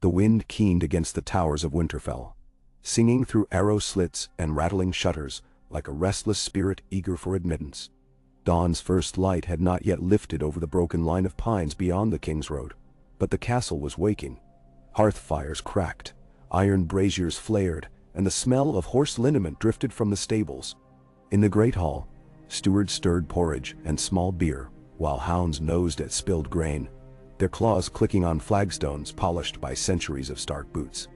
The wind keened against the towers of Winterfell, singing through arrow slits and rattling shutters like a restless spirit eager for admittance. Dawn's first light had not yet lifted over the broken line of pines beyond the King's Road, but the castle was waking. Hearth fires cracked, iron braziers flared, and the smell of horse liniment drifted from the stables. In the great hall, stewards stirred porridge and small beer, while hounds nosed at spilled grain, their claws clicking on flagstones polished by centuries of Stark boots.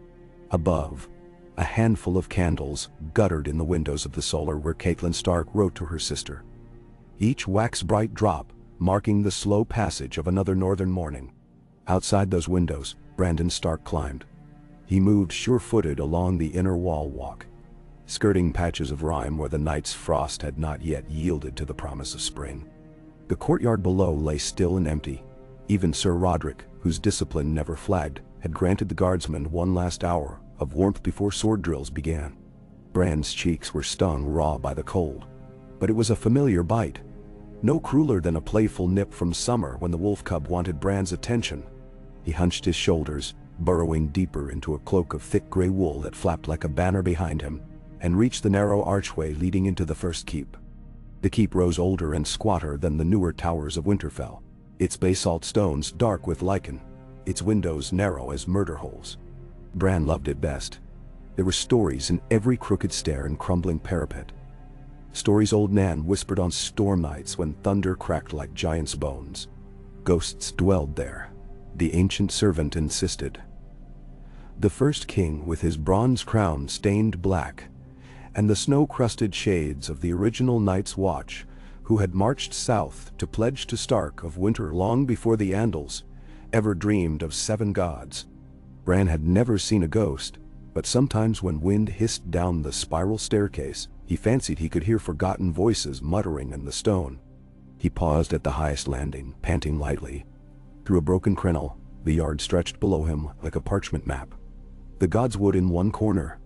Above, a handful of candles guttered in the windows of the solar where Catelyn Stark wrote to her sister, each wax-bright drop marking the slow passage of another northern morning. Outside those windows, Brandon Stark climbed. He moved sure-footed along the inner wall walk, skirting patches of rime where the night's frost had not yet yielded to the promise of spring. The courtyard below lay still and empty. Even Sir Roderick, whose discipline never flagged, had granted the guardsmen one last hour of warmth before sword drills began. Bran's cheeks were stung raw by the cold, but it was a familiar bite, no crueler than a playful nip from summer when the wolf cub wanted Bran's attention. He hunched his shoulders, burrowing deeper into a cloak of thick gray wool that flapped like a banner behind him, and reached the narrow archway leading into the first keep. The keep rose older and squatter than the newer towers of Winterfell, its basalt stones dark with lichen, its windows narrow as murder holes. Bran loved it best. There were stories in every crooked stair and crumbling parapet. Stories old Nan whispered on storm nights when thunder cracked like giants' bones. Ghosts dwelled there, the ancient servant insisted. The first king with his bronze crown stained black, and the snow-crusted shades of the original Night's Watch, who had marched south to pledge to Stark of winter long before the Andals ever dreamed of 7 gods. Bran had never seen a ghost, but sometimes when wind hissed down the spiral staircase, he fancied he could hear forgotten voices muttering in the stone. He paused at the highest landing, panting lightly. Through a broken crenel, the yard stretched below him like a parchment map. The gods' wood in one corner,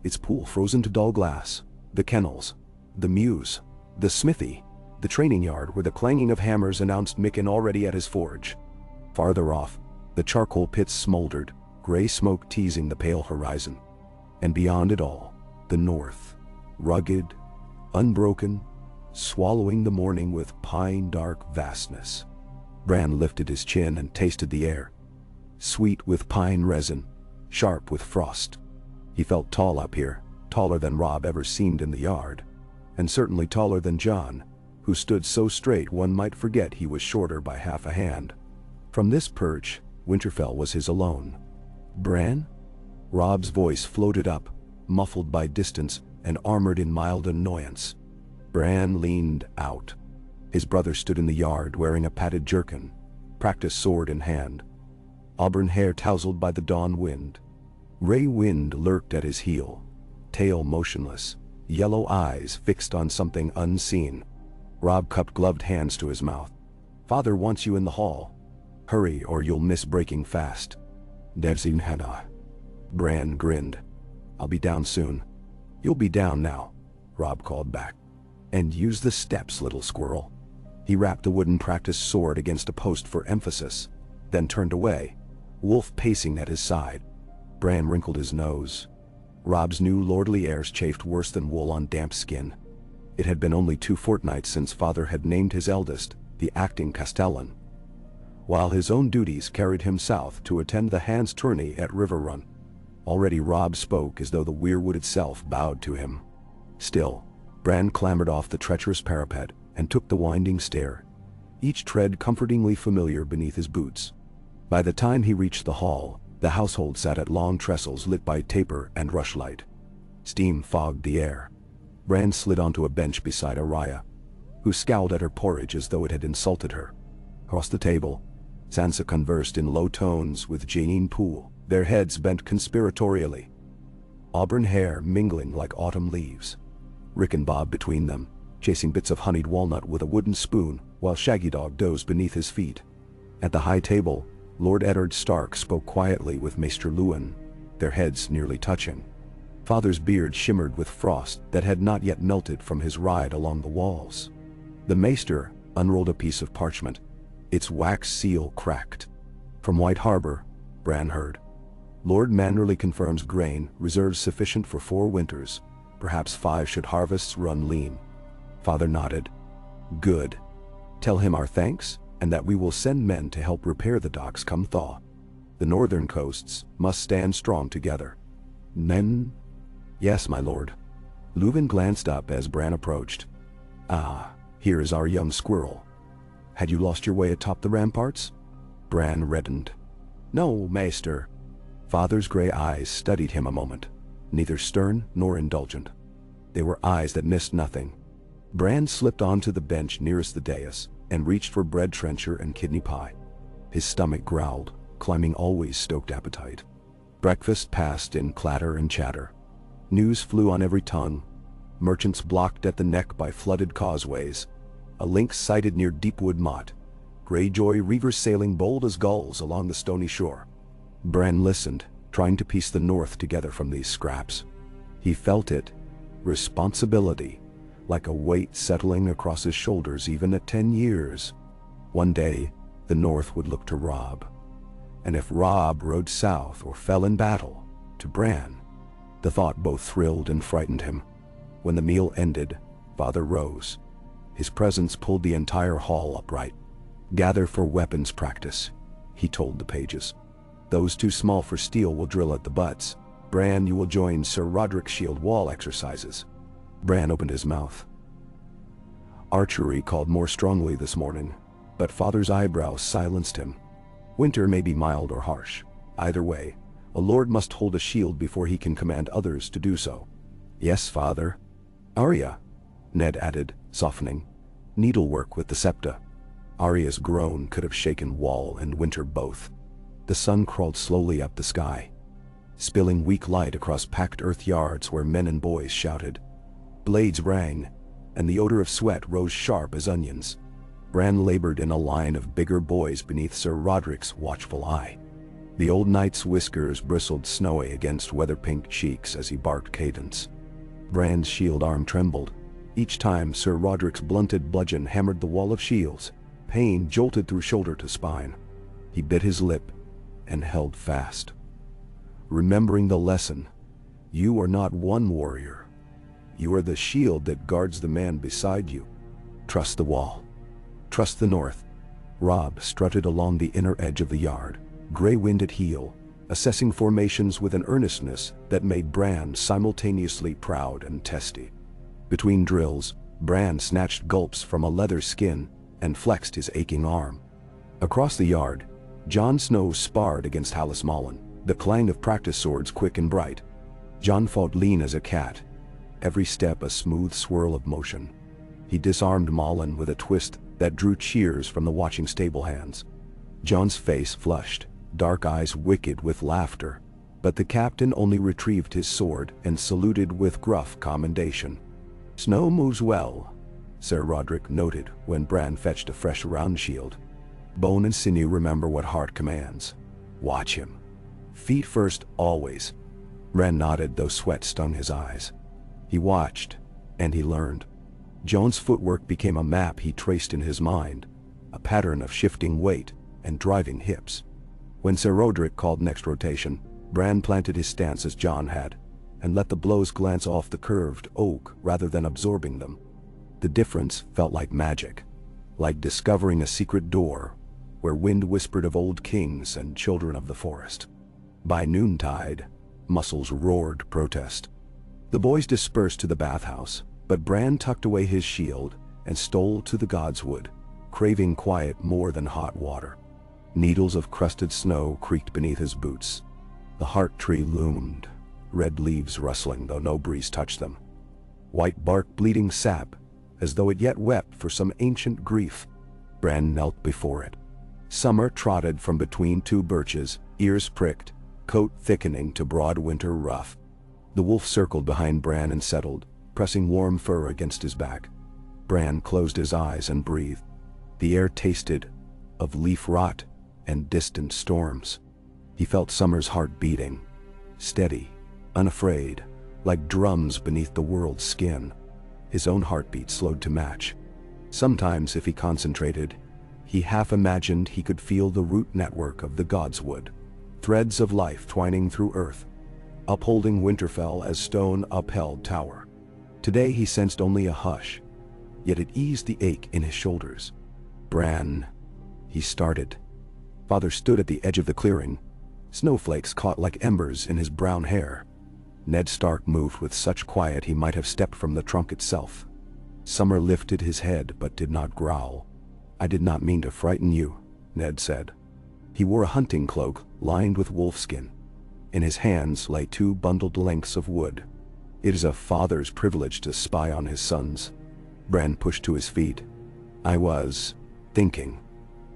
its pool frozen to dull glass, the kennels, the mews, the smithy, the training yard where the clanging of hammers announced Mikken already at his forge. Farther off, the charcoal pits smoldered, gray smoke teasing the pale horizon. And beyond it all, the north, rugged, unbroken, swallowing the morning with pine-dark vastness. Bran lifted his chin and tasted the air, sweet with pine resin, sharp with frost. He felt tall up here, taller than Robb ever seemed in the yard, and certainly taller than Jon, who stood so straight one might forget he was shorter by half a hand. From this perch, Winterfell was his alone. Bran? Robb's voice floated up, muffled by distance and armored in mild annoyance. Bran leaned out. His brother stood in the yard wearing a padded jerkin, practice sword in hand. Auburn hair tousled by the dawn wind. Ray wind lurked at his heel, tail motionless, yellow eyes fixed on something unseen. Robb cupped gloved hands to his mouth. "Father wants you in the hall. Hurry or you'll miss breaking fast." Devzin Hada. Bran grinned. "I'll be down soon." "You'll be down now," Robb called back. "And use the steps, little squirrel." He rapped the wooden practice sword against a post for emphasis, then turned away, Wolf pacing at his side. Bran wrinkled his nose. Robb's new lordly airs chafed worse than wool on damp skin. It had been only 2 fortnights since father had named his eldest, the acting Castellan, while his own duties carried him south to attend the Hands tourney at Riverrun. Already Robb spoke as though the weirwood itself bowed to him. Still, Bran clambered off the treacherous parapet and took the winding stair, each tread comfortingly familiar beneath his boots. By the time he reached the hall, the household sat at long trestles lit by taper and rushlight. Steam fogged the air. Bran slid onto a bench beside Arya, who scowled at her porridge as though it had insulted her. Across the table, Sansa conversed in low tones with Janine Poole, their heads bent conspiratorially, auburn hair mingling like autumn leaves. Rickon bobbed between them, chasing bits of honeyed walnut with a wooden spoon, while Shaggy Dog dozed beneath his feet. At the high table, Lord Eddard Stark spoke quietly with Maester Luwin, their heads nearly touching. Father's beard shimmered with frost that had not yet melted from his ride along the walls. The Maester unrolled a piece of parchment, its wax seal cracked. From White Harbor, Bran heard. Lord Manderley confirms grain, reserves sufficient for 4 winters, perhaps 5 should harvests run lean. Father nodded. Good. Tell him our thanks, and that we will send men to help repair the docks come thaw. The northern coasts must stand strong together. Men? Yes, my lord. Leuven glanced up as Bran approached. Ah, here is our young squirrel. Had you lost your way atop the ramparts? Bran reddened. No, maester. Father's gray eyes studied him a moment, neither stern nor indulgent. They were eyes that missed nothing. Bran slipped onto the bench nearest the dais and reached for bread trencher and kidney pie. His stomach growled, climbing always stoked appetite. Breakfast passed in clatter and chatter. News flew on every tongue. Merchants blocked at the neck by flooded causeways. A lynx sighted near Deepwood Motte. Greyjoy reavers sailing bold as gulls along the stony shore. Bran listened, trying to piece the north together from these scraps. He felt it, responsibility, like a weight settling across his shoulders even at 10 years. One day, the north would look to Robb. And if Robb rode south or fell in battle, to Bran. The thought both thrilled and frightened him. When the meal ended, Father rose. His presence pulled the entire hall upright. Gather for weapons practice, he told the pages. Those too small for steel will drill at the butts. Bran, you will join Sir Roderick's shield wall exercises. Bran opened his mouth. Archery called more strongly this morning, but Father's eyebrows silenced him. Winter may be mild or harsh. Either way, a lord must hold a shield before he can command others to do so. Yes, Father. Arya, Ned added, softening. Needlework with the septa. Arya's groan could have shaken Wall and Winter both. The sun crawled slowly up the sky, spilling weak light across packed earth yards where men and boys shouted. Blades rang, and the odor of sweat rose sharp as onions. Bran labored in a line of bigger boys beneath Sir Roderick's watchful eye. The old knight's whiskers bristled snowy against weather-pink cheeks as he barked cadence. Bran's shield arm trembled. Each time Sir Roderick's blunted bludgeon hammered the wall of shields, pain jolted through shoulder to spine. He bit his lip and held fast. Remembering the lesson, you are not one warrior. You are the shield that guards the man beside you. Trust the wall. Trust the north. Robb strutted along the inner edge of the yard, gray wind at heel, assessing formations with an earnestness that made Bran simultaneously proud and testy. Between drills, Bran snatched gulps from a leather skin and flexed his aching arm. Across the yard, Jon Snow sparred against Hallis Mallen, the clang of practice swords quick and bright. Jon fought lean as a cat, every step a smooth swirl of motion. He disarmed Mallen with a twist that drew cheers from the watching stable hands. Jon's face flushed, dark eyes wicked with laughter, but the captain only retrieved his sword and saluted with gruff commendation. Snow moves well, Sir Roderick noted when Bran fetched a fresh round shield. Bone and sinew remember what heart commands. Watch him. Feet first always. Bran nodded, though sweat stung his eyes. He watched, and he learned. Jon's footwork became a map he traced in his mind, a pattern of shifting weight and driving hips. When Sir Roderick called next rotation, Bran planted his stance as Jon had, and let the blows glance off the curved oak rather than absorbing them. The difference felt like magic, like discovering a secret door where wind whispered of old kings and children of the forest. By noontide, muscles roared protest. The boys dispersed to the bathhouse, but Bran tucked away his shield and stole to the Godswood, craving quiet more than hot water. Needles of crusted snow creaked beneath his boots. The heart tree loomed, red leaves rustling though no breeze touched them. White bark bleeding sap, as though it yet wept for some ancient grief. Bran knelt before it. Summer trotted from between two birches, ears pricked, coat thickening to broad winter ruff. The wolf circled behind Bran and settled, pressing warm fur against his back. Bran closed his eyes and breathed. The air tasted of leaf rot and distant storms. He felt summer's heart beating, steady, unafraid, like drums beneath the world's skin. His own heartbeat slowed to match. Sometimes, if he concentrated, he half imagined he could feel the root network of the Godswood, threads of life twining through earth, upholding Winterfell as stone upheld tower. Today he sensed only a hush, yet it eased the ache in his shoulders. "Bran," he started. Father stood at the edge of the clearing, snowflakes caught like embers in his brown hair. Ned Stark moved with such quiet he might have stepped from the trunk itself. Summer lifted his head but did not growl. "I did not mean to frighten you," Ned said. He wore a hunting cloak lined with wolfskin. In his hands lay 2 bundled lengths of wood. It is a father's privilege to spy on his sons. Bran pushed to his feet. "I was thinking."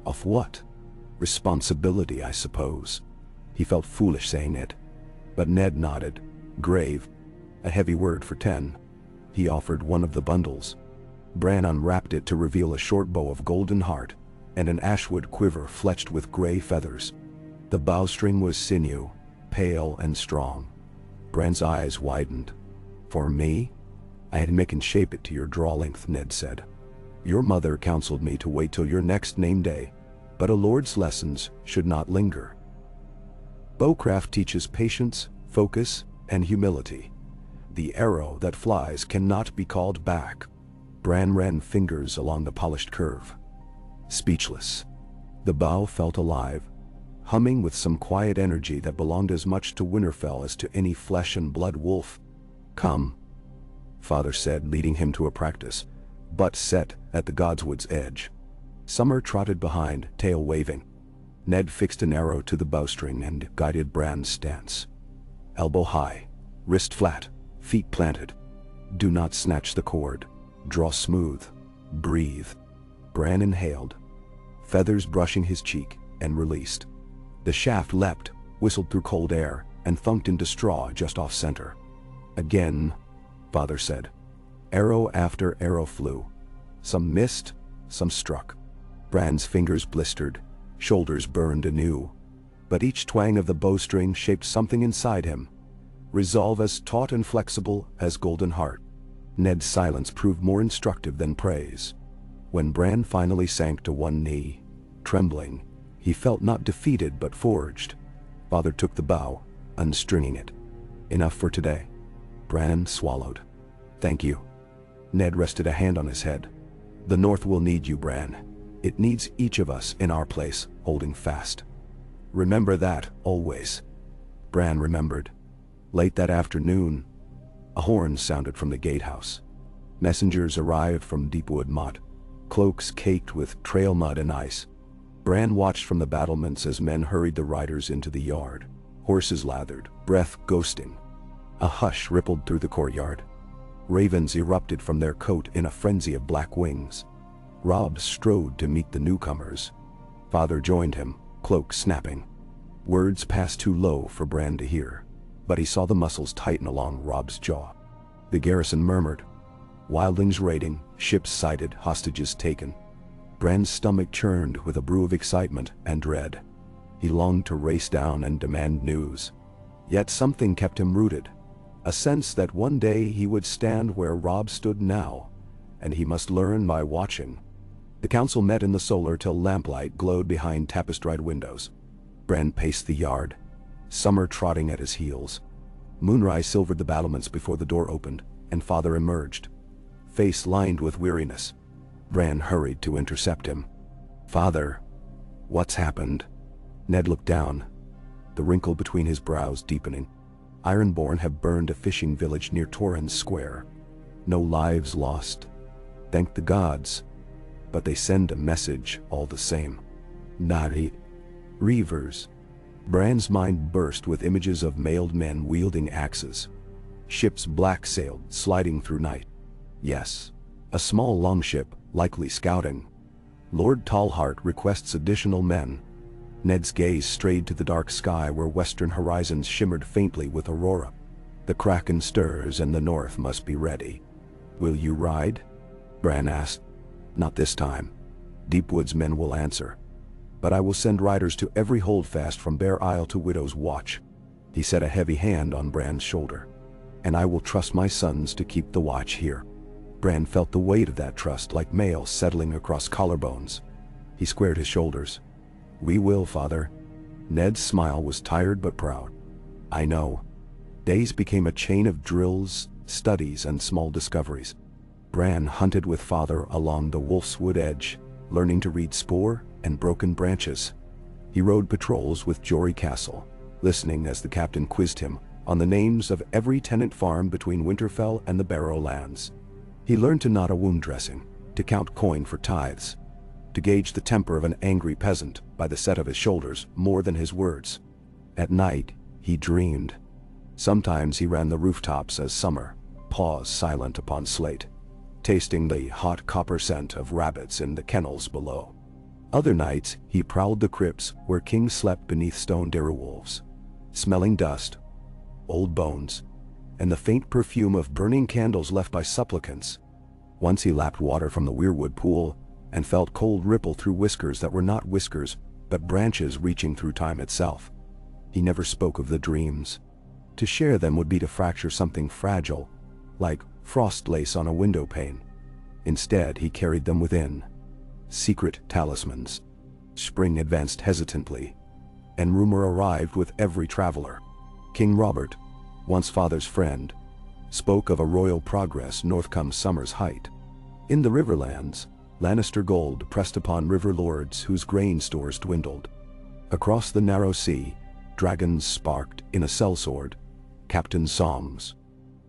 "Of what?" "Responsibility, I suppose." He felt foolish saying it. But Ned nodded, grave, a heavy word for 10. He offered one of the bundles. Bran unwrapped it to reveal a short bow of golden heart and an ashwood quiver fletched with gray feathers. The bowstring was sinew, pale and strong. Bran's eyes widened. "For me?" "I had Micken shape it to your draw length," Ned said. "Your mother counseled me to wait till your next name day, but a lord's lessons should not linger. Bowcraft teaches patience, focus, and humility. The arrow that flies cannot be called back." Bran ran fingers along the polished curve. Speechless. The bow felt alive, humming with some quiet energy that belonged as much to Winterfell as to any flesh and blood wolf. "Come," Father said, leading him to a practice, butt set at the Godswood's edge. Summer trotted behind, tail waving. Ned fixed an arrow to the bowstring and guided Bran's stance. Elbow high, wrist flat, feet planted. Do not snatch the cord. Draw smooth. Breathe. Bran inhaled, feathers brushing his cheek, and released. The shaft leapt, whistled through cold air, and thunked into straw just off center. "Again," Father said. Arrow after arrow flew. Some missed, some struck. Bran's fingers blistered, shoulders burned anew. But each twang of the bowstring shaped something inside him. Resolve as taut and flexible as golden heart. Ned's silence proved more instructive than praise. When Bran finally sank to one knee, trembling, he felt not defeated but forged. Father took the bow, unstringing it. "Enough for today." Bran swallowed. "Thank you." Ned rested a hand on his head. "The North will need you, Bran. It needs each of us in our place, holding fast. Remember that, always." Bran remembered. Late that afternoon, a horn sounded from the gatehouse. Messengers arrived from Deepwood Motte, cloaks caked with trail mud and ice. Bran watched from the battlements as men hurried the riders into the yard, horses lathered, breath ghosting. A hush rippled through the courtyard. Ravens erupted from their cote in a frenzy of black wings. Robb strode to meet the newcomers. Father joined him, cloak snapping. Words passed too low for Bran to hear, but he saw the muscles tighten along Robb's jaw. The garrison murmured. Wildlings raiding, ships sighted, hostages taken. Bran's stomach churned with a brew of excitement and dread. He longed to race down and demand news. Yet something kept him rooted. A sense that one day he would stand where Robb stood now, and he must learn by watching. The council met in the solar till lamplight glowed behind tapestried windows. Bran paced the yard, Summer trotting at his heels. Moonrise silvered the battlements before the door opened, and Father emerged, face lined with weariness. Bran hurried to intercept him. "Father, what's happened?" Ned looked down, the wrinkle between his brows deepening. Ironborn have burned a fishing village near Torrens Square. No lives lost. Thank the gods. But they send a message all the same. Nari. Reavers. Bran's mind burst with images of mailed men wielding axes. Ships black-sailed, sliding through night. Yes, a small longship, likely scouting. Lord Tallheart requests additional men. Ned's gaze strayed to the dark sky where western horizons shimmered faintly with aurora. The Kraken stirs and the north must be ready. "Will you ride?" Bran asked. "Not this time. Deepwood's men will answer. But I will send riders to every holdfast from Bear Isle to Widow's Watch." He set a heavy hand on Bran's shoulder. "And I will trust my sons to keep the watch here." Bran felt the weight of that trust like mail settling across collarbones. He squared his shoulders. "We will, Father." Ned's smile was tired but proud. I know. Days became a chain of drills, studies, and small discoveries. Bran hunted with father along the Wolf's Wood edge, learning to read spoor and broken branches. He rode patrols with Jory Castle, listening as the captain quizzed him on the names of every tenant farm between Winterfell and the Barrow lands. He learned to knot a wound dressing, to count coin for tithes, to gauge the temper of an angry peasant by the set of his shoulders more than his words. At night, he dreamed. Sometimes he ran the rooftops as summer, paws silent upon slate, tasting the hot copper scent of rabbits in the kennels below. Other nights, he prowled the crypts where kings slept beneath stone direwolves, smelling dust, old bones, and the faint perfume of burning candles left by supplicants. Once he lapped water from the weirwood pool and felt cold ripple through whiskers that were not whiskers, but branches reaching through time itself. He never spoke of the dreams. To share them would be to fracture something fragile, like frost lace on a window pane. Instead, he carried them within. Secret talismans. Spring advanced hesitantly, and rumor arrived with every traveler. King Robert, once father's friend, spoke of a royal progress north come summer's height. In the Riverlands, Lannister gold pressed upon river lords whose grain stores dwindled. Across the narrow sea, dragons sparked in a sellsword, captain songs.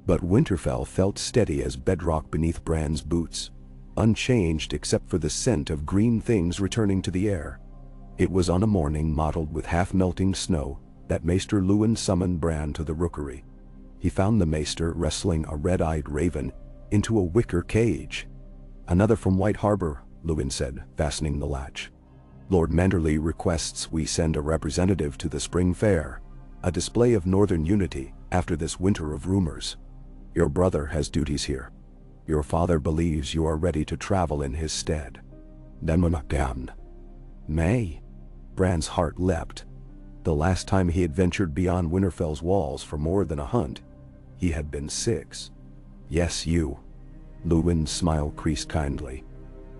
But Winterfell felt steady as bedrock beneath Bran's boots, unchanged except for the scent of green things returning to the air. It was on a morning mottled with half-melting snow that Maester Luwin summoned Bran to the rookery. He found the maester wrestling a red-eyed raven into a wicker cage. Another from White Harbor, Luwin said, fastening the latch. Lord Manderly requests we send a representative to the spring fair, a display of northern unity after this winter of rumors. Your brother has duties here. Your father believes you are ready to travel in his stead. Damn. May. Bran's heart leapt. The last time he had ventured beyond Winterfell's walls for more than a hunt, he had been 6. Yes, you. Luwin's smile creased kindly.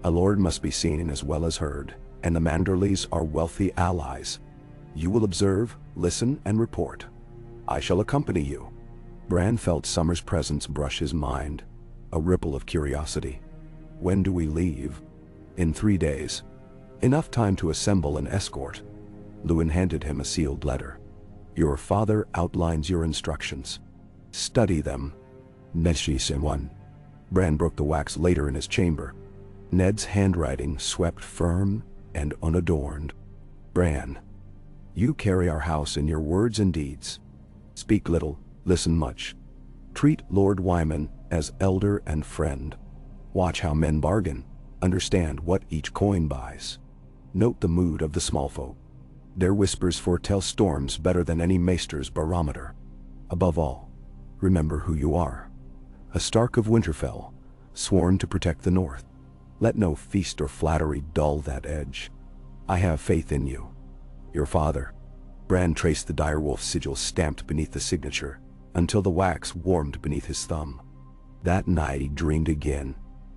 A lord must be seen as well as heard, and the Manderleys are wealthy allies. You will observe, listen, and report. I shall accompany you. Bran felt Summer's presence brush his mind, a ripple of curiosity. When do we leave? In 3 days. Enough time to assemble an escort. Luwin handed him a sealed letter. Your father outlines your instructions. Study them. Neshi-Sen-1. Bran broke the wax later in his chamber. Ned's handwriting swept firm and unadorned. Bran, you carry our house in your words and deeds. Speak little, listen much. Treat Lord Wyman as elder and friend. Watch how men bargain. Understand what each coin buys. Note the mood of the small folk. Their whispers foretell storms better than any maester's barometer. Above all, remember who you are. A Stark of Winterfell, sworn to protect the North. Let no feast or flattery dull that edge. I have faith in you. Your father. Bran traced the direwolf sigil stamped beneath the signature, until the wax warmed beneath his thumb. That night he dreamed again,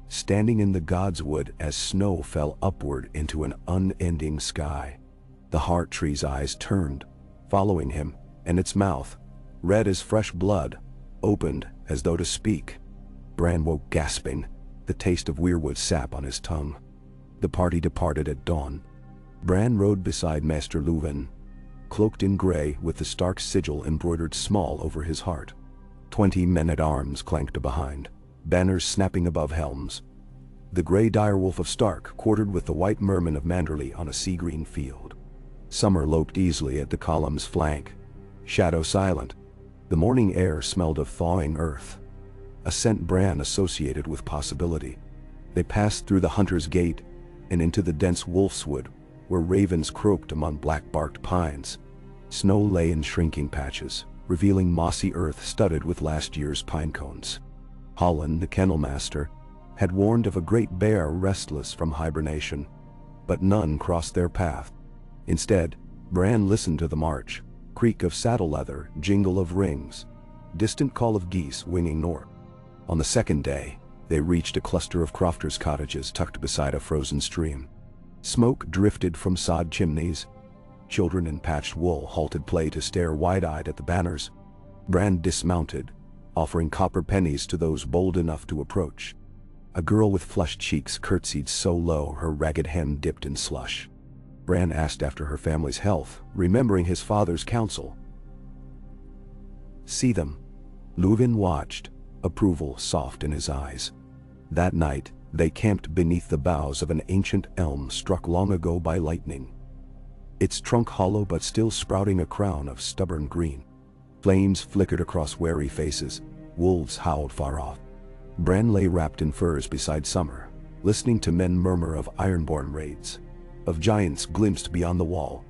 standing in the God's Wood as snow fell upward into an unending sky. The heart tree's eyes turned, following him, and its mouth, red as fresh blood, opened as though to speak. Bran woke gasping, the taste of weirwood sap on his tongue. The party departed at dawn. Bran rode beside Maester Luwin, cloaked in gray with the Stark sigil embroidered small over his heart. 20 men-at-arms clanked behind, banners snapping above helms. The gray direwolf of Stark quartered with the white merman of Manderly on a sea-green field. Summer loped easily at the column's flank, shadow silent. The morning air smelled of thawing earth, a scent Bran associated with possibility. They passed through the Hunter's Gate and into the dense Wolf's Wood, where ravens croaked among black-barked pines. Snow lay in shrinking patches, revealing mossy earth studded with last year's pine cones. Holland, the kennel master, had warned of a great bear restless from hibernation, but none crossed their path. Instead, Bran listened to the march, creak of saddle leather, jingle of rings, distant call of geese winging north. On the second day, they reached a cluster of crofters' cottages tucked beside a frozen stream. Smoke drifted from sod chimneys, Children in patched wool halted play to stare wide-eyed at the banners. Bran dismounted, offering copper pennies to those bold enough to approach. A girl with flushed cheeks curtsied so low her ragged hem dipped in slush. Bran asked after her family's health, remembering his father's counsel. "See them." Lúthien watched, approval soft in his eyes. That night, they camped beneath the boughs of an ancient elm struck long ago by lightning. Its trunk hollow but still sprouting a crown of stubborn green. Flames flickered across wary faces, wolves howled far off. Bran lay wrapped in furs beside Summer, listening to men murmur of ironborn raids, of giants glimpsed beyond the wall,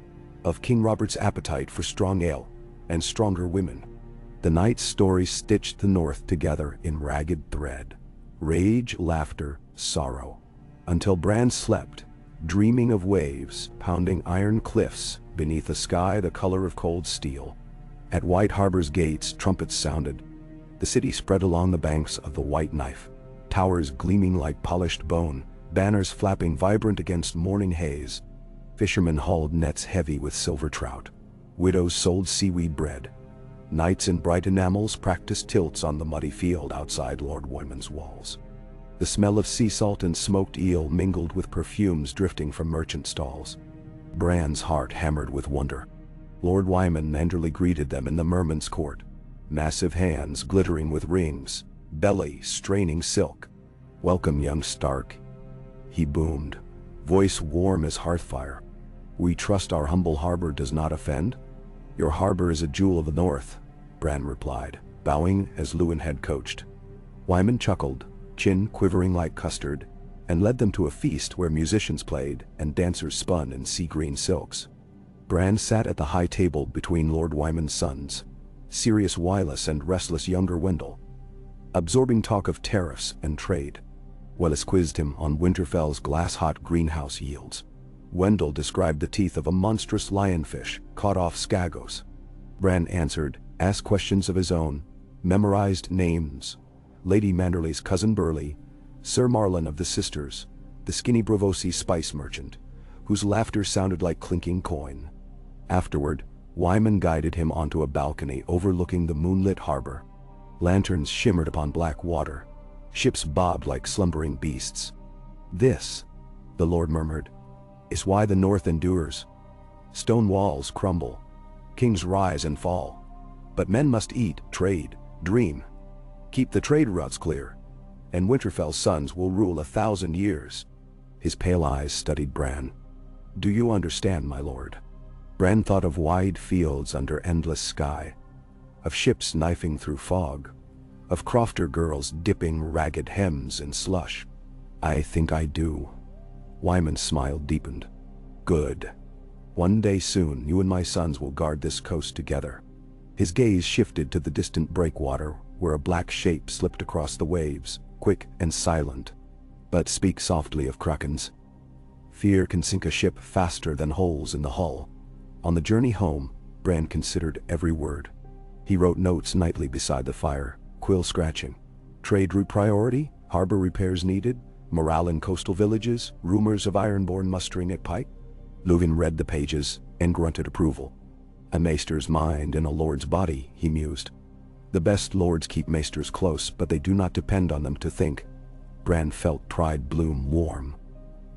of King Robert's appetite for strong ale and stronger women. The night's story stitched the North together in ragged thread. Rage, laughter, sorrow. Until Bran slept, dreaming of waves pounding iron cliffs beneath a sky the color of cold steel. At White Harbor's gates, trumpets sounded. The city spread along the banks of the White Knife, towers gleaming like polished bone, banners flapping vibrant against morning haze. Fishermen hauled nets heavy with silver trout. Widows sold seaweed bread. Knights in bright enamels practiced tilts on the muddy field outside Lord Wyman's walls. The smell of sea salt and smoked eel mingled with perfumes drifting from merchant stalls. Bran's heart hammered with wonder. Lord Wyman manderly greeted them in the merman's court, massive hands glittering with rings, belly straining silk. "Welcome, young Stark," he boomed, voice warm as hearthfire. "We trust our humble harbor does not offend?" "Your harbor is a jewel of the North," Bran replied, bowing as Lúthien had coached. Wyman chuckled, chin quivering like custard, and led them to a feast where musicians played and dancers spun in sea-green silks. Bran sat at the high table between Lord Wyman's sons, Sirius Wylus and restless younger Wendell, absorbing talk of tariffs and trade. Wylus quizzed him on Winterfell's glass-hot greenhouse yields. Wendell described the teeth of a monstrous lionfish caught off Skagos. Bran answered, asked questions of his own, memorized names. Lady Manderley's cousin Burley, Sir Marlon of the Sisters, the skinny Bravosi spice merchant, whose laughter sounded like clinking coin. Afterward, Wyman guided him onto a balcony overlooking the moonlit harbor. Lanterns shimmered upon black water. Ships bobbed like slumbering beasts. "This," the Lord murmured, "is why the North endures. Stone walls crumble. Kings rise and fall. But men must eat, trade, dream. Keep the trade routes clear, and Winterfell's sons will rule 1,000 years." His pale eyes studied Bran. "Do you understand, my lord?" Bran thought of wide fields under endless sky, of ships knifing through fog, of crofter girls dipping ragged hems in slush. "I think I do." Wyman's smile deepened. "Good. One day soon you and my sons will guard this coast together." His gaze shifted to the distant breakwater where a black shape slipped across the waves, quick and silent. "But speak softly of krakens. Fear can sink a ship faster than holes in the hull." On the journey home, Bran considered every word. He wrote notes nightly beside the fire, quill scratching. Trade route priority, harbor repairs needed, morale in coastal villages, rumors of Ironborn mustering at Pike. Lúthien read the pages and grunted approval. "A maester's mind in a lord's body," he mused. "The best lords keep maesters close, but they do not depend on them to think." Bran felt pride bloom warm.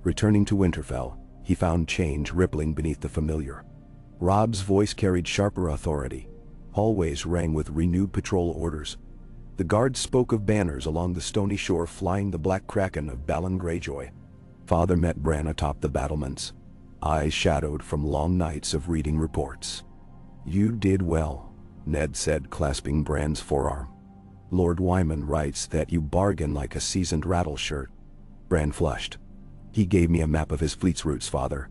Returning to Winterfell, he found change rippling beneath the familiar. Robb's voice carried sharper authority. Hallways rang with renewed patrol orders. The guards spoke of banners along the stony shore flying the black kraken of Balon Greyjoy. Father met Bran atop the battlements, eyes shadowed from long nights of reading reports. "You did well," Ned said, clasping Bran's forearm. "Lord Wyman writes that you bargain like a seasoned rattleshirt." Bran flushed. "He gave me a map of his fleet's routes, father,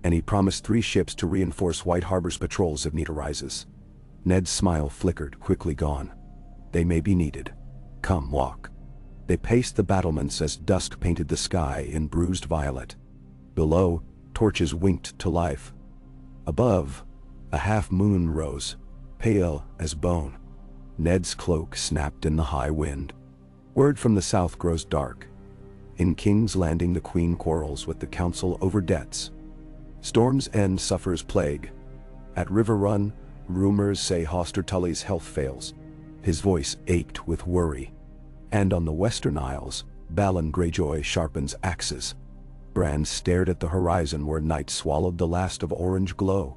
and he promised 3 ships to reinforce White Harbor's patrols if need arises." Ned's smile flickered, quickly gone. "They may be needed. Come, walk." They paced the battlements as dusk painted the sky in bruised violet. Below, torches winked to life. Above, a half-moon rose, pale as bone. Ned's cloak snapped in the high wind. "Word from the south grows dark. In King's Landing the Queen quarrels with the council over debts. Storm's End suffers plague. At River Run, rumors say Hoster Tully's health fails. His voice ached with worry. And on the Western Isles, Balon Greyjoy sharpens axes. Bran stared at the horizon where night swallowed the last of orange glow.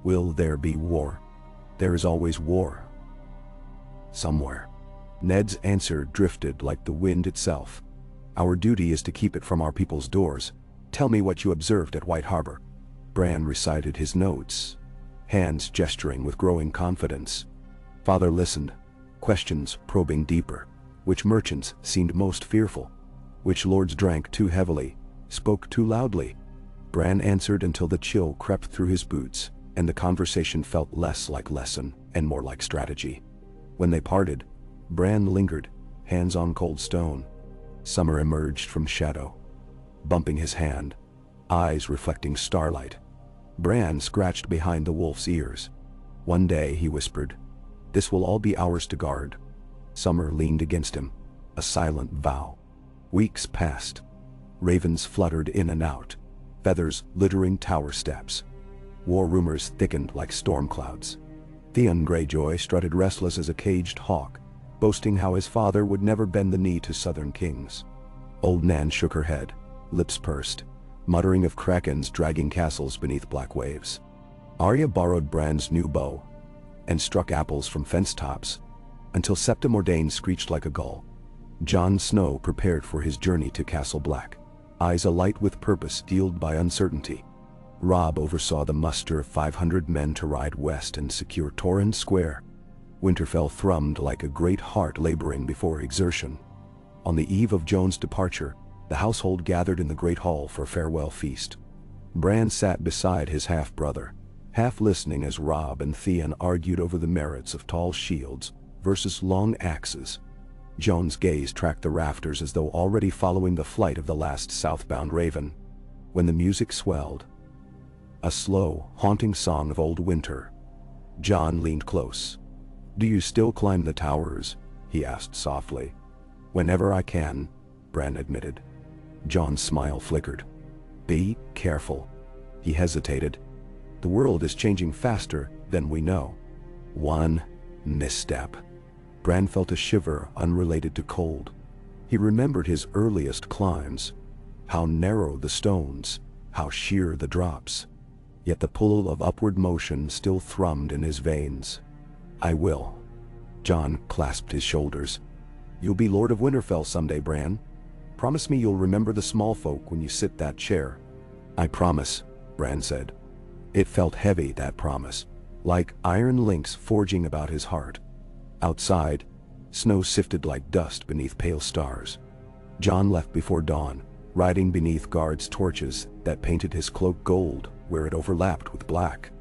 Will there be war? There is always war. Somewhere. Ned's answer drifted like the wind itself. Our duty is to keep it from our people's doors. Tell me what you observed at White Harbor. Bran recited his notes, hands gesturing with growing confidence. Father listened, questions probing deeper. Which merchants seemed most fearful? Which lords drank too heavily, spoke too loudly? Bran answered until the chill crept through his boots, and the conversation felt less like lesson and more like strategy. When they parted, Bran lingered, hands on cold stone. Summer emerged from shadow, bumping his hand, eyes reflecting starlight. Bran scratched behind the wolf's ears. One day, he whispered, "This will all be ours to guard." Summer leaned against him, a silent vow. Weeks passed. Ravens fluttered in and out, feathers littering tower steps. War rumors thickened like storm clouds. Theon Greyjoy strutted restless as a caged hawk, boasting how his father would never bend the knee to southern kings. Old Nan shook her head, lips pursed, muttering of krakens dragging castles beneath black waves. Arya borrowed Bran's new bow and struck apples from fence tops, until Septa Mordane screeched like a gull. Jon Snow prepared for his journey to Castle Black, eyes alight with purpose steeled by uncertainty. Robb oversaw the muster of 500 men to ride west and secure Torrhen Square. Winterfell thrummed like a great heart laboring before exertion. On the eve of Jon's departure, the household gathered in the great hall for a farewell feast. Bran sat beside his half-brother, half listening as Robb and Theon argued over the merits of tall shields versus long axes. Jon's gaze tracked the rafters as though already following the flight of the last southbound raven. When the music swelled, a slow, haunting song of old winter, Jon leaned close. "Do you still climb the towers?" he asked softly. "Whenever I can," Bran admitted. Jon's smile flickered. "Be careful." He hesitated. "The world is changing faster than we know. One misstep." Bran felt a shiver unrelated to cold. He remembered his earliest climbs. How narrow the stones, how sheer the drops. Yet the pull of upward motion still thrummed in his veins. "I will." Jon clasped his shoulders. "You'll be Lord of Winterfell someday, Bran. Promise me you'll remember the small folk when you sit that chair." "I promise," Bran said. It felt heavy, that promise, like iron links forging about his heart. Outside, snow sifted like dust beneath pale stars. Jon left before dawn, riding beneath guards' torches that painted his cloak gold where it overlapped with black.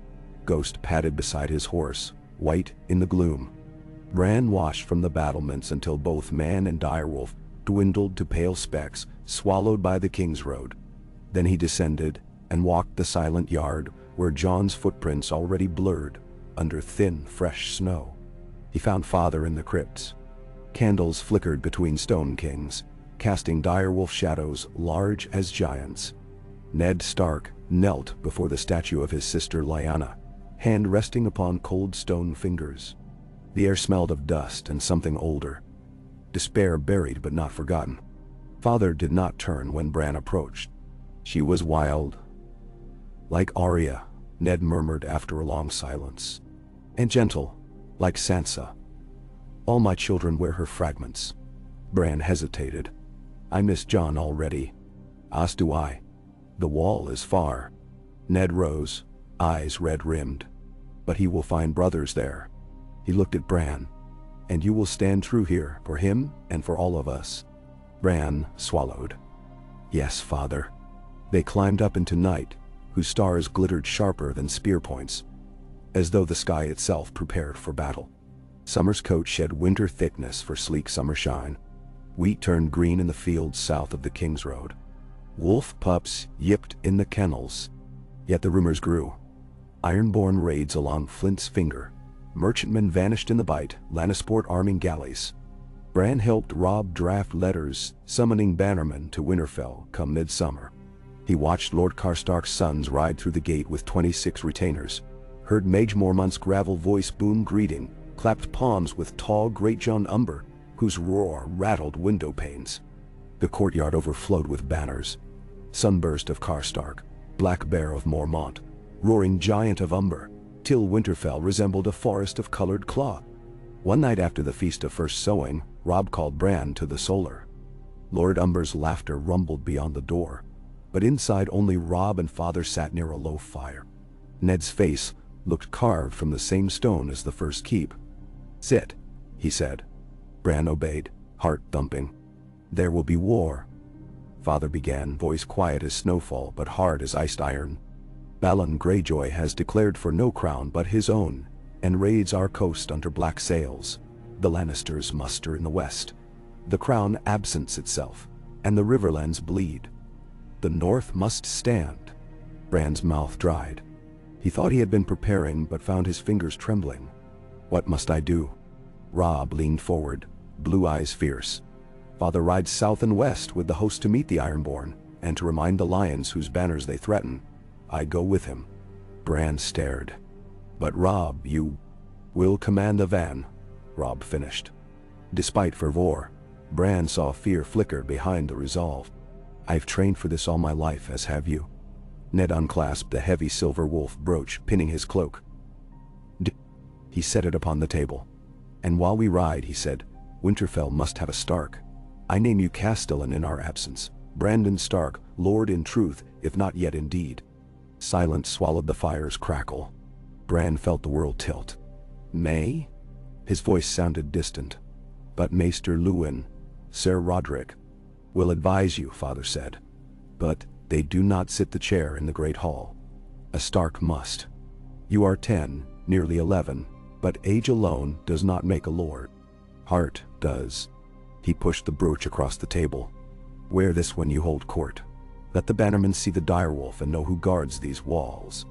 Ghost padded beside his horse, white in the gloom. Bran watched from the battlements until both man and direwolf dwindled to pale specks swallowed by the King's Road. Then he descended and walked the silent yard where Jon's footprints already blurred under thin, fresh snow. He found Father in the crypts. Candles flickered between stone kings, casting direwolf shadows large as giants. Ned Stark knelt before the statue of his sister Lyanna, hand resting upon cold stone fingers. The air smelled of dust and something older. Despair buried but not forgotten. Father did not turn when Bran approached. "She was wild." "Like Arya," Ned murmured after a long silence. "And gentle, like Sansa. All my children wear her fragments." Bran hesitated. "I miss Jon already." "As do I. The wall is far." Ned rose, eyes red-rimmed. "But he will find brothers there." He looked at Bran. "And you will stand true here, for him and for all of us." Bran swallowed. "Yes, Father." They climbed up into night, whose stars glittered sharper than spear points, as though the sky itself prepared for battle. Summer's coat shed winter thickness for sleek summer shine. Wheat turned green in the fields south of the King's Road. Wolf pups yipped in the kennels. Yet the rumors grew. Ironborn raids along Flint's Finger. Merchantmen vanished in the Bight, Lannisport arming galleys. Bran helped Robb draft letters summoning bannermen to Winterfell come midsummer. He watched Lord Karstark's sons ride through the gate with 26 retainers, heard Mage Mormont's gravel voice boom greeting, clapped palms with tall Greatjon Umber, whose roar rattled window panes. The courtyard overflowed with banners. Sunburst of Karstark, Black Bear of Mormont, Roaring Giant of Umber, till Winterfell resembled a forest of colored cloth. One night after the Feast of First Sowing, Robb called Bran to the solar. Lord Umber's laughter rumbled beyond the door, but inside only Robb and Father sat near a low fire. Ned's face looked carved from the same stone as the first keep. "Sit," he said. Bran obeyed, heart thumping. "There will be war," Father began, voice quiet as snowfall but hard as iced iron. "Balon Greyjoy has declared for no crown but his own, and raids our coast under black sails. The Lannisters muster in the west. The crown absents itself, and the riverlands bleed. The north must stand." Bran's mouth dried. He thought he had been preparing but found his fingers trembling. "What must I do?" Robb leaned forward, blue eyes fierce. "Father rides south and west with the host to meet the Ironborn, and to remind the lions whose banners they threaten. I go with him." Bran stared. "But Robb, you will command the van," Robb finished. Despite fervor, Bran saw fear flicker behind the resolve. "I've trained for this all my life, as have you." Ned unclasped the heavy silver wolf brooch, pinning his cloak. He set it upon the table. "And while we ride," he said, "Winterfell must have a Stark. I name you Castellan in our absence, Brandon Stark, Lord in truth, if not yet in deed." Silence swallowed the fire's crackle. Bran felt the world tilt. "May?" His voice sounded distant. "But Maester Luwin, Ser Roderick, will advise you," Father said. "But they do not sit the chair in the Great Hall. A Stark must. You are 10, nearly 11, but age alone does not make a lord. Heart does." He pushed the brooch across the table. "Wear this when you hold court. Let the bannermen see the direwolf and know who guards these walls."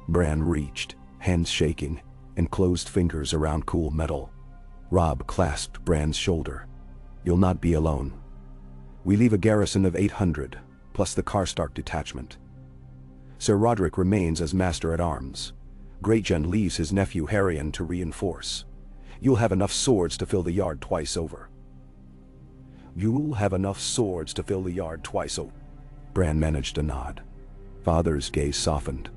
Bran reached, hands shaking, and closed fingers around cool metal. Robb clasped Bran's shoulder. "You'll not be alone. We leave a garrison of 800, plus the Karstark detachment. Ser Roderick remains as master-at-arms. Greatjon leaves his nephew Harrion to reinforce. You'll have enough swords to fill the yard twice over." "You'll have enough swords to fill the yard twice over." Bran managed a nod. Father's gaze softened.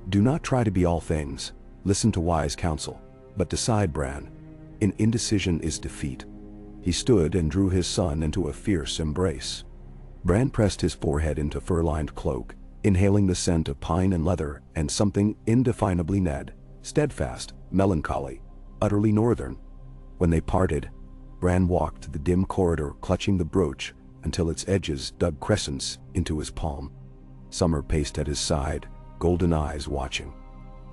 "Do not try to be all things. Listen to wise counsel. But decide, Bran. In indecision is defeat." He stood and drew his son into a fierce embrace. Bran pressed his forehead into fur-lined cloak, inhaling the scent of pine and leather and something indefinably Ned, steadfast, melancholy, utterly northern. When they parted, Bran walked the dim corridor clutching the brooch until its edges dug crescents into his palm. Summer paced at his side, golden eyes watching.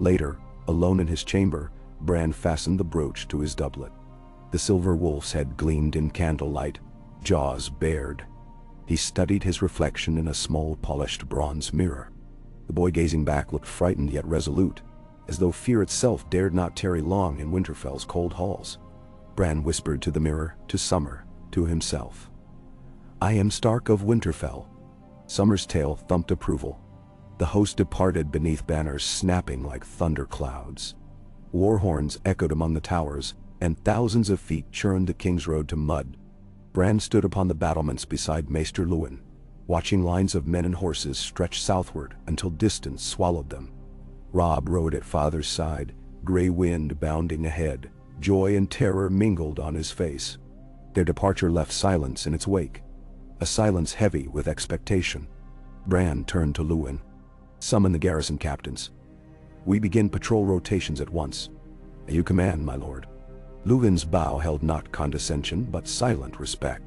Later, alone in his chamber, Bran fastened the brooch to his doublet. The silver wolf's head gleamed in candlelight, jaws bared. He studied his reflection in a small polished bronze mirror. The boy gazing back looked frightened yet resolute, as though fear itself dared not tarry long in Winterfell's cold halls. Bran whispered to the mirror, to Summer, to himself. "I am Stark of Winterfell." Summer's tail thumped approval. The host departed beneath banners snapping like thunder clouds. War horns echoed among the towers, and thousands of feet churned the King's Road to mud. Bran stood upon the battlements beside Maester Luwin, watching lines of men and horses stretch southward until distance swallowed them. Robb rode at Father's side, gray wind bounding ahead, joy and terror mingled on his face. Their departure left silence in its wake, a silence heavy with expectation. Bran turned to Luwin. "Summon the garrison captains. We begin patrol rotations at once." "You command, my lord." Luwin's bow held not condescension but silent respect.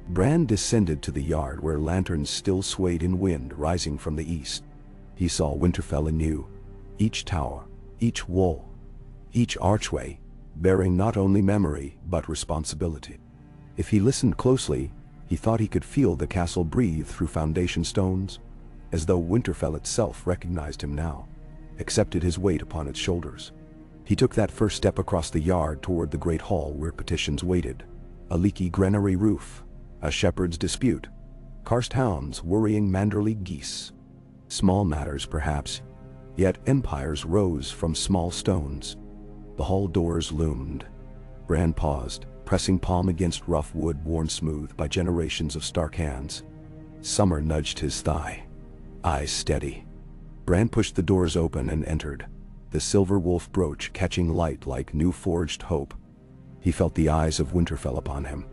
Bran descended to the yard where lanterns still swayed in wind rising from the east. He saw Winterfell anew, each tower, each wall, each archway, bearing not only memory but responsibility. If he listened closely, he thought he could feel the castle breathe through foundation stones, as though Winterfell itself recognized him now, accepted his weight upon its shoulders. He took that first step across the yard toward the great hall where petitions waited. A leaky granary roof, a shepherd's dispute, Karst hounds worrying Manderly geese. Small matters perhaps, yet empires rose from small stones. The hall doors loomed. Bran paused, pressing palm against rough wood worn smooth by generations of Stark hands. Summer nudged his thigh. Eyes steady. Bran pushed the doors open and entered, the silver wolf brooch catching light like new forged hope. He felt the eyes of Winterfell upon him.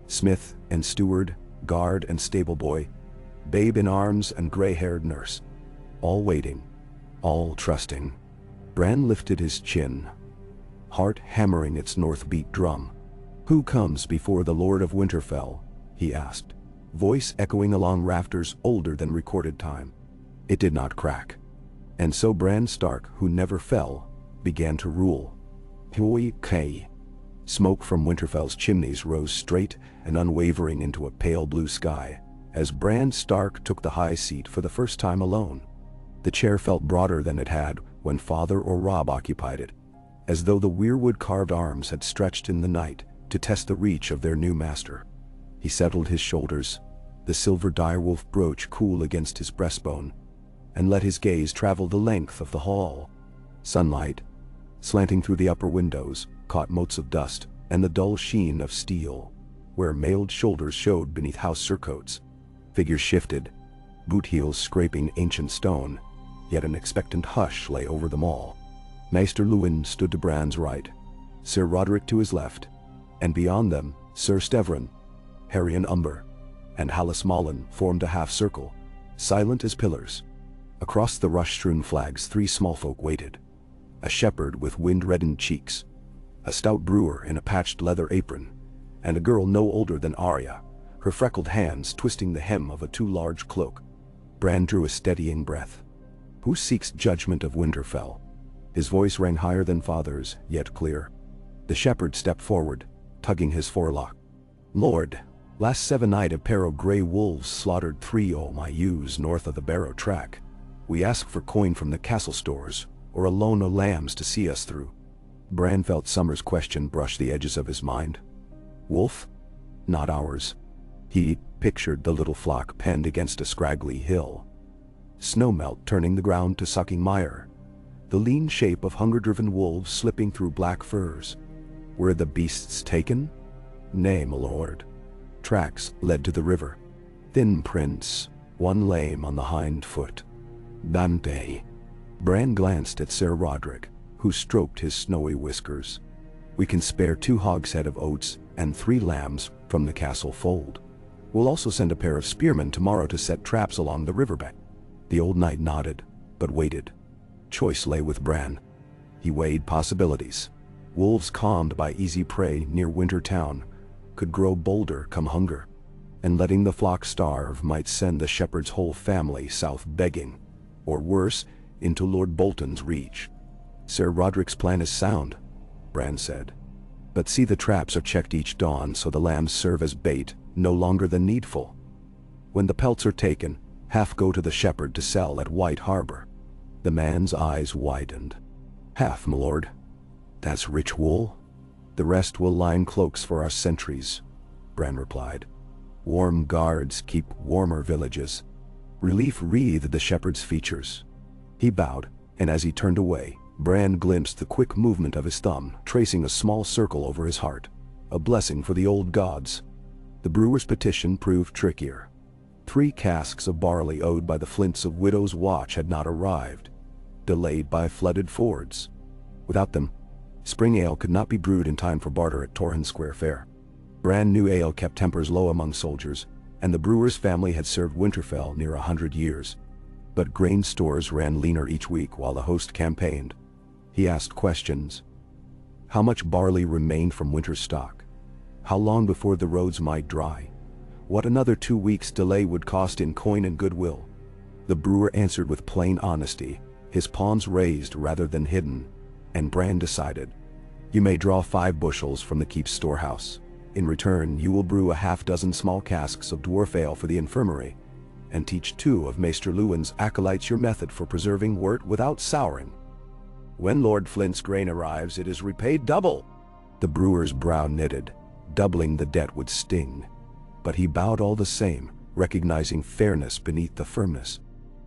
Smith and steward, guard and stable boy, babe in arms and gray-haired nurse. All waiting, all trusting. Bran lifted his chin, heart hammering its north-beat drum. "Who comes before the Lord of Winterfell?" he asked, voice echoing along rafters older than recorded time. It did not crack. And so Bran Stark, who never fell, began to rule. Hui K. Smoke from Winterfell's chimneys rose straight and unwavering into a pale blue sky, as Bran Stark took the high seat for the first time alone. The chair felt broader than it had when Father or Robb occupied it, as though the weirwood carved arms had stretched in the night to test the reach of their new master. He settled his shoulders, the silver direwolf brooch cool against his breastbone, and let his gaze travel the length of the hall. Sunlight, slanting through the upper windows, caught motes of dust and the dull sheen of steel, where mailed shoulders showed beneath house surcoats. Figures shifted, boot heels scraping ancient stone, yet an expectant hush lay over them all. Maester Luwin stood to Bran's right, Sir Roderick to his left, and beyond them, Sir Stevron, Harry Umber, and Hallis Mullen formed a half-circle, silent as pillars. Across the rush-strewn flags 3 small folk waited. A shepherd with wind-reddened cheeks, a stout brewer in a patched leather apron, and a girl no older than Arya, her freckled hands twisting the hem of a too large cloak. Bran drew a steadying breath. "Who seeks judgment of Winterfell?" His voice rang higher than Father's, yet clear. The shepherd stepped forward, tugging his forelock. "Lord, last 7 night a pair of grey wolves slaughtered 3 o' my ewes north of the Barrow track. We ask for coin from the castle stores, or a loan o' lambs to see us through." Bran felt Summer's question brush the edges of his mind. "Wolf? Not ours." He pictured the little flock penned against a scraggly hill. Snowmelt turning the ground to sucking mire, the lean shape of hunger-driven wolves slipping through black furs. Were the beasts taken? Nay, my lord. Tracks led to the river. Thin prints, one lame on the hind foot. Dante. Bran glanced at Sir Roderick, who stroked his snowy whiskers. "We can spare 2 hogshead of oats and 3 lambs from the castle fold. We'll also send a pair of spearmen tomorrow to set traps along the riverbank." The old knight nodded, but waited. Choice lay with Bran. He weighed possibilities. Wolves calmed by easy prey near Winter Town could grow bolder come hunger, and letting the flock starve might send the shepherd's whole family south begging, or worse, into Lord Bolton's reach. "Sir Roderick's plan is sound," Bran said. "But see the traps are checked each dawn so the lambs serve as bait no longer than needful. When the pelts are taken, half go to the shepherd to sell at White Harbor." The man's eyes widened. "Half, my lord. That's rich wool. The rest will line cloaks for our sentries," Bran replied. "Warm guards keep warmer villages." Relief wreathed the shepherd's features. He bowed, and as he turned away, Bran glimpsed the quick movement of his thumb, tracing a small circle over his heart. A blessing for the old gods. The brewer's petition proved trickier. 3 casks of barley owed by the Flints of Widow's Watch had not arrived, delayed by flooded fords. Without them, spring ale could not be brewed in time for barter at Torrhen Square Fair. Bran knew ale kept tempers low among soldiers, and the brewer's family had served Winterfell near 100 years. But grain stores ran leaner each week while the host campaigned. He asked questions. How much barley remained from winter's stock? How long before the roads might dry? What another 2 weeks' delay would cost in coin and goodwill? The brewer answered with plain honesty, his palms raised rather than hidden, and Bran decided, "You may draw 5 bushels from the keep's storehouse. In return, you will brew a half-dozen small casks of dwarf ale for the infirmary, and teach 2 of Maester Luwin's acolytes your method for preserving wort without souring. When Lord Flint's grain arrives, it is repaid double." The brewer's brow knitted. Doubling the debt would sting. But he bowed all the same, recognizing fairness beneath the firmness.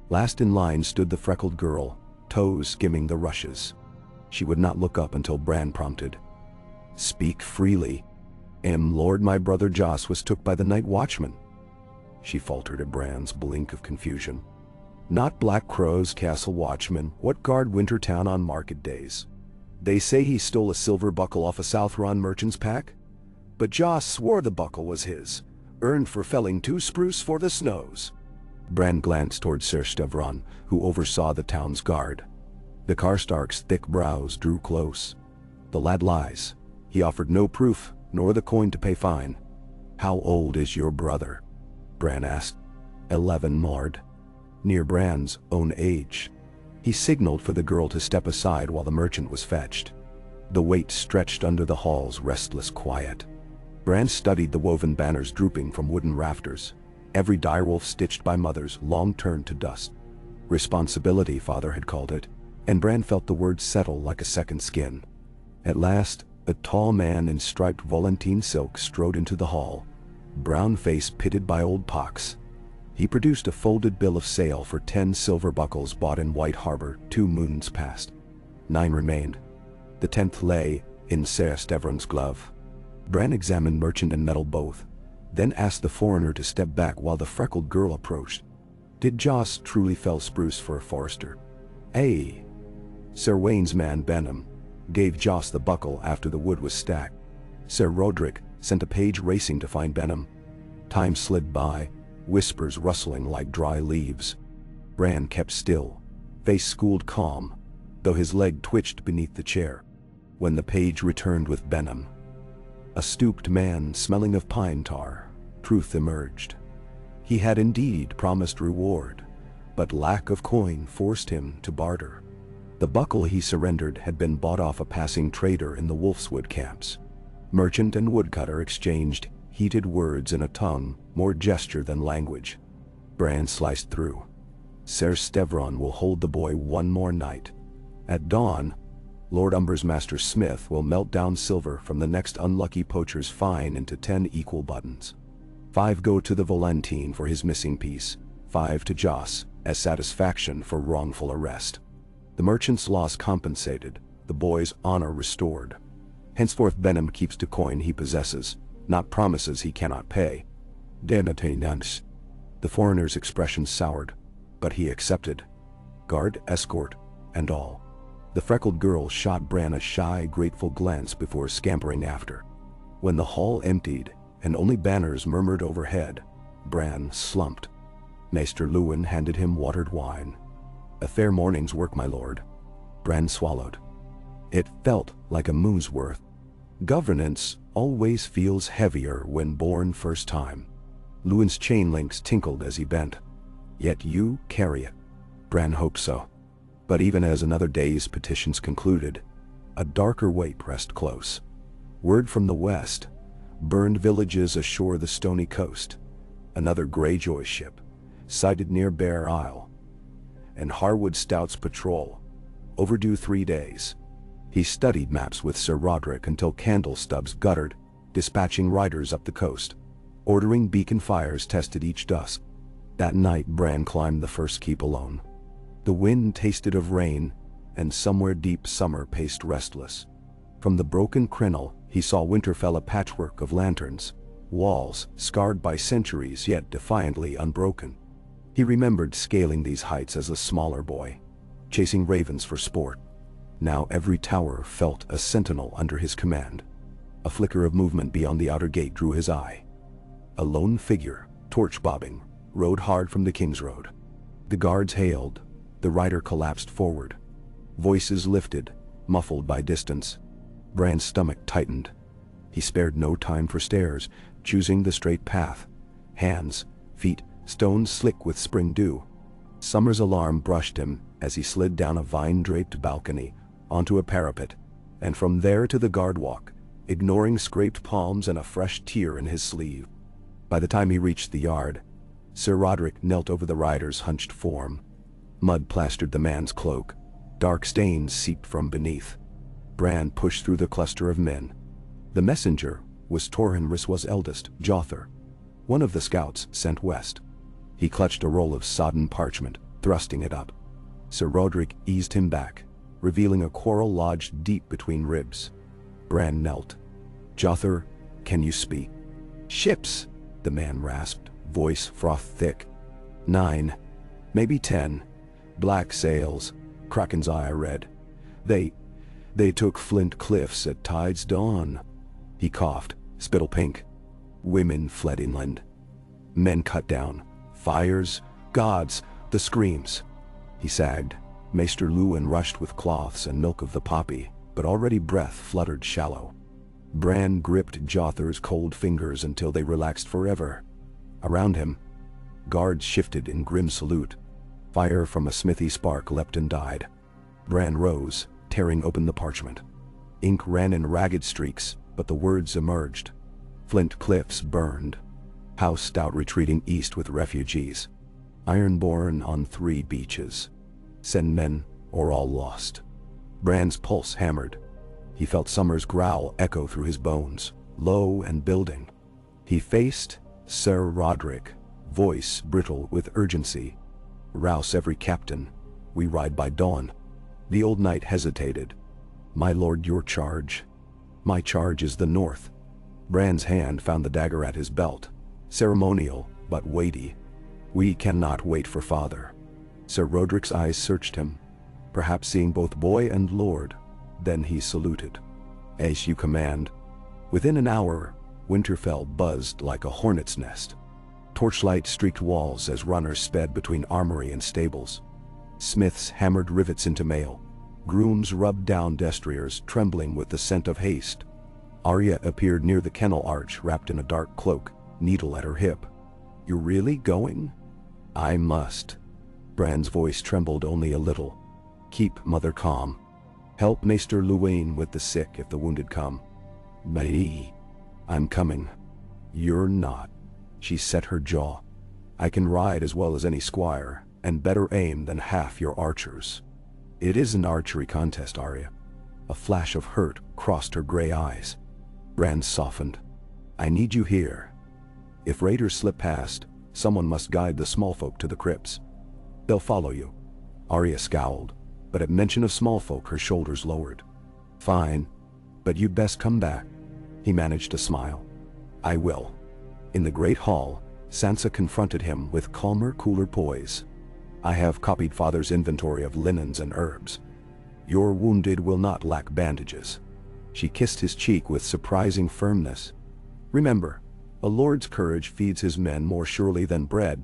Last in line stood the freckled girl, toes skimming the rushes. She would not look up until Bran prompted. "Speak freely." Lord, my brother Joss was took by the night watchman." She faltered at Bran's blink of confusion. "Not Black Crow's castle watchman, what guard Wintertown on market days. They say he stole a silver buckle off a Southron merchant's pack. But Joss swore the buckle was his, earned for felling 2 spruce for the snows." Bran glanced toward Ser Stevron, who oversaw the town's guard. The Karstark's thick brows drew close. "The lad lies. He offered no proof, nor the coin to pay fine." "How old is your brother?" Bran asked. 11, Mord. Near Bran's own age. He signaled for the girl to step aside while the merchant was fetched. The weight stretched under the hall's restless quiet. Bran studied the woven banners drooping from wooden rafters, every direwolf stitched by mothers long turned to dust. Responsibility, father had called it, and Bran felt the words settle like a second skin. At last, a tall man in striped volantine silk strode into the hall, brown face pitted by old pox. He produced a folded bill of sale for 10 silver buckles bought in White Harbor 2 moons past. 9 remained. The 10th lay in Ser Stevron's glove. Bran examined merchant and metal both, then asked the foreigner to step back while the freckled girl approached. Did Joss truly fell spruce for a forester? Sir Wayne's man Benham gave Joss the buckle after the wood was stacked. Sir Roderick sent a page racing to find Benham. Time slid by, whispers rustling like dry leaves. Bran kept still, face schooled calm, though his leg twitched beneath the chair. When the page returned with Benham, a stooped man smelling of pine tar, truth emerged. He had indeed promised reward, but lack of coin forced him to barter. The buckle he surrendered had been bought off a passing trader in the Wolfswood camps. Merchant and woodcutter exchanged heated words in a tongue more gesture than language. Bran sliced through. Ser Stevron will hold the boy one more night. At dawn, Lord Umber's master smith will melt down silver from the next unlucky poacher's fine into 10 equal buttons. 5 go to the Volantine for his missing piece, 5 to Joss as satisfaction for wrongful arrest. The merchant's loss compensated, the boy's honor restored. Henceforth Benham keeps to coin he possesses, not promises he cannot pay. Denateinance. The foreigner's expression soured, but he accepted. Guard, escort, and all. The freckled girl shot Bran a shy, grateful glance before scampering after. When the hall emptied, and only banners murmured overhead, Bran slumped. Maester Lewin handed him watered wine. "A fair morning's work, my lord." Bran swallowed. It felt like a moon's worth. Governance always feels heavier when born first time. Lewin's chain links tinkled as he bent. "Yet you carry it." Bran hoped so. But even as another day's petitions concluded, a darker weight pressed close. Word from the west, burned villages ashore the stony coast, another Greyjoy ship, sighted near Bear Isle, and Harwood Stout's patrol, overdue 3 days. He studied maps with Sir Roderick until candle stubs guttered, dispatching riders up the coast, ordering beacon fires tested each dusk. That night Bran climbed the first keep alone. The wind tasted of rain, and somewhere deep summer paced restless. From the broken crenel he saw Winterfell a patchwork of lanterns, walls scarred by centuries yet defiantly unbroken. He remembered scaling these heights as a smaller boy, chasing ravens for sport. Now every tower felt a sentinel under his command. A flicker of movement beyond the outer gate drew his eye. A lone figure, torch bobbing, rode hard from the King's Road. The guards hailed. The rider collapsed forward. Voices lifted, muffled by distance. Bran's stomach tightened. He spared no time for stairs, choosing the straight path. Hands, feet, stones slick with spring dew. Summer's alarm brushed him as he slid down a vine-draped balcony onto a parapet, and from there to the guard walk, ignoring scraped palms and a fresh tear in his sleeve. By the time he reached the yard, Sir Roderick knelt over the rider's hunched form. Mud plastered the man's cloak. Dark stains seeped from beneath. Bran pushed through the cluster of men. The messenger was Torhin Riswa's eldest, Jother, one of the scouts sent west. He clutched a roll of sodden parchment, thrusting it up. Sir Roderick eased him back, revealing a quarrel lodged deep between ribs. Bran knelt. "Jother, can you speak?" "Ships," the man rasped, voice froth thick. "9, maybe 10. Black sails," Kraken's eye read. They took Flint Cliffs at tide's dawn." He coughed, spittle pink. "Women fled inland. Men cut down. Fires, gods, the screams." He sagged. Maester Luwin rushed with cloths and milk of the poppy, but already breath fluttered shallow. Bran gripped Jothar's cold fingers until they relaxed forever. Around him, guards shifted in grim salute. Fire from a smithy spark leapt and died. Bran rose, tearing open the parchment. Ink ran in ragged streaks, but the words emerged. Flint Cliffs burned. House Stout retreating east with refugees. Ironborn on 3 beaches. Send men, or all lost. Bran's pulse hammered. He felt Summer's growl echo through his bones, low and building. He faced Sir Roderick, voice brittle with urgency. "Rouse every captain. We ride by dawn." The old knight hesitated. "My lord, your charge." "My charge is the north." Bran's hand found the dagger at his belt, ceremonial but weighty. "We cannot wait for father." Sir Roderick's eyes searched him, perhaps seeing both boy and lord. Then he saluted. "As you command." Within an hour, Winterfell buzzed like a hornet's nest. Torchlight streaked walls as runners sped between armory and stables. Smiths hammered rivets into mail. Grooms rubbed down destriers, trembling with the scent of haste. Arya appeared near the kennel arch, wrapped in a dark cloak, needle at her hip. "You're really going?" "I must." Bran's voice trembled only a little. "Keep mother calm. Help Maester Luwin with the sick if the wounded come." "Me? I'm coming." "You're not." She set her jaw. "I can ride as well as any squire, and better aim than half your archers." "It is an archery contest, Arya." A flash of hurt crossed her gray eyes. Bran softened. "I need you here. If raiders slip past, someone must guide the small folk to the crypts. They'll follow you." Arya scowled, but at mention of small folk her shoulders lowered. "Fine, but you'd best come back." He managed to smile. "I will." In the great hall, Sansa confronted him with calmer, cooler poise. "I have copied father's inventory of linens and herbs. Your wounded will not lack bandages." She kissed his cheek with surprising firmness. "Remember, a lord's courage feeds his men more surely than bread."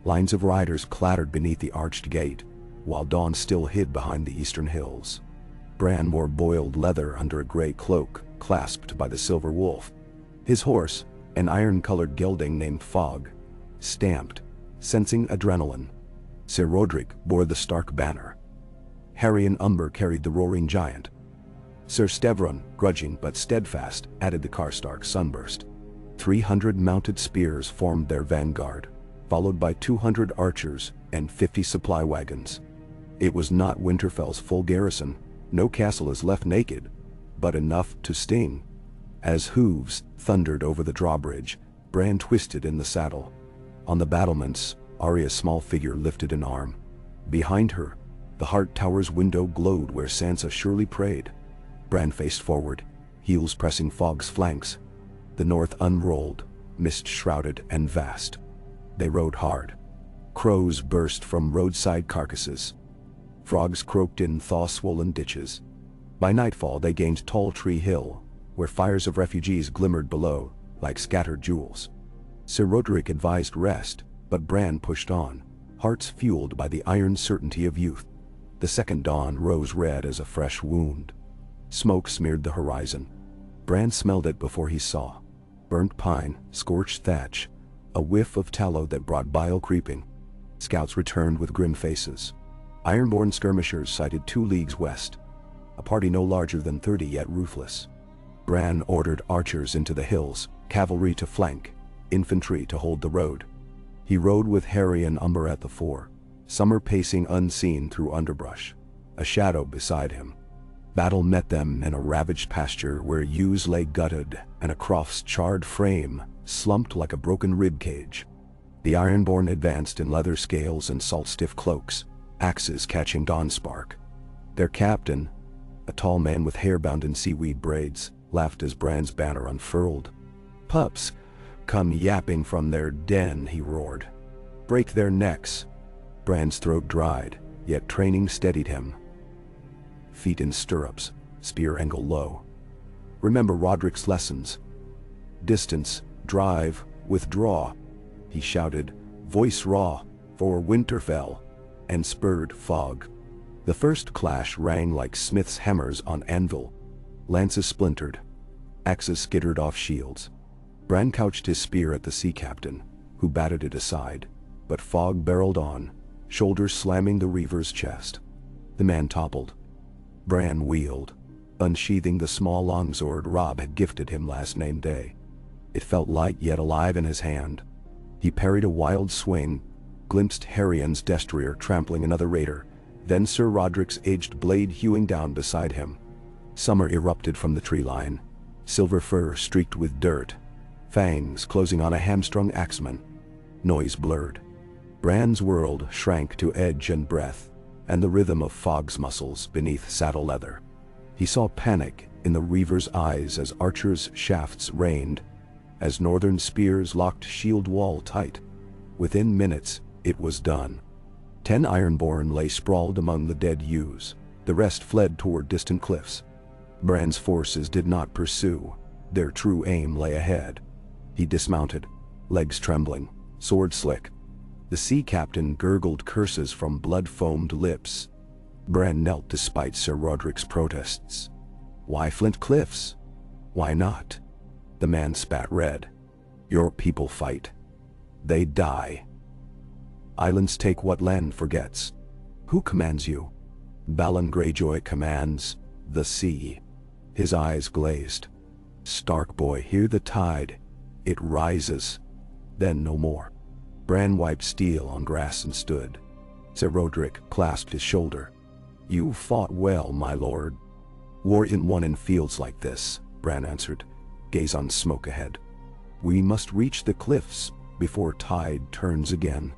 Lines of riders clattered beneath the arched gate, while dawn still hid behind the eastern hills. Bran wore boiled leather under a gray cloak, clasped by the silver wolf. His horse, an iron-colored gelding named Fog, stamped, sensing adrenaline. Sir Roderick bore the Stark banner. Harry and Umber carried the roaring giant. Sir Stevron, grudging but steadfast, added the Karstark sunburst. 300 mounted spears formed their vanguard, followed by 200 archers and 50 supply wagons. It was not Winterfell's full garrison, no castle is left naked, but enough to sting. As hooves thundered over the drawbridge, Bran twisted in the saddle. On the battlements, Arya's small figure lifted an arm. Behind her, the Heart Tower's window glowed where Sansa surely prayed. Bran faced forward, heels pressing Fog's flanks. The north unrolled, mist-shrouded and vast. They rode hard. Crows burst from roadside carcasses. Frogs croaked in thaw-swollen ditches. By nightfall they gained Tall Tree Hill, where fires of refugees glimmered below, like scattered jewels. Sir Roderick advised rest, but Bran pushed on, hearts fueled by the iron certainty of youth. The second dawn rose red as a fresh wound. Smoke smeared the horizon. Bran smelled it before he saw. Burnt pine, scorched thatch, a whiff of tallow that brought bile creeping. Scouts returned with grim faces. Ironborn skirmishers sighted 2 leagues west, a party no larger than 30 yet ruthless. Bran ordered archers into the hills, cavalry to flank, infantry to hold the road. He rode with Harry and Umber at the fore, Summer pacing unseen through underbrush, a shadow beside him. Battle met them in a ravaged pasture where ewes lay gutted and a croft's charred frame slumped like a broken rib cage. The Ironborn advanced in leather scales and salt-stiff cloaks, axes catching dawn spark. Their captain, a tall man with hair bound in seaweed braids, laughed as Bran's banner unfurled. "Pups, come yapping from their den," he roared. "Break their necks." Bran's throat dried, yet training steadied him. Feet in stirrups, spear angle low. "Remember Roderick's lessons. Distance, drive, withdraw," he shouted, voice raw, "for Winterfell," and spurred fog. The first clash rang like smith's hammers on anvil. Lances splintered. Axes skittered off shields. Bran couched his spear at the sea captain, who batted it aside, but fog barreled on, shoulders slamming the reaver's chest. The man toppled. Bran wheeled, unsheathing the small longsword Robb had gifted him last name day. It felt light yet alive in his hand. He parried a wild swing, glimpsed Harrion's destrier trampling another raider, then Sir Roderick's aged blade hewing down beside him. Summer erupted from the tree line, silver fur streaked with dirt, fangs closing on a hamstrung axeman. Noise blurred. Bran's world shrank to edge and breath, and the rhythm of Fog's muscles beneath saddle leather. He saw panic in the reaver's eyes as archers' shafts rained, as northern spears locked shield wall tight. Within minutes, it was done. 10 Ironborn lay sprawled among the dead ewes. The rest fled toward distant cliffs. Bran's forces did not pursue. Their true aim lay ahead. He dismounted, legs trembling, sword slick. The sea captain gurgled curses from blood-foamed lips. Bran knelt despite Sir Roderick's protests. "Why Flint Cliffs? Why not?" The man spat red. "Your people fight. They die. Islands take what land forgets. Who commands you?" "Balon Greyjoy commands the sea." His eyes glazed. "Stark boy, hear the tide. It rises. Then no more." Bran wiped steel on grass and stood. Sir Roderick clasped his shoulder. "You fought well, my lord." "War isn't won in fields like this," Bran answered, gaze on smoke ahead. "We must reach the cliffs before tide turns again."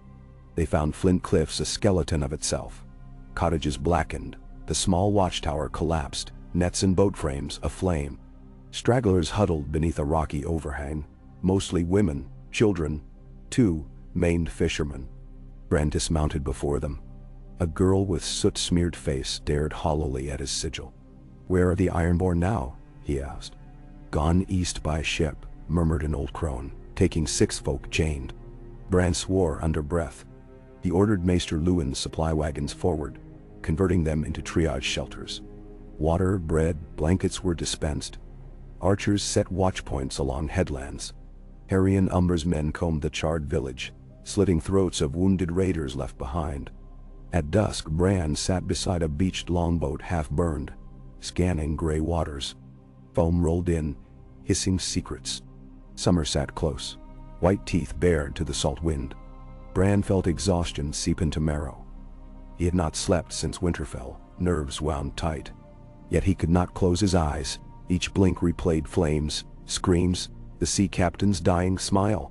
They found Flint Cliffs a skeleton of itself. Cottages blackened, the small watchtower collapsed, nets and boat frames aflame. Stragglers huddled beneath a rocky overhang, mostly women, children, 2 maimed fishermen. Bran dismounted before them. A girl with soot-smeared face stared hollowly at his sigil. "Where are the Ironborn now?" he asked. "Gone east by ship," murmured an old crone, "taking 6 folk chained." Bran swore under breath. He ordered Maester Luwin's supply wagons forward, converting them into triage shelters. Water, bread, blankets were dispensed. Archers set watchpoints along headlands. Harrion Umber's men combed the charred village, slitting throats of wounded raiders left behind. At dusk, Bran sat beside a beached longboat half-burned, scanning gray waters. Foam rolled in, hissing secrets. Summer sat close, white teeth bared to the salt wind. Bran felt exhaustion seep into marrow. He had not slept since Winterfell, nerves wound tight. Yet he could not close his eyes. Each blink replayed flames, screams, the sea captain's dying smile.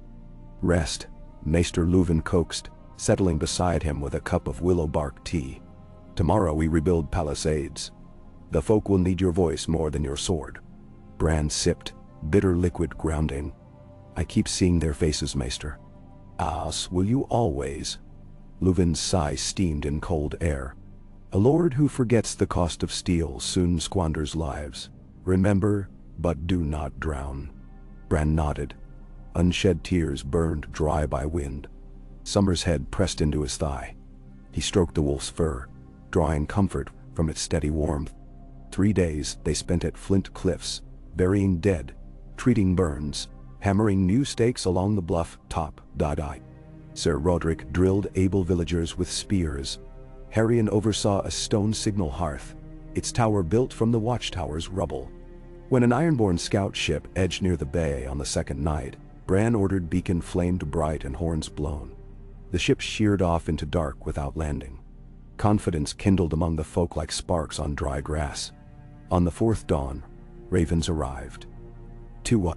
"Rest," Maester Luwin coaxed, settling beside him with a cup of willow bark tea. "Tomorrow we rebuild palisades. The folk will need your voice more than your sword." Bran sipped, bitter liquid grounding. "I keep seeing their faces, Maester." "As will you always." Luwin's sigh steamed in cold air. "A lord who forgets the cost of steel soon squanders lives. Remember, but do not drown." Bran nodded. Unshed tears burned dry by wind. Summer's head pressed into his thigh. He stroked the wolf's fur, drawing comfort from its steady warmth. 3 days they spent at Flint Cliffs, burying dead, treating burns, hammering new stakes along the bluff top. Sir Roderick drilled able villagers with spears. Harrion oversaw a stone signal hearth, its tower built from the watchtower's rubble. When an Ironborn scout ship edged near the bay on the second night, Bran ordered beacon flamed bright and horns blown. The ship sheered off into dark without landing. Confidence kindled among the folk like sparks on dry grass. On the 4th dawn, ravens arrived. 2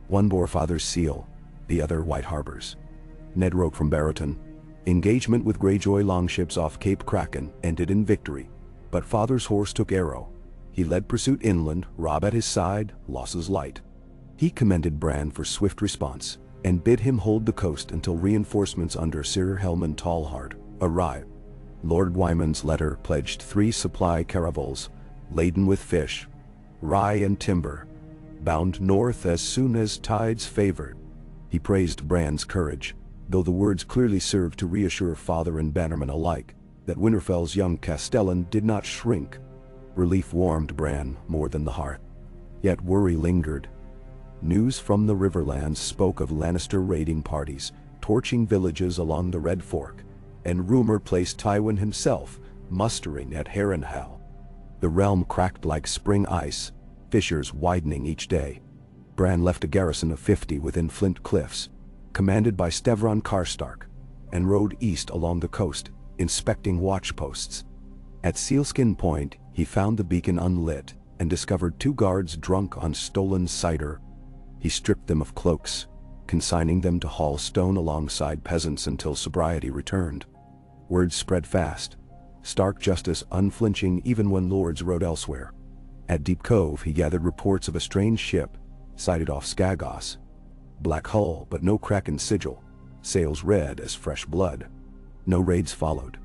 One bore Father's seal, the other White Harbor's. Ned wrote from Barrowton. Engagement with Greyjoy longships off Cape Kraken ended in victory, but father's horse took arrow. He led pursuit inland, Robb at his side, losses light. He commended Bran for swift response, and bid him hold the coast until reinforcements under Sir Helman Tallhart arrived. Lord Wyman's letter pledged 3 supply caravels, laden with fish, rye and timber, bound north as soon as tides favored. He praised Bran's courage, though the words clearly served to reassure father and bannerman alike that Winterfell's young Castellan did not shrink. Relief warmed Bran more than the hearth. Yet worry lingered. News from the Riverlands spoke of Lannister raiding parties, torching villages along the Red Fork, and rumor placed Tywin himself mustering at Harrenhal. The realm cracked like spring ice, fissures widening each day. Bran left a garrison of 50 within Flint Cliffs, commanded by Stevron Karstark, and rode east along the coast, inspecting watchposts. At Sealskin Point, he found the beacon unlit and discovered 2 guards drunk on stolen cider. He stripped them of cloaks, consigning them to haul stone alongside peasants until sobriety returned. Word spread fast, stark justice unflinching even when lords rode elsewhere. At Deep Cove he gathered reports of a strange ship, sighted off Skagos. Black hull but no Kraken sigil, sails red as fresh blood. No raids followed,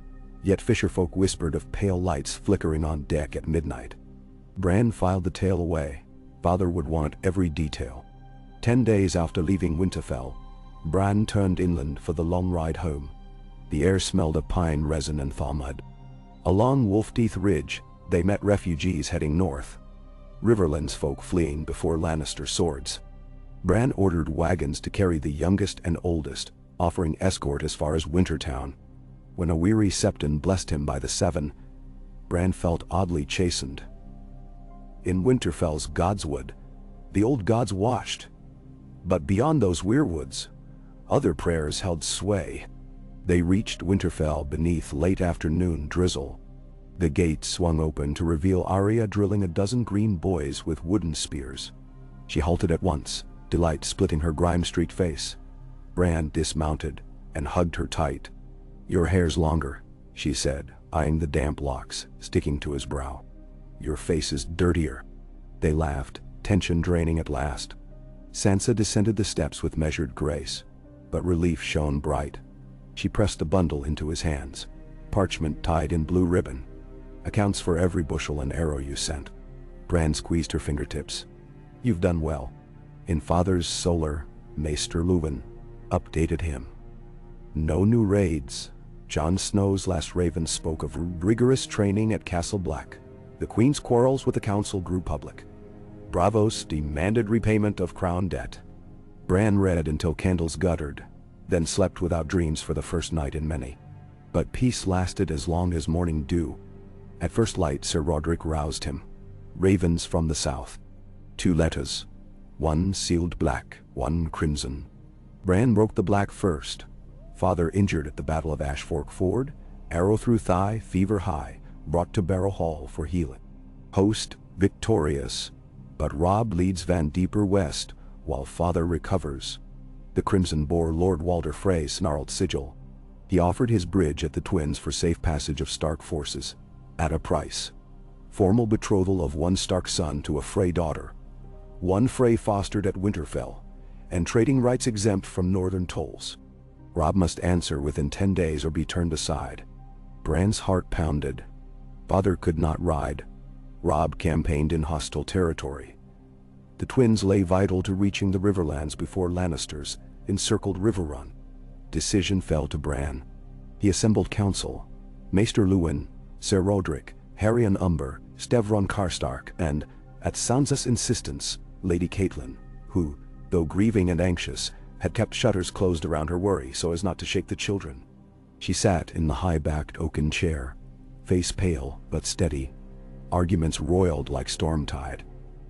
yet fisherfolk whispered of pale lights flickering on deck at midnight. Bran filed the tale away. Father would want every detail. 10 days after leaving Winterfell, Bran turned inland for the long ride home. The air smelled of pine resin and thaw mud. Along Wolfteeth Ridge, they met refugees heading north, Riverlands folk fleeing before Lannister swords. Bran ordered wagons to carry the youngest and oldest, offering escort as far as Wintertown. When a weary Septon blessed him by the 7, Bran felt oddly chastened. In Winterfell's Godswood, the old gods watched. But beyond those weirwoods, other prayers held sway. They reached Winterfell beneath late afternoon drizzle. The gate swung open to reveal Arya drilling a dozen green boys with wooden spears. She halted at once, delight splitting her grime-streaked face. Bran dismounted and hugged her tight. "Your hair's longer," she said, eyeing the damp locks sticking to his brow. "Your face is dirtier." They laughed, tension draining at last. Sansa descended the steps with measured grace, but relief shone bright. She pressed a bundle into his hands. Parchment tied in blue ribbon. "Accounts for every bushel and arrow you sent." Bran squeezed her fingertips. "You've done well." In father's solar, Maester Luwin updated him. No new raids. Jon Snow's last raven spoke of rigorous training at Castle Black. The Queen's quarrels with the council grew public. Braavos demanded repayment of crown debt. Bran read until candles guttered, then slept without dreams for the first night in many. But peace lasted as long as morning dew. At first light Sir Roderick roused him. Ravens from the south. 2 letters. One sealed black, one crimson. Bran broke the black first. Father injured at the Battle of Ashfork Ford, arrow through thigh, fever high, brought to Barrow Hall for healing. Host victorious, but Robb leads Van Dieper west, while father recovers. The crimson bore Lord Walder Frey's snarled sigil. He offered his bridge at the Twins for safe passage of Stark forces, at a price. Formal betrothal of one Stark son to a Frey daughter, one Frey fostered at Winterfell, and trading rights exempt from northern tolls. Robb must answer within 10 days or be turned aside. Bran's heart pounded. Father could not ride. Robb campaigned in hostile territory. The Twins lay vital to reaching the Riverlands before Lannisters encircled Riverrun. Decision fell to Bran. He assembled council. Maester Luwin, Ser Roderick, Harrion Umber, Stevron Karstark, and, at Sansa's insistence, Lady Catelyn, who, though grieving and anxious, had kept shutters closed around her worry so as not to shake the children. She sat in the high-backed oaken chair, face pale but steady. Arguments roiled like storm tide.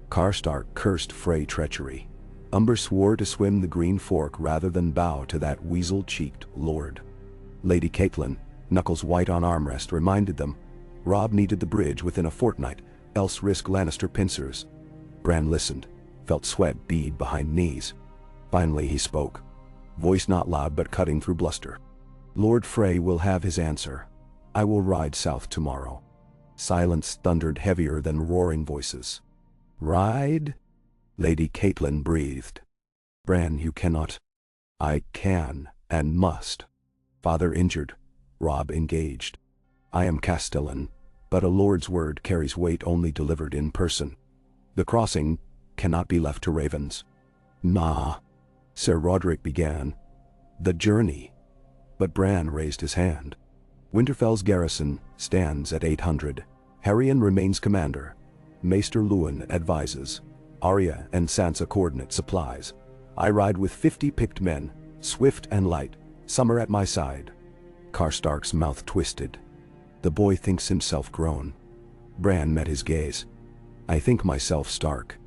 Karstark cursed Frey treachery. Umber swore to swim the Green Fork rather than bow to that weasel-cheeked lord. Lady Catelyn, knuckles white on armrest, reminded them Robb needed the bridge within a fortnight, else risk Lannister pincers. Bran listened, felt sweat bead behind knees. Finally he spoke. voice not loud but cutting through bluster. "Lord Frey will have his answer. I will ride south tomorrow." Silence thundered heavier than roaring voices. "Ride?" Lady Catelyn breathed. "Bran, you cannot." "I can and must." "Father injured." Robb engaged. "I am Castellan, but a lord's word carries weight only delivered in person. The crossing cannot be left to ravens." "Nah." Sir Roderick began. "The journey." But Bran raised his hand. "Winterfell's garrison stands at 800. Harrion remains commander. Maester Luwin advises. Arya and Sansa coordinate supplies. I ride with 50 picked men, swift and light. Some are at my side." Karstark's mouth twisted. The boy thinks himself grown. Bran met his gaze. "I think myself Stark."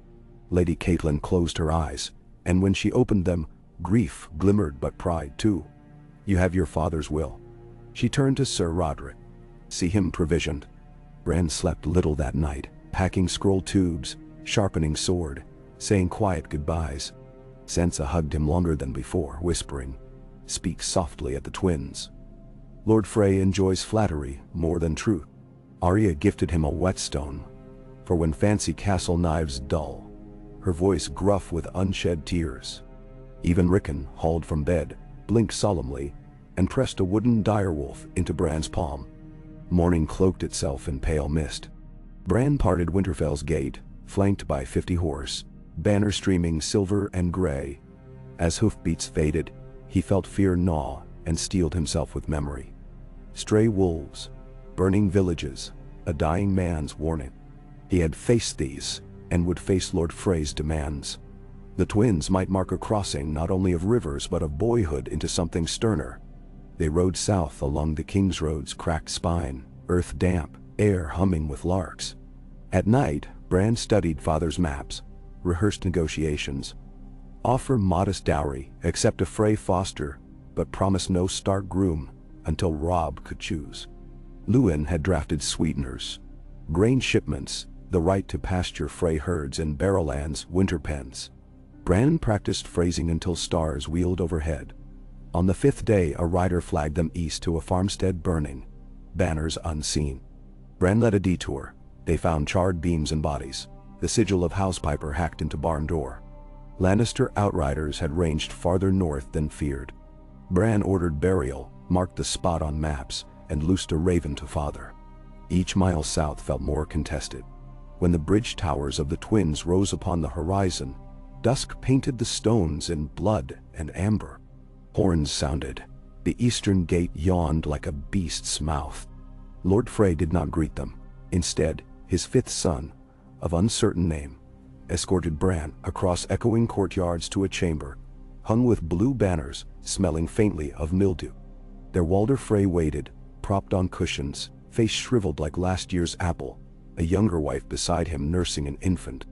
Lady Catelyn closed her eyes, and when she opened them, grief glimmered but pride too. "You have your father's will." She turned to Sir Roderick. "See him provisioned." Bran slept little that night, packing scroll tubes, sharpening sword, saying quiet goodbyes. Sansa hugged him longer than before, whispering, "Speak softly at the twins." Lord Frey enjoys flattery more than truth. Arya gifted him a whetstone, for when fancy castle knives dull, her voice gruff with unshed tears. Even Rickon, hauled from bed, blinked solemnly, and pressed a wooden direwolf into Bran's palm. Morning cloaked itself in pale mist. Bran parted Winterfell's gate, flanked by 50 horse, banners streaming silver and gray. As hoofbeats faded, he felt fear gnaw and steeled himself with memory. Stray wolves, burning villages, a dying man's warning. He had faced these, and would face Lord Frey's demands. The twins might mark a crossing not only of rivers but of boyhood into something sterner. They rode south along the King's Road's cracked spine, earth damp, air humming with larks. At night, Bran studied father's maps, rehearsed negotiations. Offer modest dowry, accept a Frey foster, but promise no Stark groom until Robb could choose. Luwin had drafted sweeteners, grain shipments, the right to pasture Frey herds in Barrowland's winter pens. Bran practiced phrasing until stars wheeled overhead. On the 5th day, a rider flagged them east to a farmstead burning, banners unseen. Bran led a detour. They found charred beams and bodies, the sigil of Housepiper hacked into barn door. Lannister outriders had ranged farther north than feared. Bran ordered burial, marked the spot on maps, and loosed a raven to father. Each mile south felt more contested. When the bridge towers of the twins rose upon the horizon, dusk painted the stones in blood and amber. Horns sounded. The eastern gate yawned like a beast's mouth. Lord Frey did not greet them. Instead, his 5th son, of uncertain name, escorted Bran across echoing courtyards to a chamber, hung with blue banners, smelling faintly of mildew. There Walder Frey waited, propped on cushions, face shriveled like last year's apple, a younger wife beside him nursing an infant.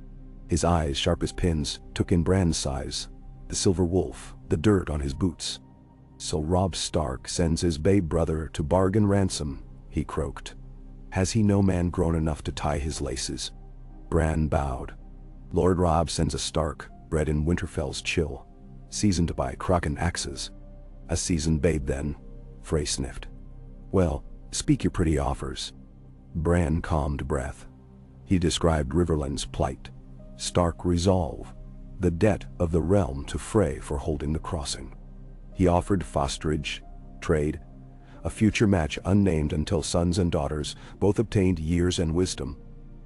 His eyes, sharp as pins, took in Bran's size, the silver wolf, the dirt on his boots. "So Robb Stark sends his babe brother to bargain ransom," he croaked. "Has he no man grown enough to tie his laces?" Bran bowed. "Lord Robb sends a Stark, bred in Winterfell's chill, seasoned by Kraken axes." "A seasoned babe then," Frey sniffed. "Well, speak your pretty offers." Bran calmed breath. He described Riverland's plight, Stark resolve, the debt of the realm to Frey for holding the crossing. He offered fosterage, trade, a future match unnamed until sons and daughters both obtained years and wisdom.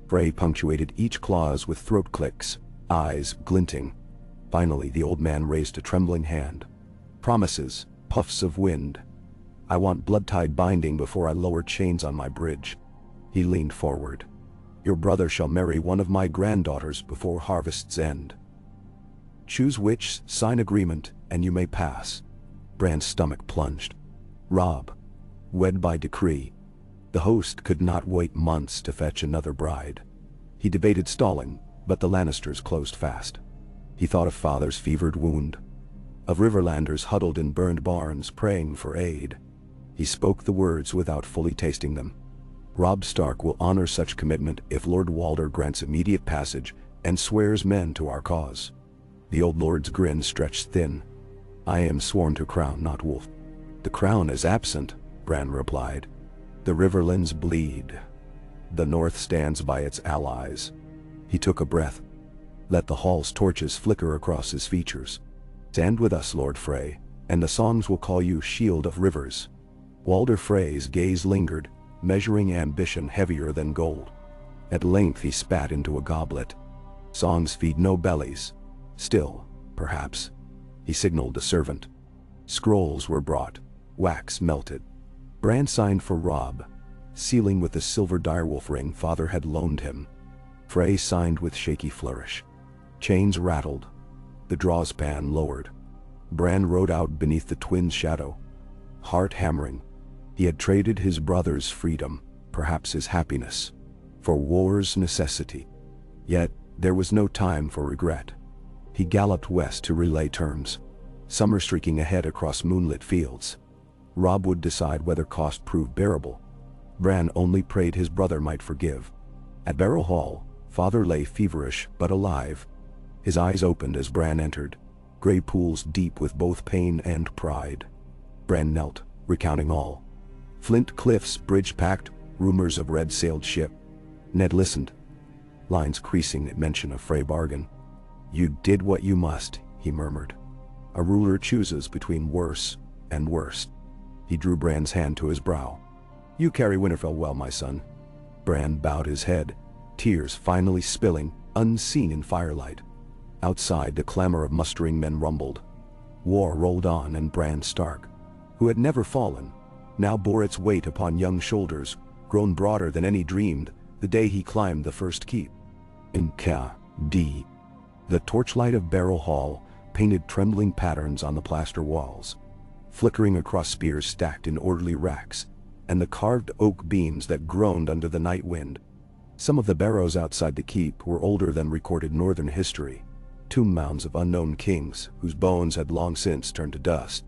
Frey punctuated each clause with throat clicks, eyes glinting. Finally, the old man raised a trembling hand. "Promises, puffs of wind. I want blood-tied binding before I lower chains on my bridge." He leaned forward. "Your brother shall marry one of my granddaughters before harvest's end. Choose which, sign agreement, and you may pass." Bran's stomach plunged. Robb, wed by decree. The host could not wait months to fetch another bride. He debated stalling, but the Lannisters closed fast. He thought of father's fevered wound, of Riverlanders huddled in burned barns praying for aid. He spoke the words without fully tasting them. "Robb Stark will honor such commitment if Lord Walder grants immediate passage and swears men to our cause." The old lord's grin stretched thin. I am sworn to crown, not wolf. The crown is absent, Bran replied. The riverlands bleed. The north stands by its allies. He took a breath. Let the hall's torches flicker across his features. Stand with us, Lord Frey, and the songs will call you Shield of Rivers. Walder Frey's gaze lingered, measuring ambition heavier than gold. At length he spat into a goblet. Songs feed no bellies. Still, perhaps. He signaled a servant. Scrolls were brought, wax melted. Bran signed for Robb, sealing with the silver direwolf ring father had loaned him. Frey signed with shaky flourish. Chains rattled. The drawspan lowered. Bran rode out beneath the twins' shadow, heart hammering. He had traded his brother's freedom, perhaps his happiness, for war's necessity. Yet there was no time for regret. He galloped west to relay terms, summer streaking ahead across moonlit fields. Robb would decide whether cost proved bearable. Bran only prayed his brother might forgive. At Barrow Hall, father lay feverish but alive. His eyes opened as Bran entered, gray pools deep with both pain and pride. Bran knelt, recounting all. Flint cliffs, bridge-packed, rumors of red-sailed ship. Ned listened, lines creasing at mention of Frey bargain. You did what you must, he murmured. A ruler chooses between worse and worst. He drew Bran's hand to his brow. You carry Winterfell well, my son. Bran bowed his head, tears finally spilling, unseen in firelight. Outside, the clamor of mustering men rumbled. War rolled on, and Bran Stark, who had never fallen, now bore its weight upon young shoulders, grown broader than any dreamed, the day he climbed the first keep. In K.D. The torchlight of Barrow Hall painted trembling patterns on the plaster walls, flickering across spears stacked in orderly racks, and the carved oak beams that groaned under the night wind. Some of the barrows outside the keep were older than recorded northern history, tomb mounds of unknown kings whose bones had long since turned to dust.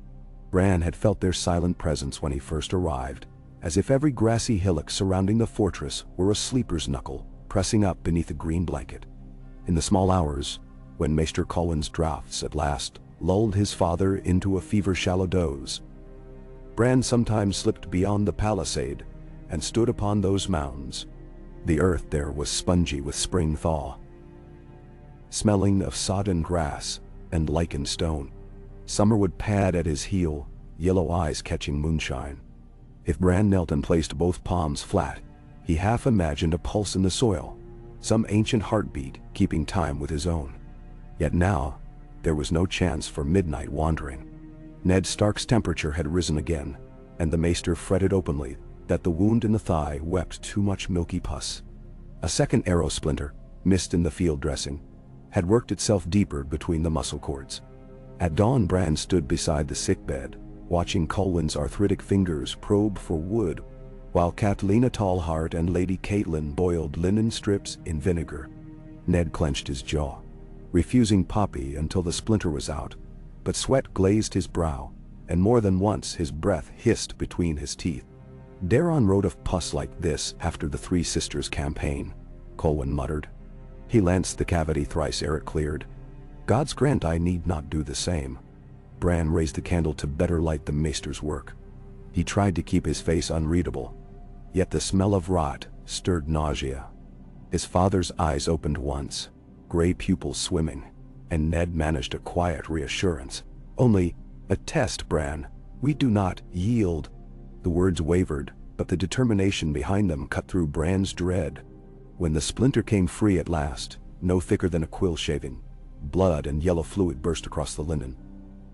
Bran had felt their silent presence when he first arrived, as if every grassy hillock surrounding the fortress were a sleeper's knuckle pressing up beneath a green blanket. In the small hours, when Maester Colwyn's draughts at last lulled his father into a fever-shallow doze, Bran sometimes slipped beyond the palisade and stood upon those mounds. The earth there was spongy with spring thaw, smelling of sodden grass and lichened stone. Summer would pad at his heel, yellow eyes catching moonshine. If Bran knelt and placed both palms flat, he half imagined a pulse in the soil, some ancient heartbeat keeping time with his own. Yet now, there was no chance for midnight wandering. Ned Stark's temperature had risen again, and the maester fretted openly that the wound in the thigh wept too much milky pus. A second arrow splinter, missed in the field dressing, had worked itself deeper between the muscle cords. At dawn, Bran stood beside the sickbed, watching Colwyn's arthritic fingers probe for wood, while Catelina Tallheart and Lady Catelyn boiled linen strips in vinegar. Ned clenched his jaw, refusing Poppy until the splinter was out, but sweat glazed his brow, and more than once his breath hissed between his teeth. Daron wrote of pus like this after the Three Sisters campaign, Colwyn muttered. He lanced the cavity thrice ere it cleared. God's grant I need not do the same. Bran raised the candle to better light the maester's work. He tried to keep his face unreadable, yet the smell of rot stirred nausea. His father's eyes opened once, gray pupils swimming, and Ned managed a quiet reassurance. Only a test, Bran. We do not yield. The words wavered, but the determination behind them cut through Bran's dread. When the splinter came free at last, no thicker than a quill shaving, blood and yellow fluid burst across the linen.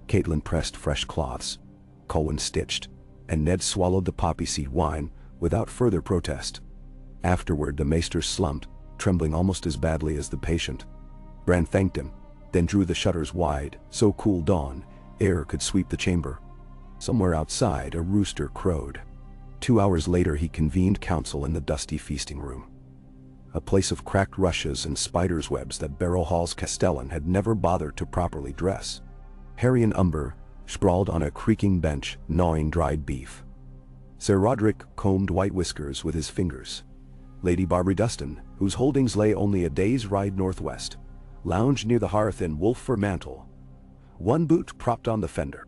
Catelyn pressed fresh cloths. Colwyn stitched, and Ned swallowed the poppy seed wine without further protest. Afterward, the maester slumped, trembling almost as badly as the patient. Bran thanked him, then drew the shutters wide, so cool dawn, air could sweep the chamber. Somewhere outside, a rooster crowed. 2 hours later, he convened council in the dusty feasting room, a place of cracked rushes and spiders' webs that Barrow Hall's castellan had never bothered to properly dress. Harry and Umber sprawled on a creaking bench, gnawing dried beef. Sir Roderick combed white whiskers with his fingers. Lady Barbary Dustin, whose holdings lay only a day's ride northwest, lounged near the hearth in wolf fur mantle, one boot propped on the fender.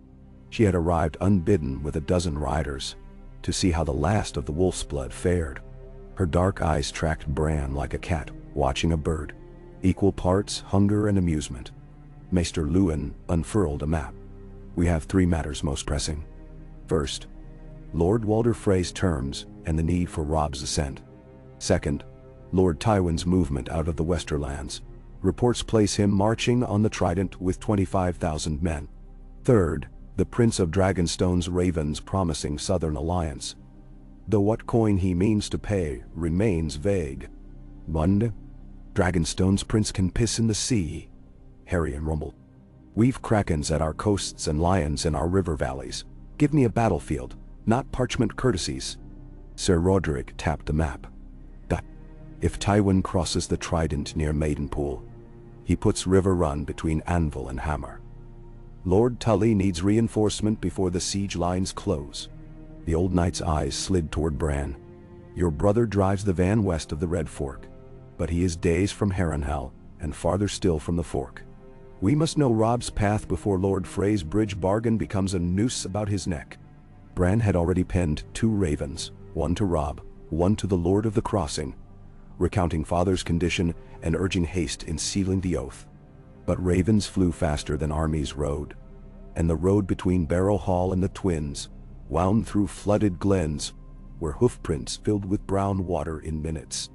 She had arrived unbidden with a dozen riders, to see how the last of the wolf's blood fared. Her dark eyes tracked Bran like a cat watching a bird, equal parts hunger and amusement. Maester Luwin unfurled a map. We have 3 matters most pressing. First, Lord Walder Frey's terms and the need for Robb's ascent. Second, Lord Tywin's movement out of the Westerlands. Reports place him marching on the Trident with 25,000 men. Third, the Prince of Dragonstone's ravens promising Southern alliance, though what coin he means to pay remains vague. One, Dragonstone's prince can piss in the sea, Harry rumbled. We've krakens at our coasts and lions in our river valleys. Give me a battlefield, not parchment courtesies. Sir Roderick tapped the map. If Tywin crosses the Trident near Maidenpool, he puts River Run between Anvil and Hammer. Lord Tully needs reinforcement before the siege lines close. The old knight's eyes slid toward Bran. Your brother drives the van west of the Red Fork, but he is days from Harrenhal and farther still from the Fork. We must know Robb's path before Lord Frey's bridge bargain becomes a noose about his neck. Bran had already penned 2 ravens, one to Robb, one to the Lord of the Crossing, recounting father's condition and urging haste in sealing the oath. But ravens flew faster than armies rode, and the road between Barrow Hall and the Twins wound through flooded glens where hoofprints filled with brown water in minutes.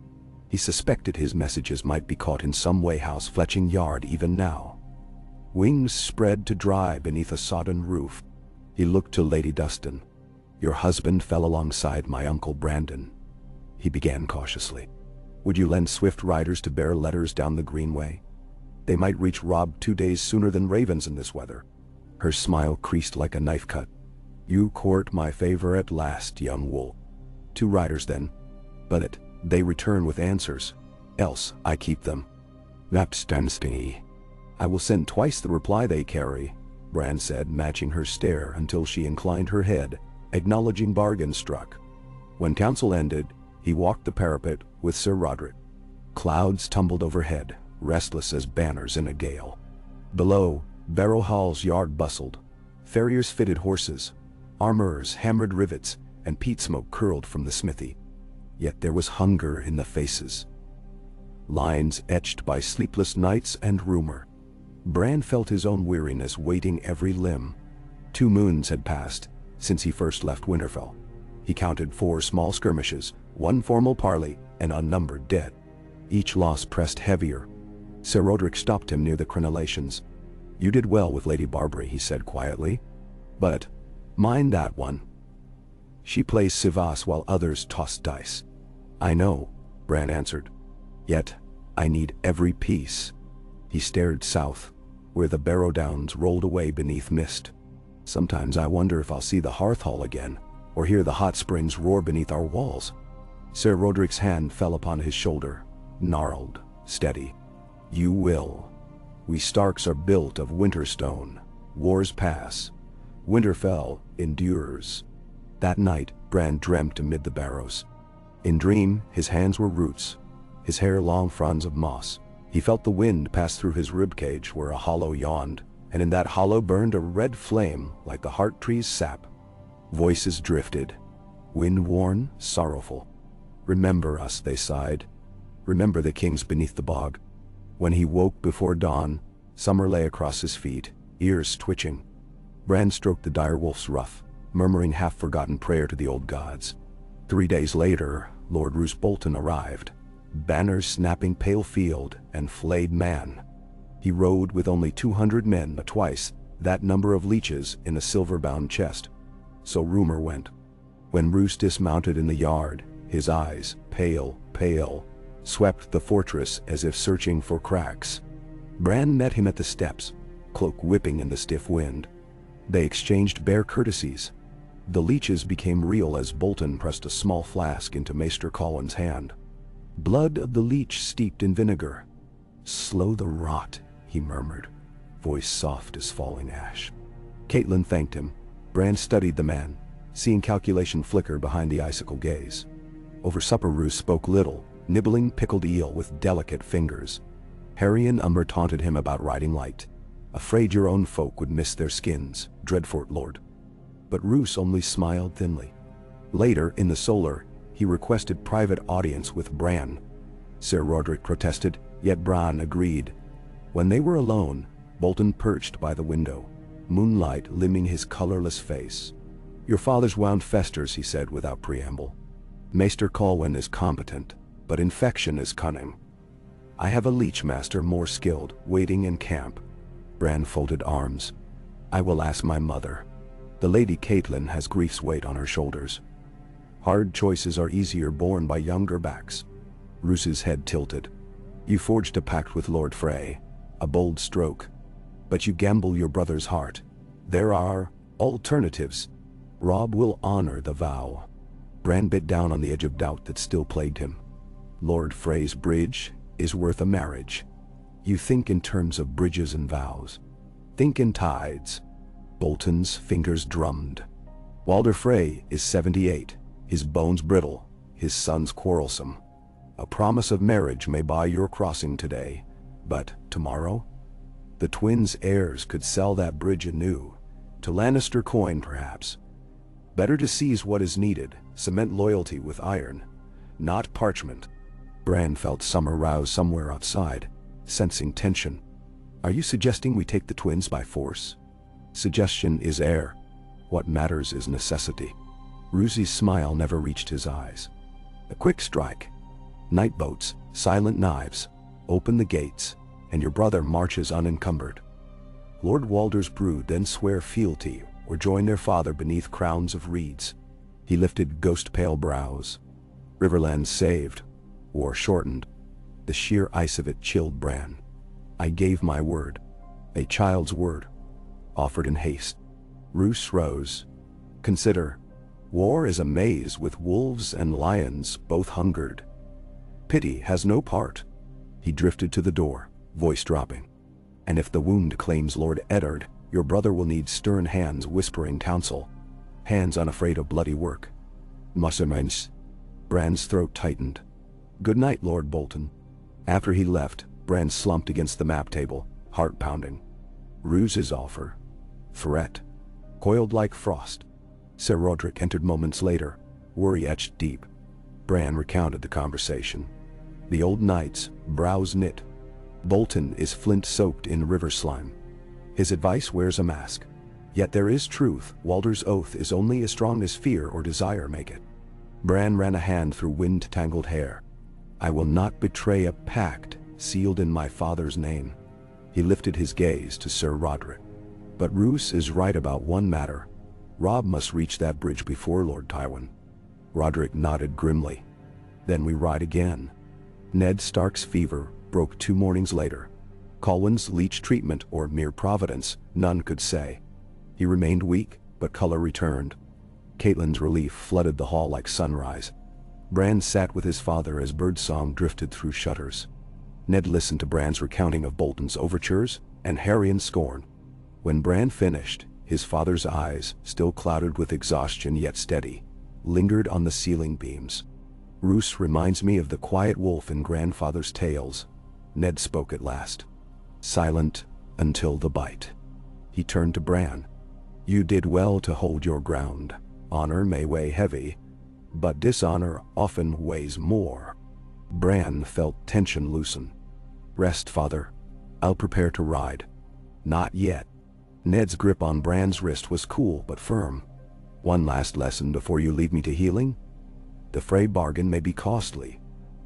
He suspected his messages might be caught in some Wayhouse fletching yard even now. Wings spread to dry beneath a sodden roof. He looked to Lady Dustin. Your husband fell alongside my uncle Brandon, he began cautiously. Would you lend swift riders to bear letters down the Greenway? They might reach Robb 2 days sooner than ravens in this weather. Her smile creased like a knife cut. You court my favor at last, young wool. 2 riders then. But they return with answers. Else I keep them. Lapstansty. I will send twice the reply they carry, Bran said, matching her stare until she inclined her head, acknowledging bargain struck. When council ended, he walked the parapet with Sir Roderick. Clouds tumbled overhead, restless as banners in a gale. Below, Barrow Hall's yard bustled. Farriers fitted horses, armorers hammered rivets, and peat smoke curled from the smithy. Yet there was hunger in the faces. Lines etched by sleepless nights and rumor. Bran felt his own weariness weighting every limb. 2 moons had passed since he first left Winterfell. He counted 4 small skirmishes, 1 formal parley, and unnumbered dead. Each loss pressed heavier. Sir Roderick stopped him near the crenellations. You did well with Lady Barbary, he said quietly. But mind that one. She plays Sivas while others toss dice. I know, Bran answered. Yet, I need every piece. He stared south, where the Barrow Downs rolled away beneath mist. Sometimes I wonder if I'll see the Hearth Hall again, or hear the hot springs roar beneath our walls. Sir Roderick's hand fell upon his shoulder, gnarled, steady. You will. We Starks are built of Winterstone. Wars pass. Winterfell endures. That night, Bran dreamt amid the barrows. In dream, his hands were roots, his hair long fronds of moss. He felt the wind pass through his ribcage where a hollow yawned, and in that hollow burned a red flame like the heart tree's sap. Voices drifted, wind-worn, sorrowful. Remember us, they sighed. Remember the kings beneath the bog. When he woke before dawn, summer lay across his feet, ears twitching. Bran stroked the direwolf's ruff, murmuring half-forgotten prayer to the old gods. 3 days later, Lord Roose Bolton arrived, banners snapping pale field and flayed man. He rode with only 200 men, but twice that number of leeches in a silver-bound chest. So rumor went. When Roose dismounted in the yard, his eyes, pale, swept the fortress as if searching for cracks. Bran met him at the steps, cloak whipping in the stiff wind. They exchanged bare courtesies. The leeches became real as Bolton pressed a small flask into Maester Colwyn's hand. Blood of the leech steeped in vinegar. Slow the rot, he murmured, voice soft as falling ash. Catelyn thanked him. Bran studied the man, seeing calculation flicker behind the icicle gaze. Over supper Roose spoke little, nibbling pickled eel with delicate fingers. Harry and Umber taunted him about riding light. afraid your own folk would miss their skins, dreadfort lord." But Roose only smiled thinly. Later, in the Solar, he requested private audience with Bran. Sir Roderick protested, yet Bran agreed. When they were alone, Bolton perched by the window, moonlight limning his colorless face. "Your father's wound festers," he said without preamble. "Maester Colwyn is competent, but infection is cunning. I have a leech master more skilled, waiting in camp." Bran folded arms. "I will ask my mother. The Lady Catelyn has grief's weight on her shoulders. Hard choices are easier borne by younger backs." Roose's head tilted. "You forged a pact with Lord Frey. A bold stroke. But you gamble your brother's heart. There are alternatives. Robb will honor the vow." Bran bit down on the edge of doubt that still plagued him. "Lord Frey's bridge is worth a marriage. You think in terms of bridges and vows. Think in tides." Bolton's fingers drummed. "Walder Frey is 78, his bones brittle, his sons quarrelsome. A promise of marriage may buy your crossing today, but tomorrow? The twins' heirs could sell that bridge anew, to Lannister coin perhaps. Better to seize what is needed, cement loyalty with iron, not parchment." Bran felt summer rouse somewhere outside, sensing tension. "Are you suggesting we take the twins by force?" "Suggestion is air. What matters is necessity." Roose's smile never reached his eyes. "A quick strike. Night boats, silent knives. Open the gates, and your brother marches unencumbered. Lord Walder's brood then swear fealty or join their father beneath crowns of reeds." He lifted ghost-pale brows. "Riverland saved, war shortened. The sheer ice of it chilled Bran. I gave my word. A child's word. Offered in haste." Roose rose. "Consider. War is a maze with wolves and lions both hungered. Pity has no part." He drifted to the door, voice dropping. "And if the wound claims Lord Eddard, your brother will need stern hands whispering counsel. Hands unafraid of bloody work. Mussermans." Bran's throat tightened. "Good night, Lord Bolton." After he left, Bran slumped against the map table, heart pounding. Roose's offer. Threat. Coiled like frost. Sir Roderick entered moments later, worry etched deep. Bran recounted the conversation. The old knight's brows knit. Bolton is flint-soaked in river slime. His advice wears a mask. Yet there is truth. Walder's oath is only as strong as fear or desire make it. Bran ran a hand through wind-tangled hair. "I will not betray a pact sealed in my father's name." He lifted his gaze to Sir Roderick. "But Roose is right about one matter. Robb must reach that bridge before Lord Tywin." Roderick nodded grimly. "Then we ride again." Ned Stark's fever broke 2 mornings later. Colwyn's leech treatment or mere providence, none could say. He remained weak, but color returned. Catelyn's relief flooded the hall like sunrise. Bran sat with his father as birdsong drifted through shutters. Ned listened to Bran's recounting of Bolton's overtures and Harry's scorn. When Bran finished, his father's eyes, still clouded with exhaustion yet steady, lingered on the ceiling beams. "Roose reminds me of the quiet wolf in grandfather's tales," Ned spoke at last. "Silent until the bite." He turned to Bran. "You did well to hold your ground. Honor may weigh heavy, but dishonor often weighs more." Bran felt tension loosen. "Rest, father. I'll prepare to ride." "Not yet." Ned's grip on Bran's wrist was cool but firm. "One last lesson before you leave me to healing. The Frey bargain may be costly,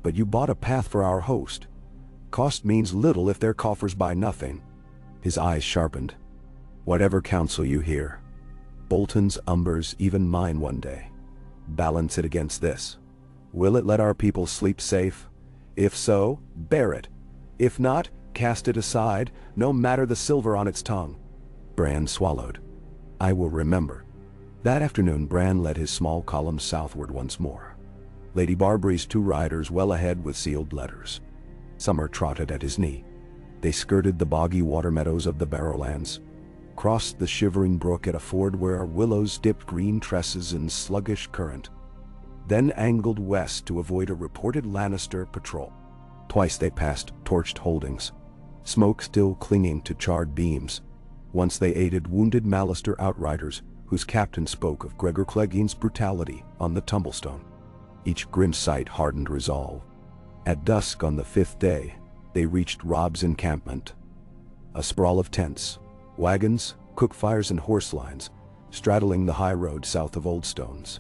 but you bought a path for our host. Cost means little if their coffers buy nothing." His eyes sharpened. "Whatever counsel you hear. Bolton's umbers, even mine one day. Balance it against this. Will it let our people sleep safe? If so, bear it. If not, cast it aside, no matter the silver on its tongue." Bran swallowed. "I will remember." That afternoon Bran led his small column southward once more. Lady Barbary's 2 riders well ahead with sealed letters. Summer trotted at his knee. They skirted the boggy water meadows of the Barrowlands, crossed the shivering brook at a ford where willows dipped green tresses in sluggish current, then angled west to avoid a reported Lannister patrol. Twice they passed torched holdings. smoke still clinging to charred beams. Once they aided wounded Mallister outriders, whose captain spoke of Gregor Clegine's brutality on the Tumblestone. Each grim sight hardened resolve. At dusk on the 5th day, they reached Robb's encampment. A sprawl of tents, wagons, cook fires and horse lines, straddling the high road south of Old Stones.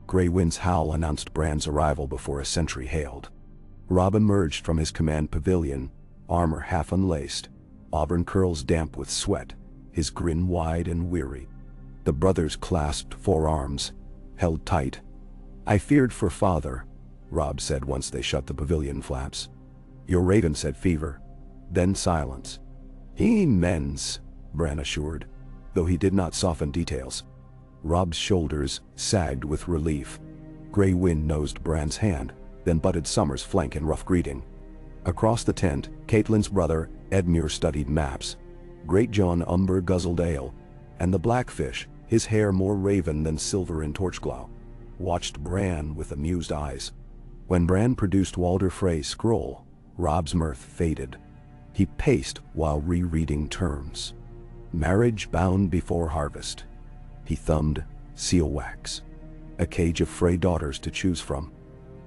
Grey winds howl announced Bran's arrival before a sentry hailed. Robb emerged from his command pavilion, armor half unlaced, auburn curls damp with sweat, his grin wide and weary. The brothers clasped forearms, held tight. "I feared for father," Robb said once they shut the pavilion flaps. "Your raven said fever." Then silence. "He mends," Bran assured, though he did not soften details. Robb's shoulders sagged with relief. Grey wind nosed Bran's hand, then butted Summer's flank in rough greeting. Across the tent, Catelyn's brother, Edmure, studied maps. Great John Umber guzzled ale, and the Blackfish, his hair more raven than silver in torchglow, watched Bran with amused eyes. When Bran produced Walder Frey's scroll, Robb's mirth faded. He paced while rereading terms. Marriage bound before harvest. He thumbed seal wax. A cage of Frey daughters to choose from.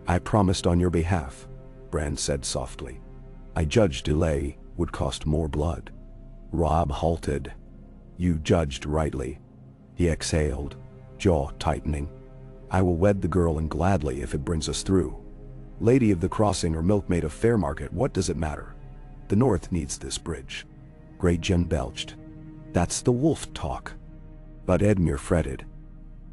"I promised on your behalf," Bran said softly. "I judged delay would cost more blood." Robb halted. "You judged rightly." He exhaled, jaw tightening. "I will wed the girl, and gladly, if it brings us through. Lady of the Crossing or milkmaid of Fairmarket, what does it matter? The North needs this bridge." Greyjohn belched. "That's the wolf talk." But Edmure fretted.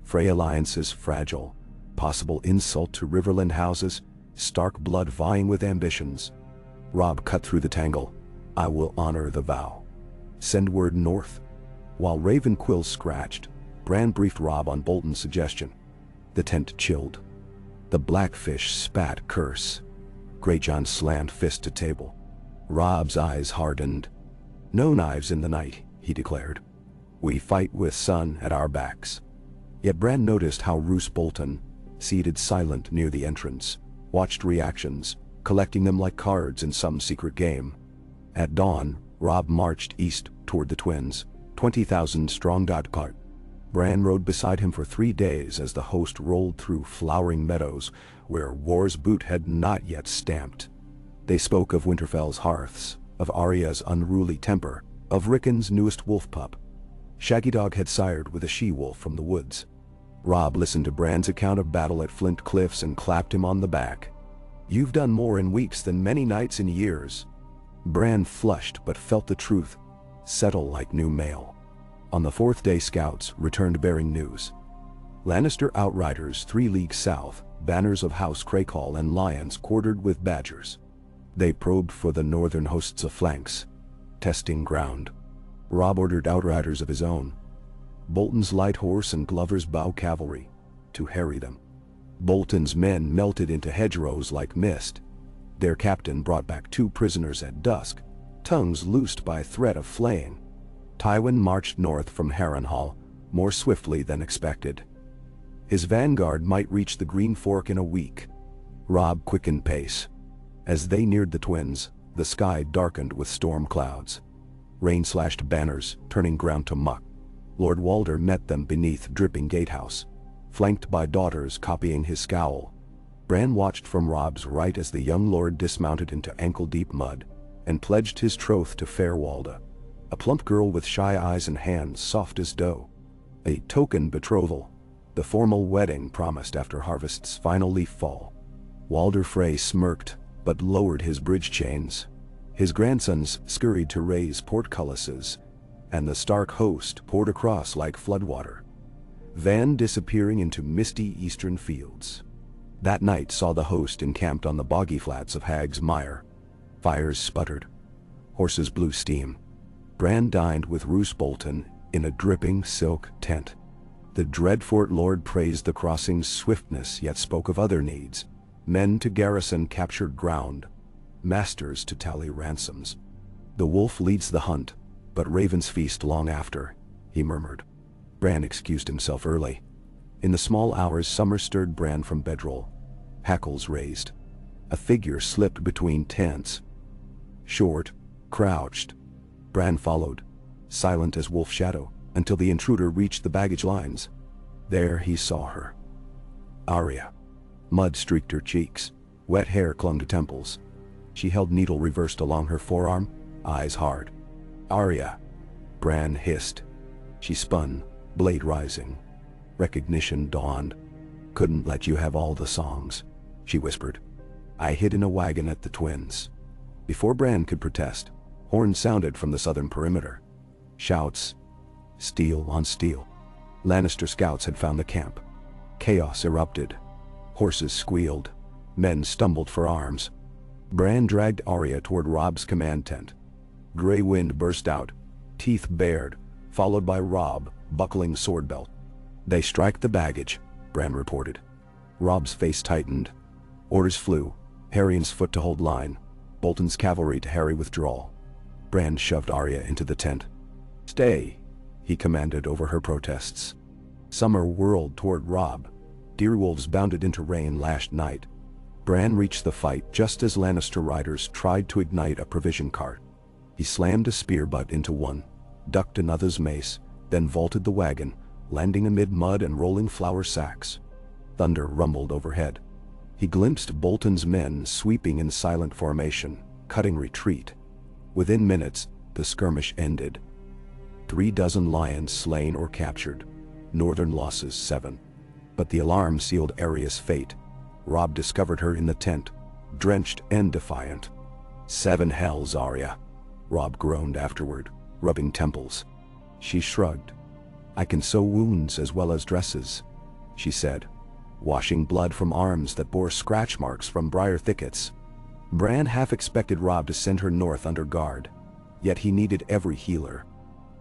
"Frey alliances fragile, possible insult to Riverland houses, stark blood vying with ambitions." Robb cut through the tangle. "I will honor the vow. Send word north." While raven quills scratched, Bran briefed Robb on Bolton's suggestion. The tent chilled. The Blackfish spat curse. Greyjohn slammed fist to table. Robb's eyes hardened. "No knives in the night," he declared. "We fight with sun at our backs." Yet Bran noticed how Roose Bolton, seated silent near the entrance, watched reactions, collecting them like cards in some secret game. At dawn, Robb marched east toward the twins, 20,000 strong. Bran rode beside him for 3 days as the host rolled through flowering meadows where war's boot had not yet stamped. They spoke of Winterfell's hearths, of Arya's unruly temper, of Rickon's newest wolf pup. Shaggydog had sired with a she-wolf from the woods. Robb listened to Bran's account of battle at Flint Cliffs and clapped him on the back. "You've done more in weeks than many nights in years." Bran flushed but felt the truth settle like new mail. On the 4th day, scouts returned bearing news. Lannister outriders 3 leagues south, banners of House Crakehall and lions quartered with badgers. They probed for the northern hosts of flanks, testing ground. Robb ordered outriders of his own, Bolton's light horse and Glover's bow cavalry, to harry them. Bolton's men melted into hedgerows like mist. Their captain brought back 2 prisoners at dusk, tongues loosed by threat of flaying. Tywin marched north from Harrenhal, more swiftly than expected. His vanguard might reach the Green Fork in a week. Robb quickened pace. As they neared the twins, the sky darkened with storm clouds. Rain slashed banners, turning ground to muck. Lord Walder met them beneath dripping gatehouse, flanked by daughters copying his scowl. Bran watched from Robb's right as the young lord dismounted into ankle-deep mud, and pledged his troth to fair Walda, a plump girl with shy eyes and hands soft as dough. A token betrothal, the formal wedding promised after harvest's final leaf fall. Walder Frey smirked, but lowered his bridge chains. His grandsons scurried to raise portcullises, and the Stark host poured across like floodwater, van disappearing into misty eastern fields. That night saw the host encamped on the boggy flats of Hag's Mire. Fires sputtered. Horses blew steam. Bran dined with Roose Bolton in a dripping silk tent. The Dreadfort Lord praised the crossing's swiftness, yet spoke of other needs: men to garrison captured ground, masters to tally ransoms. "The wolf leads the hunt, but ravens feast long after," he murmured. Bran excused himself early. In the small hours, summer stirred Bran from bedroll. Hackles raised. A figure slipped between tents. Short, crouched. Bran followed, silent as wolf shadow, until the intruder reached the baggage lines. There he saw her. Arya. Mud streaked her cheeks. Wet hair clung to temples. She held needle reversed along her forearm, eyes hard. Arya. Bran hissed. She spun, blade rising. Recognition dawned. Couldn't let you have all the songs, she whispered. I hid in a wagon at the Twins. Before Bran could protest, horns sounded from the southern perimeter. Shouts. Steel on steel. Lannister scouts had found the camp. Chaos erupted. Horses squealed. Men stumbled for arms. Bran dragged Arya toward Robb's command tent. Gray wind burst out, teeth bared, followed by Robb, buckling sword belt. They strike the baggage, Bran reported. Robb's face tightened. Orders flew, Harryon's foot to hold line, Bolton's cavalry to harry withdrawal. Bran shoved Arya into the tent. Stay, he commanded over her protests. Summer whirled toward Robb. Deerwolves bounded into rain-lashed night. Bran reached the fight just as Lannister riders tried to ignite a provision cart. He slammed a spear butt into one, ducked another's mace, then vaulted the wagon, landing amid mud and rolling flour sacks. Thunder rumbled overhead. He glimpsed Bolton's men sweeping in silent formation, cutting retreat. Within minutes, the skirmish ended. 36 lions slain or captured. Northern losses 7. But the alarm sealed Arya's fate. Robb discovered her in the tent, drenched and defiant. 7 hells, Arya, Robb groaned afterward, rubbing temples. She shrugged. I can sew wounds as well as dresses, she said, washing blood from arms that bore scratch marks from briar thickets. Bran half expected Robb to send her north under guard, yet he needed every healer.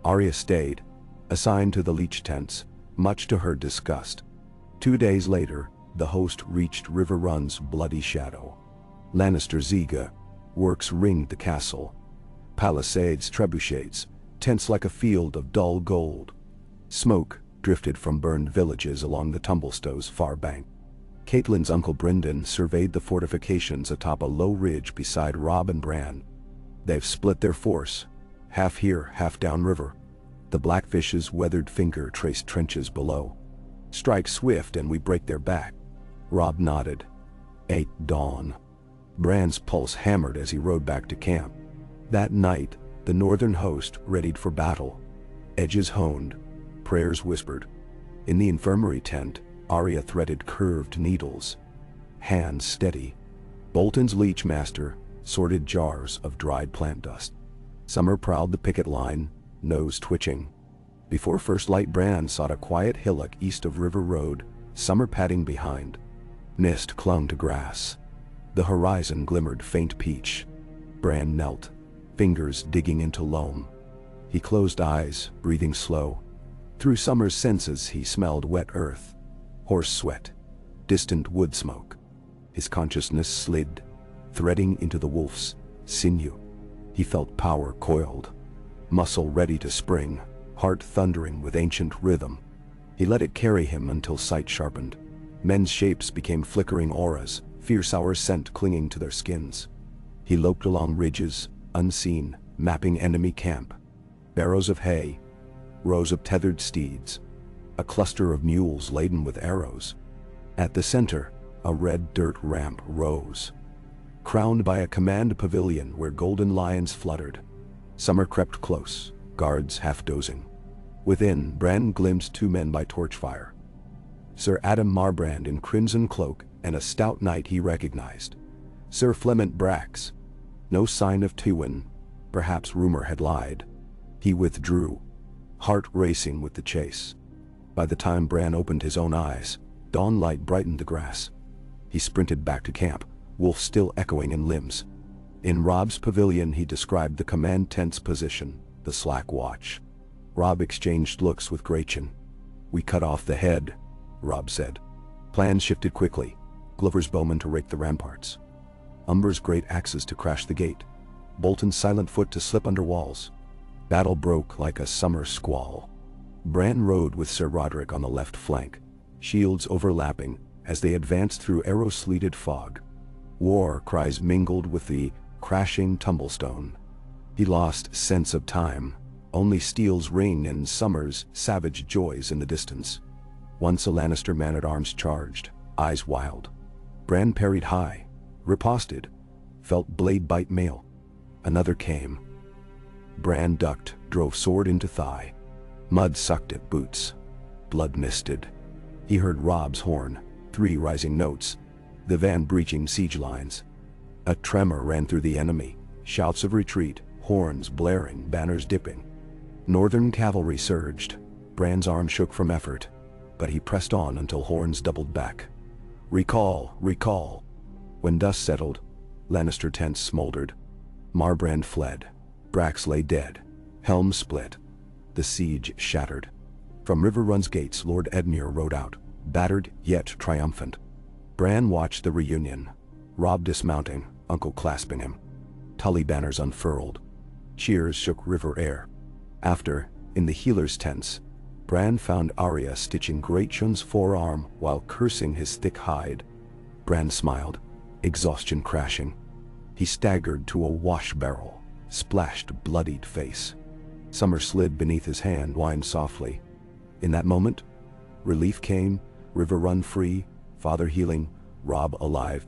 Arya stayed, assigned to the leech tents, much to her disgust. 2 days later, the host reached River Run's bloody shadow. Lannister Ziga, works ringed the castle. Palisades, trebuchets, tents like a field of dull gold. Smoke drifted from burned villages along the Tumblestow's far bank. Catelyn's uncle Brynden surveyed the fortifications atop a low ridge beside Robb and Bran. They've split their force, half here, half downriver. The Blackfish's weathered finger traced trenches below. Strike swift and we break their back. Robb nodded. 8 dawn. Bran's pulse hammered as he rode back to camp. That night, the northern host readied for battle. Edges honed, prayers whispered. In the infirmary tent, Arya threaded curved needles. Hands steady. Bolton's leech master sorted jars of dried plant dust. Summer prowled the picket line, nose twitching. Before first light, Bran sought a quiet hillock east of River Road, Summer padding behind. Mist clung to grass. The horizon glimmered faint peach. Bran knelt, fingers digging into loam. He closed eyes, breathing slow. Through Summer's senses he smelled wet earth, horse sweat, distant wood smoke. His consciousness slid, threading into the wolf's sinew. He felt power coiled, muscle ready to spring, heart thundering with ancient rhythm. He let it carry him until sight sharpened. Men's shapes became flickering auras, fierce hour scent clinging to their skins. He loped along ridges, unseen, mapping enemy camp. Barrows of hay, rows of tethered steeds, a cluster of mules laden with arrows. At the center, a red dirt ramp rose, crowned by a command pavilion where golden lions fluttered. Summer crept close, guards half dozing. Within, Bran glimpsed 2 men by torchfire. Sir Adam Marbrand in crimson cloak and a stout knight he recognized. Sir Flemont Brax. No sign of Tywin. Perhaps rumor had lied. He withdrew, heart racing with the chase. By the time Bran opened his own eyes, dawn light brightened the grass. He sprinted back to camp, wolf still echoing in limbs. In Robb's pavilion he described the command tent's position, the slack watch. Robb exchanged looks with Gretchen. We cut off the head, Robb said. Plans shifted quickly. Glover's bowmen to rake the ramparts. Umber's great axes to crash the gate. Bolton's silent foot to slip under walls. Battle broke like a summer squall. Bran rode with Sir Roderick on the left flank, shields overlapping as they advanced through arrow-sleeted fog. War cries mingled with the crashing tumblestone. He lost sense of time, only steel's ring and summer's savage joys in the distance. Once a Lannister man-at-arms charged, eyes wild. Bran parried high, riposted, felt blade bite mail. Another came. Bran ducked, drove sword into thigh. Mud sucked at boots. Blood misted. He heard Robb's horn, 3 rising notes, the van breaching siege lines. A tremor ran through the enemy, shouts of retreat, horns blaring, banners dipping. Northern cavalry surged. Bran's arm shook from effort, but he pressed on until horns doubled back. Recall, recall. When dust settled, Lannister tents smoldered. Marbrand fled. Brax lay dead. Helm split. The siege shattered. From Riverrun's gates Lord Edmure rode out, battered yet triumphant. Bran watched the reunion. Robb dismounting, Uncle clasping him. Tully banners unfurled. Cheers shook river air. After, in the healers' tents, Bran found Arya stitching Greatshun's forearm while cursing his thick hide. Bran smiled, exhaustion crashing. He staggered to a wash barrel, splashed bloodied face. Summer slid beneath his hand, whined softly. In that moment, relief came, Riverrun free, Father healing, Robb alive.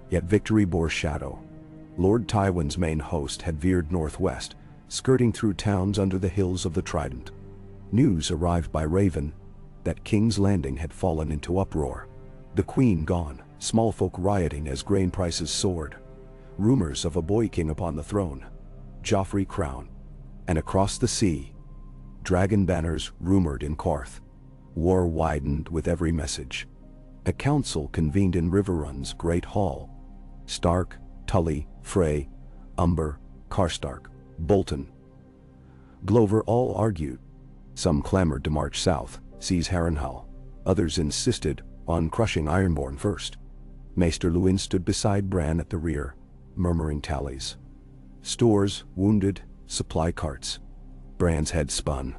Yet victory bore shadow. Lord Tywin's main host had veered northwest, skirting through towns under the hills of the Trident. News arrived by Raven that King's Landing had fallen into uproar. The Queen gone, small folk rioting as grain prices soared. Rumors of a boy king upon the throne, Joffrey crowned. And across the sea, dragon banners rumored in Qarth. War widened with every message. A council convened in Riverrun's great hall. Stark, Tully, Frey, Umber, Karstark, Bolton, Glover all argued. Some clamored to march south, seize Harrenhal. Others insisted on crushing Ironborn first. Maester Luwin stood beside Bran at the rear, murmuring tallies. Stores, wounded, supply carts. Bran's head spun.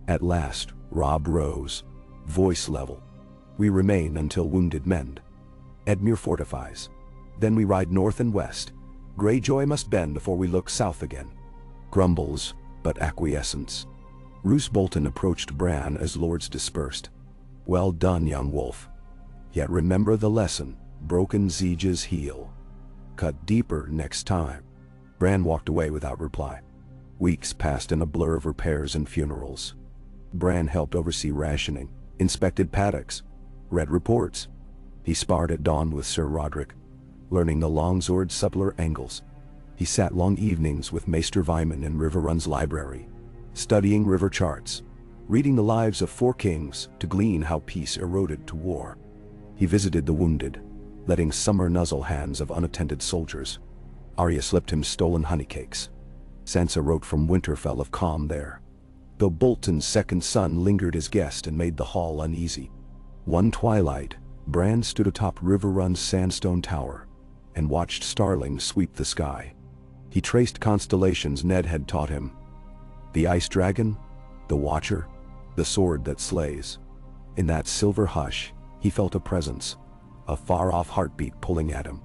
At last, Robb rose, voice level. We remain until wounded mend. Edmure fortifies. Then we ride north and west. Greyjoy must bend before we look south again. Grumbles, but acquiescence. Roose Bolton approached Bran as lords dispersed. Well done, young wolf. Yet remember the lesson, broken sieges heal. Cut deeper next time. Bran walked away without reply. Weeks passed in a blur of repairs and funerals. Bran helped oversee rationing, inspected paddocks, read reports. He sparred at dawn with Sir Roderick, learning the longsword subtler angles. He sat long evenings with Maester Vyman in Riverrun's library, studying river charts, reading the lives of 4 kings to glean how peace eroded to war. He visited the wounded, letting Summer nuzzle hands of unattended soldiers. Arya slipped him stolen honeycakes. Sansa wrote from Winterfell of calm there, though Bolton's second son lingered as guest and made the hall uneasy. One twilight, Bran stood atop Riverrun's sandstone tower and watched starlings sweep the sky. He traced constellations Ned had taught him. The ice dragon, the watcher, the sword that slays. In that silver hush, he felt a presence, a far-off heartbeat pulling at him.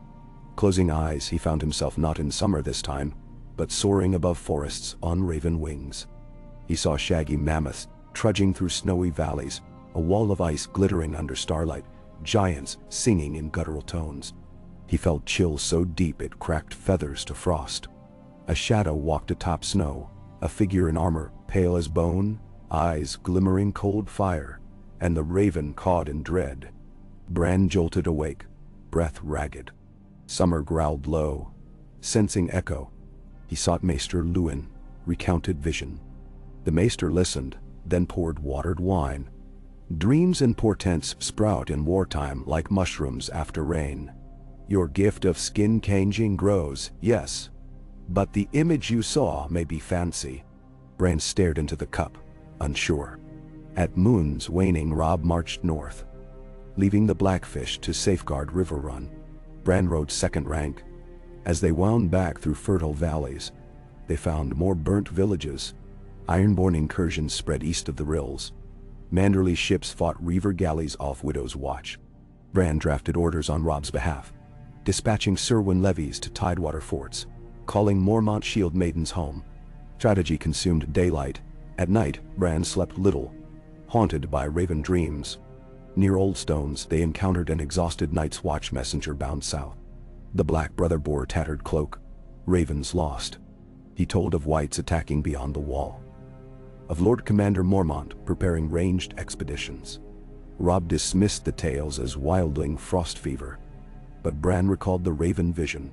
Closing eyes, he found himself not in summer this time, but soaring above forests on raven wings. He saw shaggy mammoths trudging through snowy valleys, a wall of ice glittering under starlight, giants singing in guttural tones. He felt chills so deep it cracked feathers to frost. A shadow walked atop snow, a figure in armor, pale as bone, eyes glimmering cold fire, and the raven cawed in dread. Bran jolted awake, breath ragged. Summer growled low, sensing echo. He sought Maester Luwin, recounted vision. The Maester listened, then poured watered wine. Dreams and portents sprout in wartime like mushrooms after rain. Your gift of skin changing grows, yes, but the image you saw may be fancy. Bran stared into the cup, unsure. At moon's waning, Robb marched north, leaving the Blackfish to safeguard Riverrun. Bran rode second rank. As they wound back through fertile valleys, they found more burnt villages. Ironborn incursions spread east of the rills. Manderly ships fought reaver galleys off Widow's Watch. Bran drafted orders on Robb's behalf, dispatching Serwyn levies to Tidewater forts, calling Mormont Shield Maidens home. Strategy consumed daylight. At night, Bran slept little, haunted by raven dreams. Near Old Stones, they encountered an exhausted Night's Watch messenger bound south. The Black Brother bore a tattered cloak. Ravens lost. He told of whites attacking beyond the wall, of Lord Commander Mormont preparing ranged expeditions. Robb dismissed the tales as wildling frost fever, but Bran recalled the raven vision.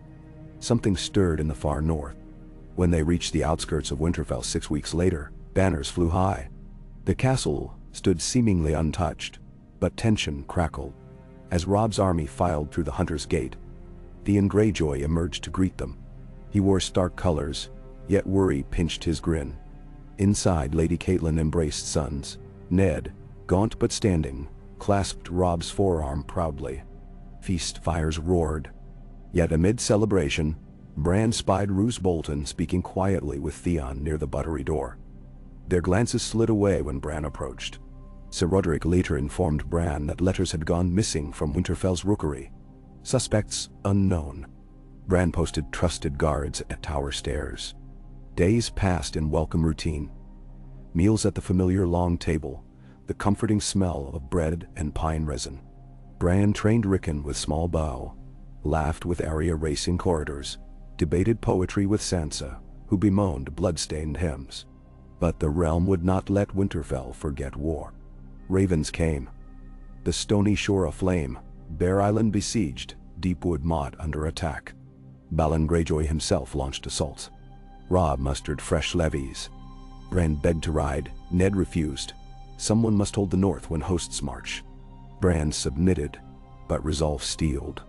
Something stirred in the far north. When they reached the outskirts of Winterfell 6 weeks later, banners flew high. The castle stood seemingly untouched, but tension crackled. As Robb's army filed through the Hunter's Gate, Theon Greyjoy emerged to greet them. He wore stark colors, yet worry pinched his grin. Inside, Lady Catelyn embraced sons. Ned, gaunt but standing, clasped Robb's forearm proudly. Feast fires roared. Yet amid celebration, Bran spied Roose Bolton speaking quietly with Theon near the buttery door. Their glances slid away when Bran approached. Sir Roderick later informed Bran that letters had gone missing from Winterfell's rookery. Suspects unknown. Bran posted trusted guards at tower stairs. Days passed in welcome routine. Meals at the familiar long table, the comforting smell of bread and pine resin. Bran trained Rickon with small bow, laughed with Arya racing corridors, debated poetry with Sansa, who bemoaned blood-stained hymns. But the realm would not let Winterfell forget war. Ravens came. The stony shore aflame, Bear Island besieged, Deepwood Motte under attack. Balon Greyjoy himself launched assaults. Robb mustered fresh levies. Bran begged to ride. Ned refused. Someone must hold the north when hosts march. Bran submitted, but resolve steeled.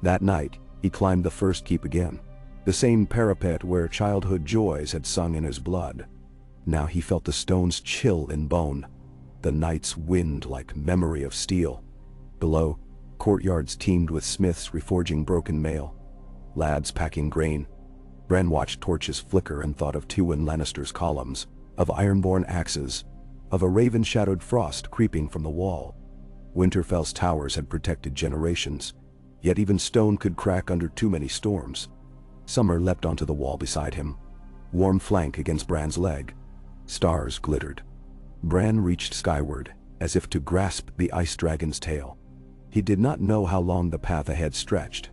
That night, he climbed the first keep again, the same parapet where childhood joys had sung in his blood. Now he felt the stones chill in bone, the night's wind like memory of steel. Below, courtyards teemed with smiths reforging broken mail, lads packing grain. Bran watched torches flicker and thought of Tywin Lannister's columns, of ironborn axes, of a raven-shadowed frost creeping from the wall. Winterfell's towers had protected generations, yet even stone could crack under too many storms. Summer leapt onto the wall beside him, warm flank against Bran's leg. Stars glittered. Bran reached skyward, as if to grasp the ice dragon's tail. He did not know how long the path ahead stretched.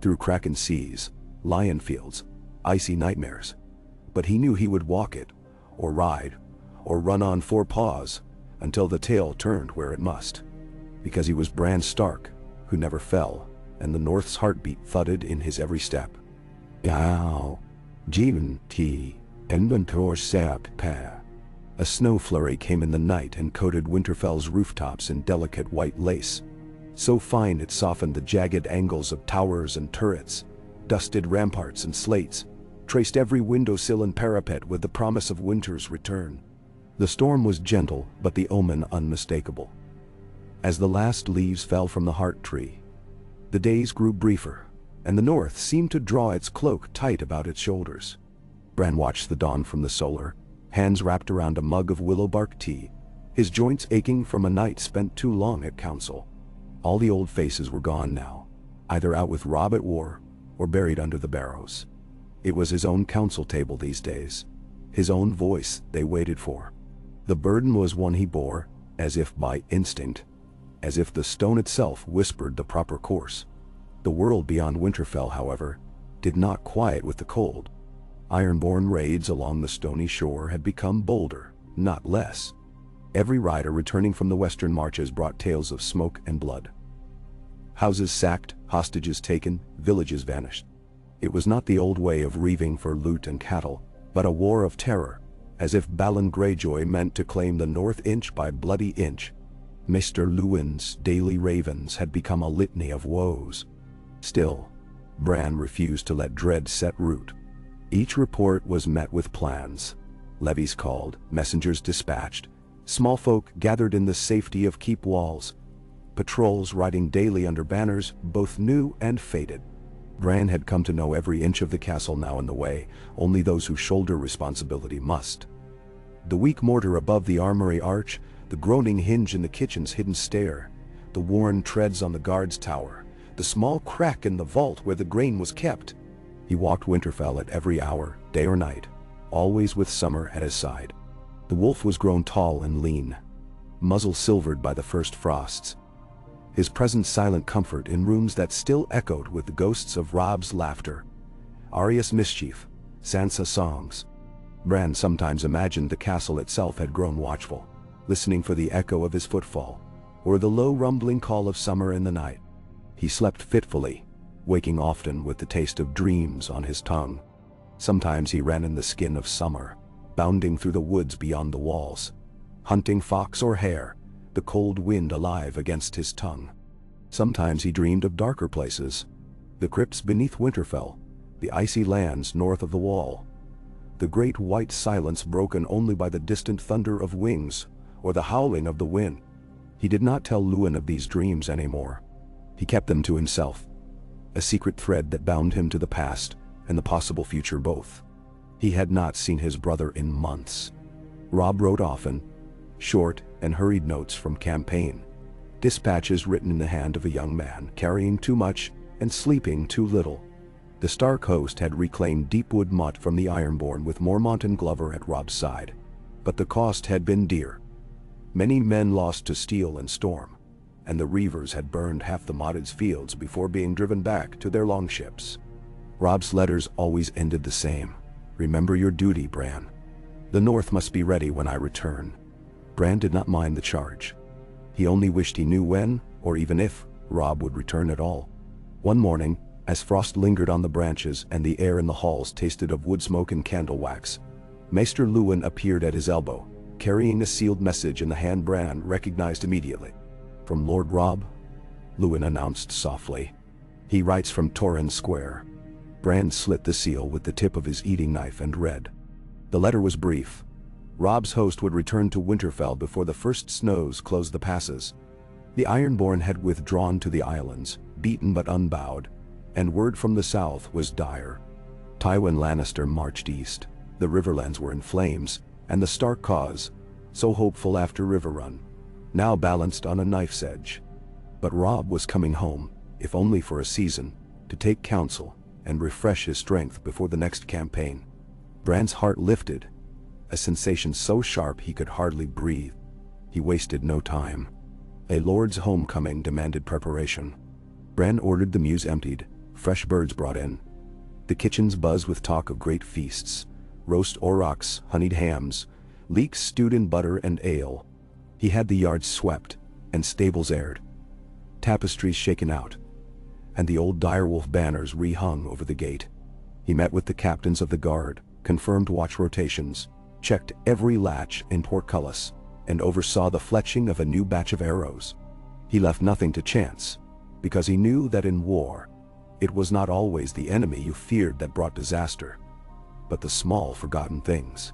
Through kraken seas, lion fields, icy nightmares. But he knew he would walk it, or ride, or run on 4 paws, until the tail turned where it must. Because he was Bran Stark, who never fell, and the North's heartbeat thudded in his every step. Gao, Jeevan T, Inventor Sap Pa. A snow flurry came in the night and coated Winterfell's rooftops in delicate white lace. So fine it softened the jagged angles of towers and turrets, dusted ramparts and slates, traced every windowsill and parapet with the promise of winter's return. The storm was gentle, but the omen unmistakable. As the last leaves fell from the heart tree, the days grew briefer, and the north seemed to draw its cloak tight about its shoulders. Bran watched the dawn from the solar, hands wrapped around a mug of willow bark tea, his joints aching from a night spent too long at council. All the old faces were gone now, either out with Robb at war, or buried under the barrows. It was his own council table these days, his own voice they waited for. The burden was one he bore, as if by instinct, as if the stone itself whispered the proper course. The world beyond Winterfell, however, did not quiet with the cold. Ironborn raids along the stony shore had become bolder, not less. Every rider returning from the western marches brought tales of smoke and blood. Houses sacked, hostages taken, villages vanished. It was not the old way of reaving for loot and cattle, but a war of terror, as if Balon Greyjoy meant to claim the north inch by bloody inch. Mr. Lewin's daily ravens had become a litany of woes. Still, Bran refused to let dread set root. Each report was met with plans. Levies called, messengers dispatched, small folk gathered in the safety of keep walls, patrols riding daily under banners both new and faded. Bran had come to know every inch of the castle now in the way, only those who shoulder responsibility must. The weak mortar above the armory arch, the groaning hinge in the kitchen's hidden stair, the worn treads on the guard's tower, the small crack in the vault where the grain was kept. He walked Winterfell at every hour, day or night, always with Summer at his side. The wolf was grown tall and lean, muzzle silvered by the first frosts. His presence silent comfort in rooms that still echoed with the ghosts of Robb's laughter, Arya's mischief, Sansa's songs. Bran sometimes imagined the castle itself had grown watchful, listening for the echo of his footfall, or the low rumbling call of Summer in the night. He slept fitfully, waking often with the taste of dreams on his tongue. Sometimes he ran in the skin of Summer, bounding through the woods beyond the walls, hunting fox or hare, the cold wind alive against his tongue. Sometimes he dreamed of darker places, the crypts beneath Winterfell, the icy lands north of the wall, the great white silence broken only by the distant thunder of wings or the howling of the wind. He did not tell Luwin of these dreams anymore. He kept them to himself, a secret thread that bound him to the past and the possible future both. He had not seen his brother in months. Robb wrote often, short and hurried notes from campaign, dispatches written in the hand of a young man carrying too much and sleeping too little. The Stark host had reclaimed Deepwood Motte from the Ironborn with Mormont and Glover at Robb's side, but the cost had been dear. Many men lost to steel and storm, and the Reavers had burned half the Motted's fields before being driven back to their longships. Robb's letters always ended the same. Remember your duty, Bran. The North must be ready when I return. Bran did not mind the charge. He only wished he knew when, or even if, Robb would return at all. One morning, as frost lingered on the branches and the air in the halls tasted of wood smoke and candle wax, Maester Luwin appeared at his elbow, carrying a sealed message in the hand Bran recognized immediately. "From Lord Robb," Luwin announced softly. "He writes from Torrhen Square." Bran slit the seal with the tip of his eating knife and read. The letter was brief. Robb's host would return to Winterfell before the first snows closed the passes. The Ironborn had withdrawn to the islands, beaten but unbowed, and word from the south was dire. Tywin Lannister marched east, the Riverlands were in flames, and the Stark cause, so hopeful after Riverrun, now balanced on a knife's edge. But Robb was coming home, if only for a season, to take counsel and refresh his strength before the next campaign. Bran's heart lifted, a sensation so sharp he could hardly breathe. He wasted no time. A lord's homecoming demanded preparation. Bran ordered the mews emptied, fresh birds brought in. The kitchens buzzed with talk of great feasts, roast aurochs, honeyed hams, leeks stewed in butter and ale. He had the yards swept, and stables aired, tapestries shaken out, and the old direwolf banners rehung over the gate. He met with the captains of the guard, confirmed watch rotations, checked every latch in portcullis, and oversaw the fletching of a new batch of arrows. He left nothing to chance, because he knew that in war, it was not always the enemy you feared that brought disaster, but the small forgotten things.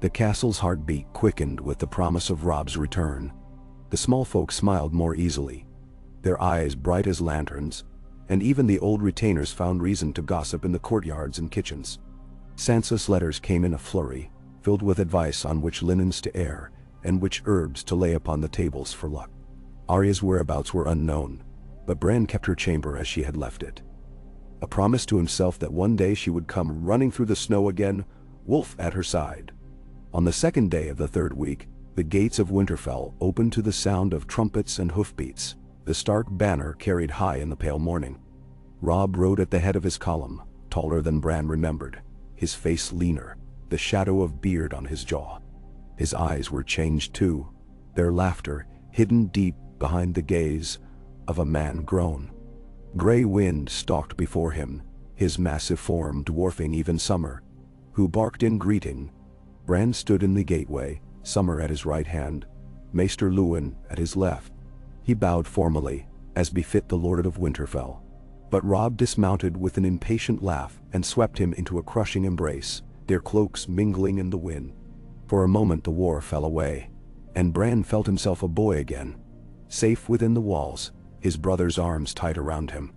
The castle's heartbeat quickened with the promise of Robb's return. The small folk smiled more easily, their eyes bright as lanterns, and even the old retainers found reason to gossip in the courtyards and kitchens. Sansa's letters came in a flurry, filled with advice on which linens to air and which herbs to lay upon the tables for luck. Arya's whereabouts were unknown, but Bran kept her chamber as she had left it. A promise to himself that one day she would come running through the snow again, Wolf at her side. On the second day of the third week, the gates of Winterfell opened to the sound of trumpets and hoofbeats, the Stark banner carried high in the pale morning. Robb rode at the head of his column, taller than Bran remembered, his face leaner, the shadow of beard on his jaw. His eyes were changed too, their laughter hidden deep behind the gaze of a man grown. Grey Wind stalked before him, his massive form dwarfing even Summer, who barked in greeting. Bran stood in the gateway, Summer at his right hand, Maester Luwin at his left. He bowed formally, as befit the Lord of Winterfell. But Robb dismounted with an impatient laugh and swept him into a crushing embrace, their cloaks mingling in the wind. For a moment the war fell away, and Bran felt himself a boy again, safe within the walls, his brother's arms tight around him.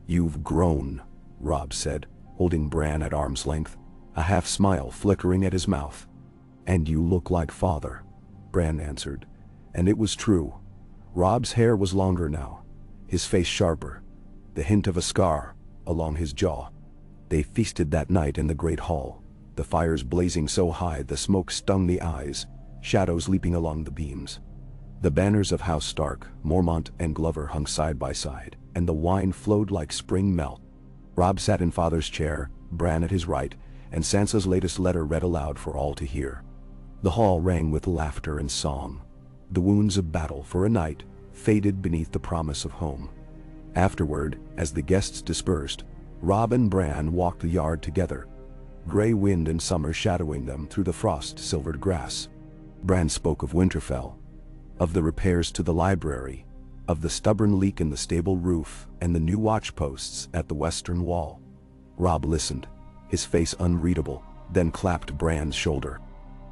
"You've grown," Robb said, holding Bran at arm's length, a half-smile flickering at his mouth. "And you look like father," Bran answered, and it was true. Robb's hair was longer now, his face sharper, the hint of a scar along his jaw. They feasted that night in the great hall, the fires blazing so high the smoke stung the eyes, shadows leaping along the beams. The banners of House Stark, Mormont and Glover hung side by side, and the wine flowed like spring melt. Robb sat in father's chair, Bran at his right, and Sansa's latest letter read aloud for all to hear. The hall rang with laughter and song. The wounds of battle for a night faded beneath the promise of home. Afterward, as the guests dispersed, Robb and Bran walked the yard together, gray wind and summer shadowing them through the frost-silvered grass. Bran spoke of Winterfell, of the repairs to the library, of the stubborn leak in the stable roof and the new watchposts at the western wall. Robb listened, his face unreadable, then clapped Bran's shoulder.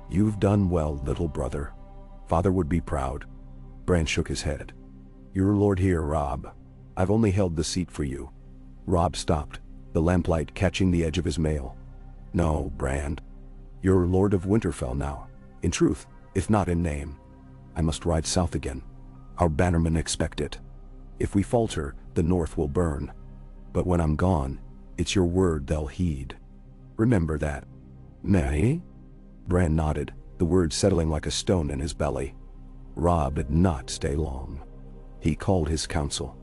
"You've done well, little brother. Father would be proud." Bran shook his head. "You're lord here, Robb. I've only held the seat for you." Robb stopped, the lamplight catching the edge of his mail. "No, Bran. You're lord of Winterfell now, in truth, if not in name. I must ride south again. Our bannermen expect it. If we falter, the north will burn. But when I'm gone, it's your word they'll heed. Remember that." "Me?" Bran nodded, the words settling like a stone in his belly. Robb did not stay long. He called his council.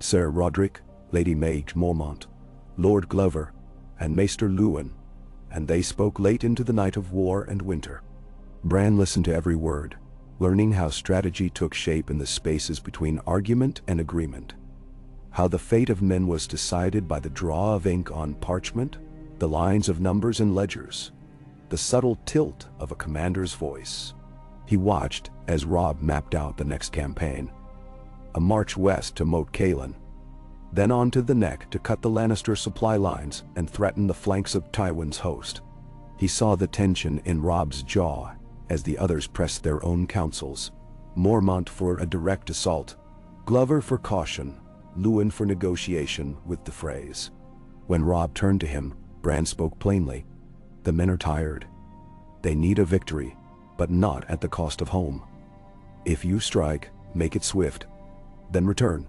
Sir Roderick, Lady Maege Mormont, Lord Glover, and Maester Luwin, and they spoke late into the night of war and winter. Bran listened to every word, learning how strategy took shape in the spaces between argument and agreement. How the fate of men was decided by the draw of ink on parchment, the lines of numbers and ledgers, the subtle tilt of a commander's voice. He watched as Robb mapped out the next campaign. A march west to Moat Cailin, then on to the Neck to cut the Lannister supply lines and threaten the flanks of Tywin's host. He saw the tension in Robb's jaw as the others pressed their own counsels. Mormont for a direct assault, Glover for caution, Luwin for negotiation with the phrase. When Robb turned to him, Bran spoke plainly. "The men are tired. They need a victory, but not at the cost of home. If you strike, make it swift, then return."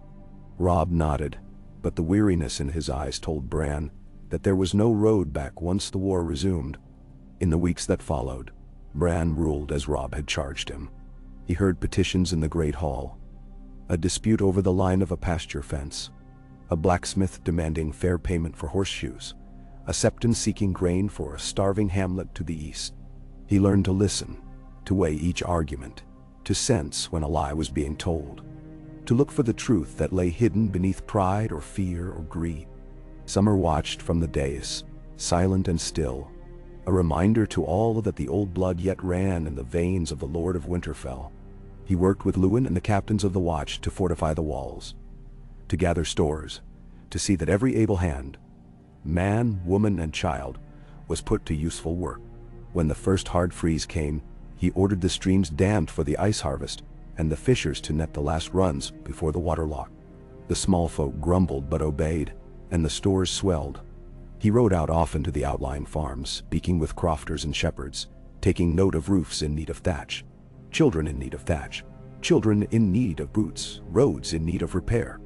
Robb nodded, but the weariness in his eyes told Bran that there was no road back once the war resumed. In the weeks that followed, Bran ruled as Robb had charged him. He heard petitions in the Great Hall, a dispute over the line of a pasture fence, a blacksmith demanding fair payment for horseshoes, a septon seeking grain for a starving hamlet to the east. He learned to listen, to weigh each argument, to sense when a lie was being told, to look for the truth that lay hidden beneath pride or fear or greed. Summer watched from the dais, silent and still, a reminder to all that the old blood yet ran in the veins of the Lord of Winterfell. He worked with Luwin and the captains of the watch to fortify the walls, to gather stores, to see that every able hand, man, woman, and child, was put to useful work. When the first hard freeze came, he ordered the streams dammed for the ice harvest, and the fishers to net the last runs before the waterlock. The small folk grumbled but obeyed, and the stores swelled. He rode out often to the outlying farms, speaking with crofters and shepherds, taking note of roofs in need of thatch, children in need of thatch, children in need of boots, roads in need of repair.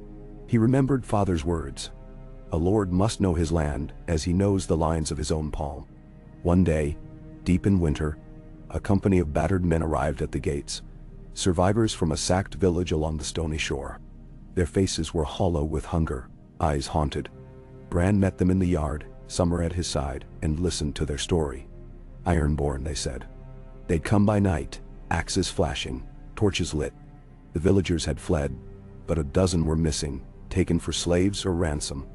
He remembered father's words. A lord must know his land as he knows the lines of his own palm. One day, deep in winter, a company of battered men arrived at the gates, survivors from a sacked village along the stony shore. Their faces were hollow with hunger, eyes haunted. Bran met them in the yard, Summer at his side, and listened to their story. Ironborn, they said. They'd come by night, axes flashing, torches lit. The villagers had fled, but a dozen were missing, taken for slaves or ransom.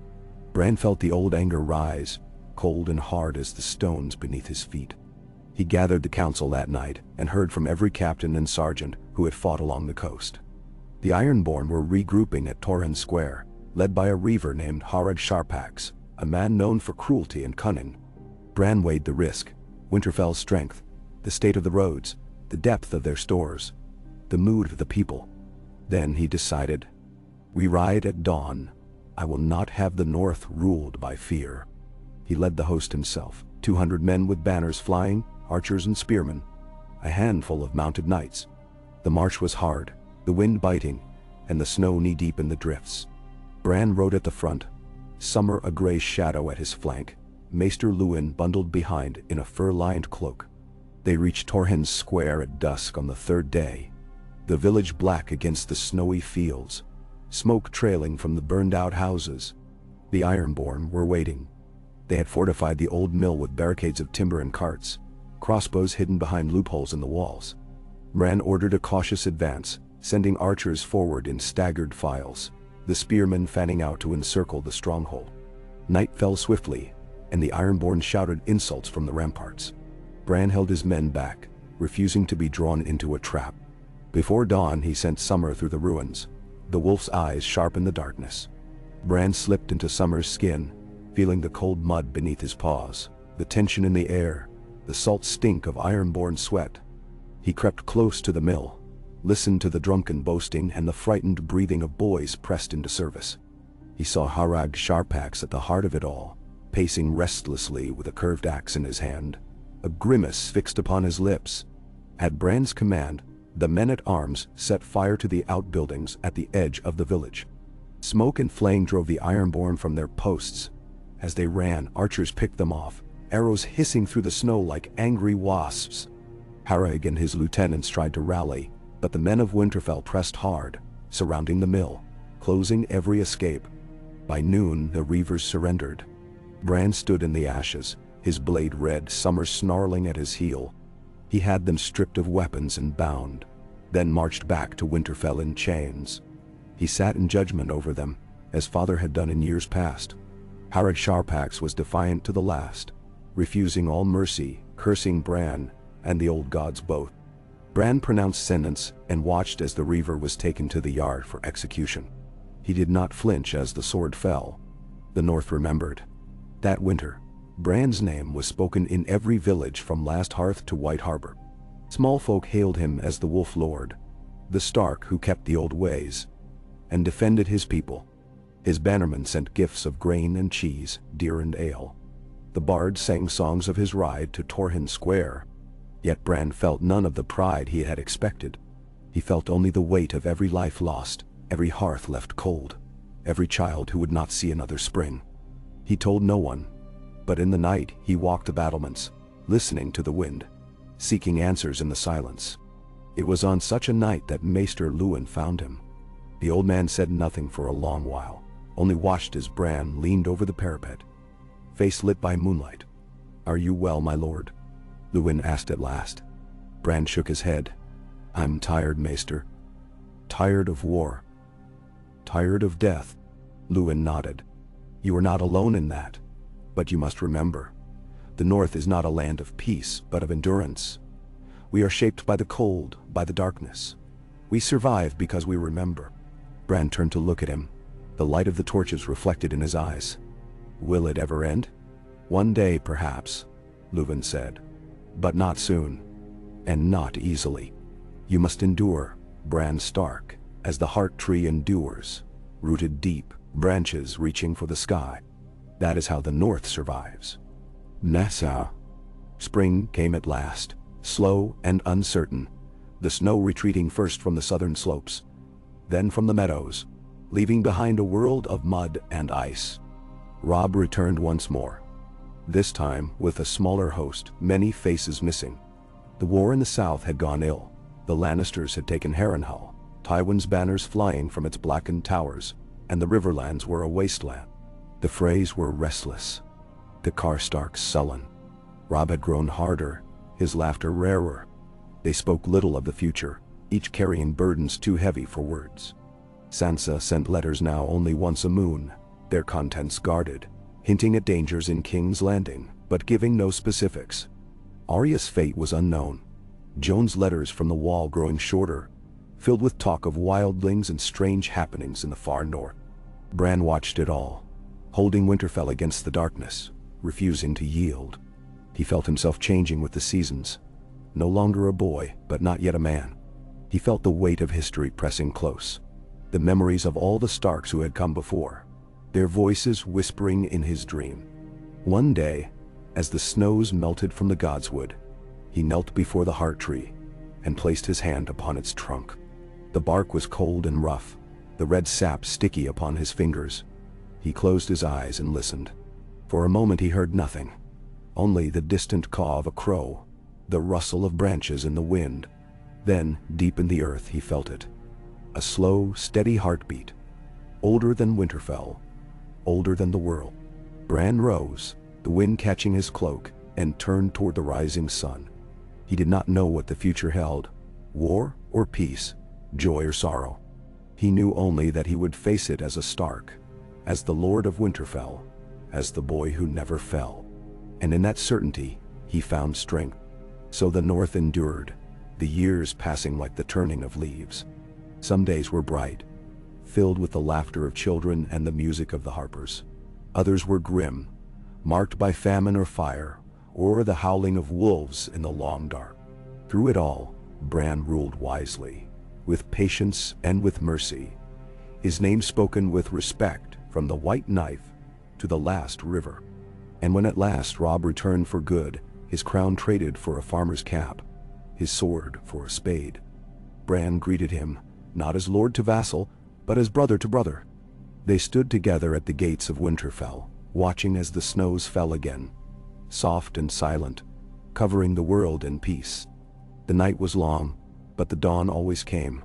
Bran felt the old anger rise, cold and hard as the stones beneath his feet. He gathered the council that night and heard from every captain and sergeant who had fought along the coast. The Ironborn were regrouping at Torrhen Square, led by a reaver named Harad Sharpax, a man known for cruelty and cunning. Bran weighed the risk, Winterfell's strength, the state of the roads, the depth of their stores, the mood of the people. Then he decided, "We ride at dawn. I will not have the north ruled by fear." He led the host himself, 200 men with banners flying, archers and spearmen, a handful of mounted knights. The march was hard, the wind biting, and the snow knee-deep in the drifts. Bran rode at the front, Summer a gray shadow at his flank, Maester Luwin bundled behind in a fur-lined cloak. They reached Torhen's Square at dusk on the third day, the village black against the snowy fields, smoke trailing from the burned-out houses. The Ironborn were waiting. They had fortified the old mill with barricades of timber and carts, crossbows hidden behind loopholes in the walls. Bran ordered a cautious advance, sending archers forward in staggered files, the spearmen fanning out to encircle the stronghold. Night fell swiftly, and the Ironborn shouted insults from the ramparts. Bran held his men back, refusing to be drawn into a trap. Before dawn he sent Summer through the ruins, the wolf's eyes sharp in the darkness. Bran slipped into Summer's skin, feeling the cold mud beneath his paws, the tension in the air, the salt stink of Ironborn sweat. He crept close to the mill, listened to the drunken boasting and the frightened breathing of boys pressed into service. He saw Harag Sharpax at the heart of it all, pacing restlessly with a curved axe in his hand, a grimace fixed upon his lips. At Bran's command, the men-at-arms set fire to the outbuildings at the edge of the village. Smoke and flame drove the Ironborn from their posts. As they ran, archers picked them off, arrows hissing through the snow like angry wasps. Harag and his lieutenants tried to rally, but the men of Winterfell pressed hard, surrounding the mill, closing every escape. By noon, the reavers surrendered. Bran stood in the ashes, his blade red, Summer snarling at his heel. He had them stripped of weapons and bound, then marched back to Winterfell in chains. He sat in judgment over them, as father had done in years past. Harag Sharpax was defiant to the last, refusing all mercy, cursing Bran and the old gods both. Bran pronounced sentence and watched as the reaver was taken to the yard for execution. He did not flinch as the sword fell. The North remembered. That winter, Bran's name was spoken in every village from Last Hearth to White Harbor. Small folk hailed him as the Wolf Lord, the Stark who kept the old ways and defended his people. His bannermen sent gifts of grain and cheese, deer and ale. The bards sang songs of his ride to Torhen's Square. Yet Bran felt none of the pride he had expected. He felt only the weight of every life lost, every hearth left cold, every child who would not see another spring. He told no one, but in the night he walked the battlements, listening to the wind, seeking answers in the silence. It was on such a night that Maester Luwin found him. The old man said nothing for a long while, only watched as Bran leaned over the parapet, face lit by moonlight. "Are you well, my lord?" Luwin asked at last. Bran shook his head. "I'm tired, Maester. Tired of war. Tired of death." Luwin nodded. "You are not alone in that. But you must remember, the North is not a land of peace, but of endurance. We are shaped by the cold, by the darkness. We survive because we remember." Bran turned to look at him, the light of the torches reflected in his eyes. "Will it ever end?" "One day, perhaps," Luwin said. "But not soon. And not easily. You must endure, Bran Stark, as the heart tree endures, rooted deep, branches reaching for the sky. That is how the North survives." Nassau. Spring came at last, slow and uncertain, the snow retreating first from the southern slopes, then from the meadows, leaving behind a world of mud and ice. Robb returned once more, this time with a smaller host, many faces missing. The war in the south had gone ill. The Lannisters had taken Harrenhal, Tywin's banners flying from its blackened towers, and the Riverlands were a wasteland. The Freys were restless, the Karstarks sullen. Robb had grown harder, his laughter rarer. They spoke little of the future, each carrying burdens too heavy for words. Sansa sent letters now only once a moon, their contents guarded, hinting at dangers in King's Landing, but giving no specifics. Arya's fate was unknown. Jon's letters from the Wall growing shorter, filled with talk of wildlings and strange happenings in the far north. Bran watched it all, holding Winterfell against the darkness, refusing to yield. He felt himself changing with the seasons, no longer a boy, but not yet a man. He felt the weight of history pressing close, the memories of all the Starks who had come before, their voices whispering in his dream. One day, as the snows melted from the godswood, he knelt before the heart tree and placed his hand upon its trunk. The bark was cold and rough, the red sap sticky upon his fingers. He closed his eyes and listened. For a moment he heard nothing. Only the distant caw of a crow, the rustle of branches in the wind. Then, deep in the earth, he felt it. A slow, steady heartbeat. Older than Winterfell. Older than the world. Bran rose, the wind catching his cloak, and turned toward the rising sun. He did not know what the future held, war or peace, joy or sorrow. He knew only that he would face it as a Stark, as the Lord of Winterfell, as the boy who never fell. And in that certainty, he found strength. So the North endured, the years passing like the turning of leaves. Some days were bright, filled with the laughter of children and the music of the harpers. Others were grim, marked by famine or fire, or the howling of wolves in the long dark. Through it all, Bran ruled wisely, with patience and with mercy, his name spoken with respect from the White Knife to the last river. And when at last Robb returned for good, his crown traded for a farmer's cap, his sword for a spade, Bran greeted him, not as lord to vassal, but as brother to brother. They stood together at the gates of Winterfell, watching as the snows fell again, soft and silent, covering the world in peace. The night was long, but the dawn always came.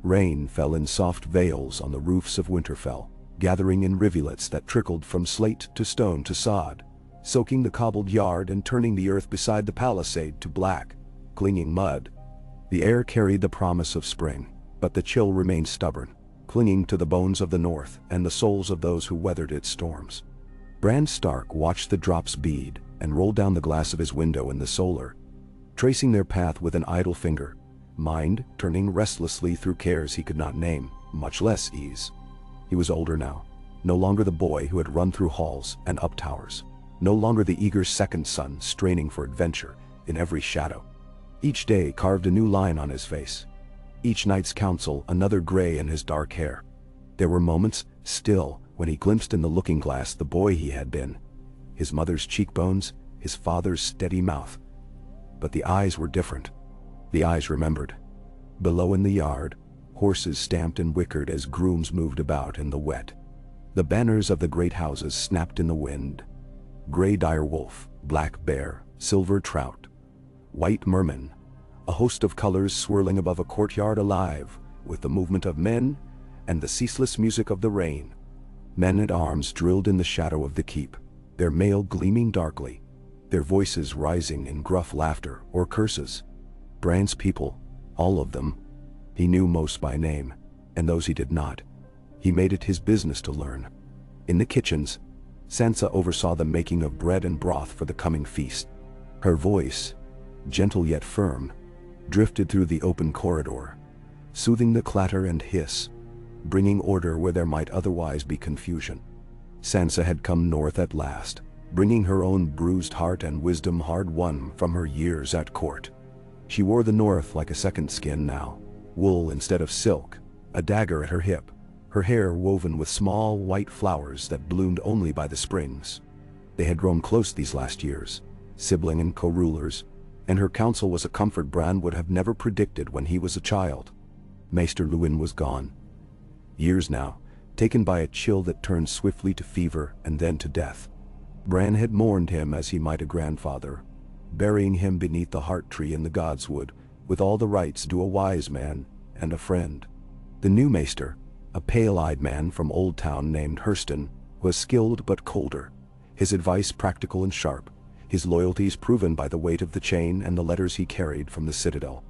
Rain fell in soft veils on the roofs of Winterfell, gathering in rivulets that trickled from slate to stone to sod, soaking the cobbled yard and turning the earth beside the palisade to black, clinging mud. The air carried the promise of spring, but the chill remained stubborn, clinging to the bones of the north and the souls of those who weathered its storms. Bran Stark watched the drops bead and rolled down the glass of his window in the solar, tracing their path with an idle finger, mind turning restlessly through cares he could not name, much less ease. He was older now, no longer the boy who had run through halls and up towers, no longer the eager second son straining for adventure in every shadow. Each day carved a new line on his face, each night's counsel another gray in his dark hair. There were moments, still, when he glimpsed in the looking glass the boy he had been, his mother's cheekbones, his father's steady mouth. But the eyes were different. The eyes remembered. Below in the yard, horses stamped and whickered as grooms moved about in the wet. The banners of the great houses snapped in the wind. Gray dire wolf, black bear, silver trout, white merman, a host of colors swirling above a courtyard alive with the movement of men and the ceaseless music of the rain. Men-at-arms drilled in the shadow of the keep, their mail gleaming darkly, their voices rising in gruff laughter or curses. Bran's people, all of them. He knew most by name, and those he did not, he made it his business to learn. In the kitchens, Sansa oversaw the making of bread and broth for the coming feast. Her voice, gentle yet firm, drifted through the open corridor, soothing the clatter and hiss, bringing order where there might otherwise be confusion. Sansa had come north at last, bringing her own bruised heart and wisdom hard-won from her years at court. She wore the north like a second skin now, wool instead of silk, a dagger at her hip, her hair woven with small white flowers that bloomed only by the springs. They had grown close these last years, sibling and co-rulers, and her counsel was a comfort Bran would have never predicted when he was a child. Maester Luwin was gone. Years now, taken by a chill that turned swiftly to fever and then to death. Bran had mourned him as he might a grandfather, burying him beneath the heart tree in the Godswood, with all the rites due a wise man and a friend. The new maester, a pale-eyed man from Old Town named Hurston, was skilled but colder, his advice practical and sharp, his loyalties proven by the weight of the chain and the letters he carried from the citadel.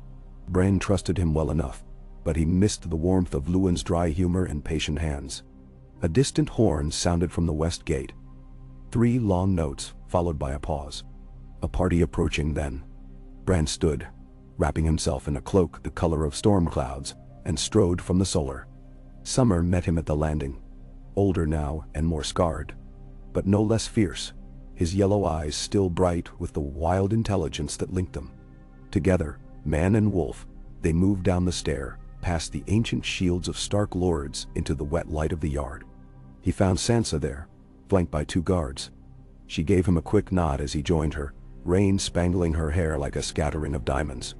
Bran trusted him well enough, but he missed the warmth of Luwin's dry humor and patient hands. A distant horn sounded from the west gate. 3 long notes, followed by a pause. A party approaching then. Bran stood, wrapping himself in a cloak the color of storm clouds, and strode from the solar. Summer met him at the landing, older now and more scarred, but no less fierce, his yellow eyes still bright with the wild intelligence that linked them. Together, man and wolf, they moved down the stair, past the ancient shields of Stark lords into the wet light of the yard. He found Sansa there, flanked by 2 guards. She gave him a quick nod as he joined her, rain spangling her hair like a scattering of diamonds.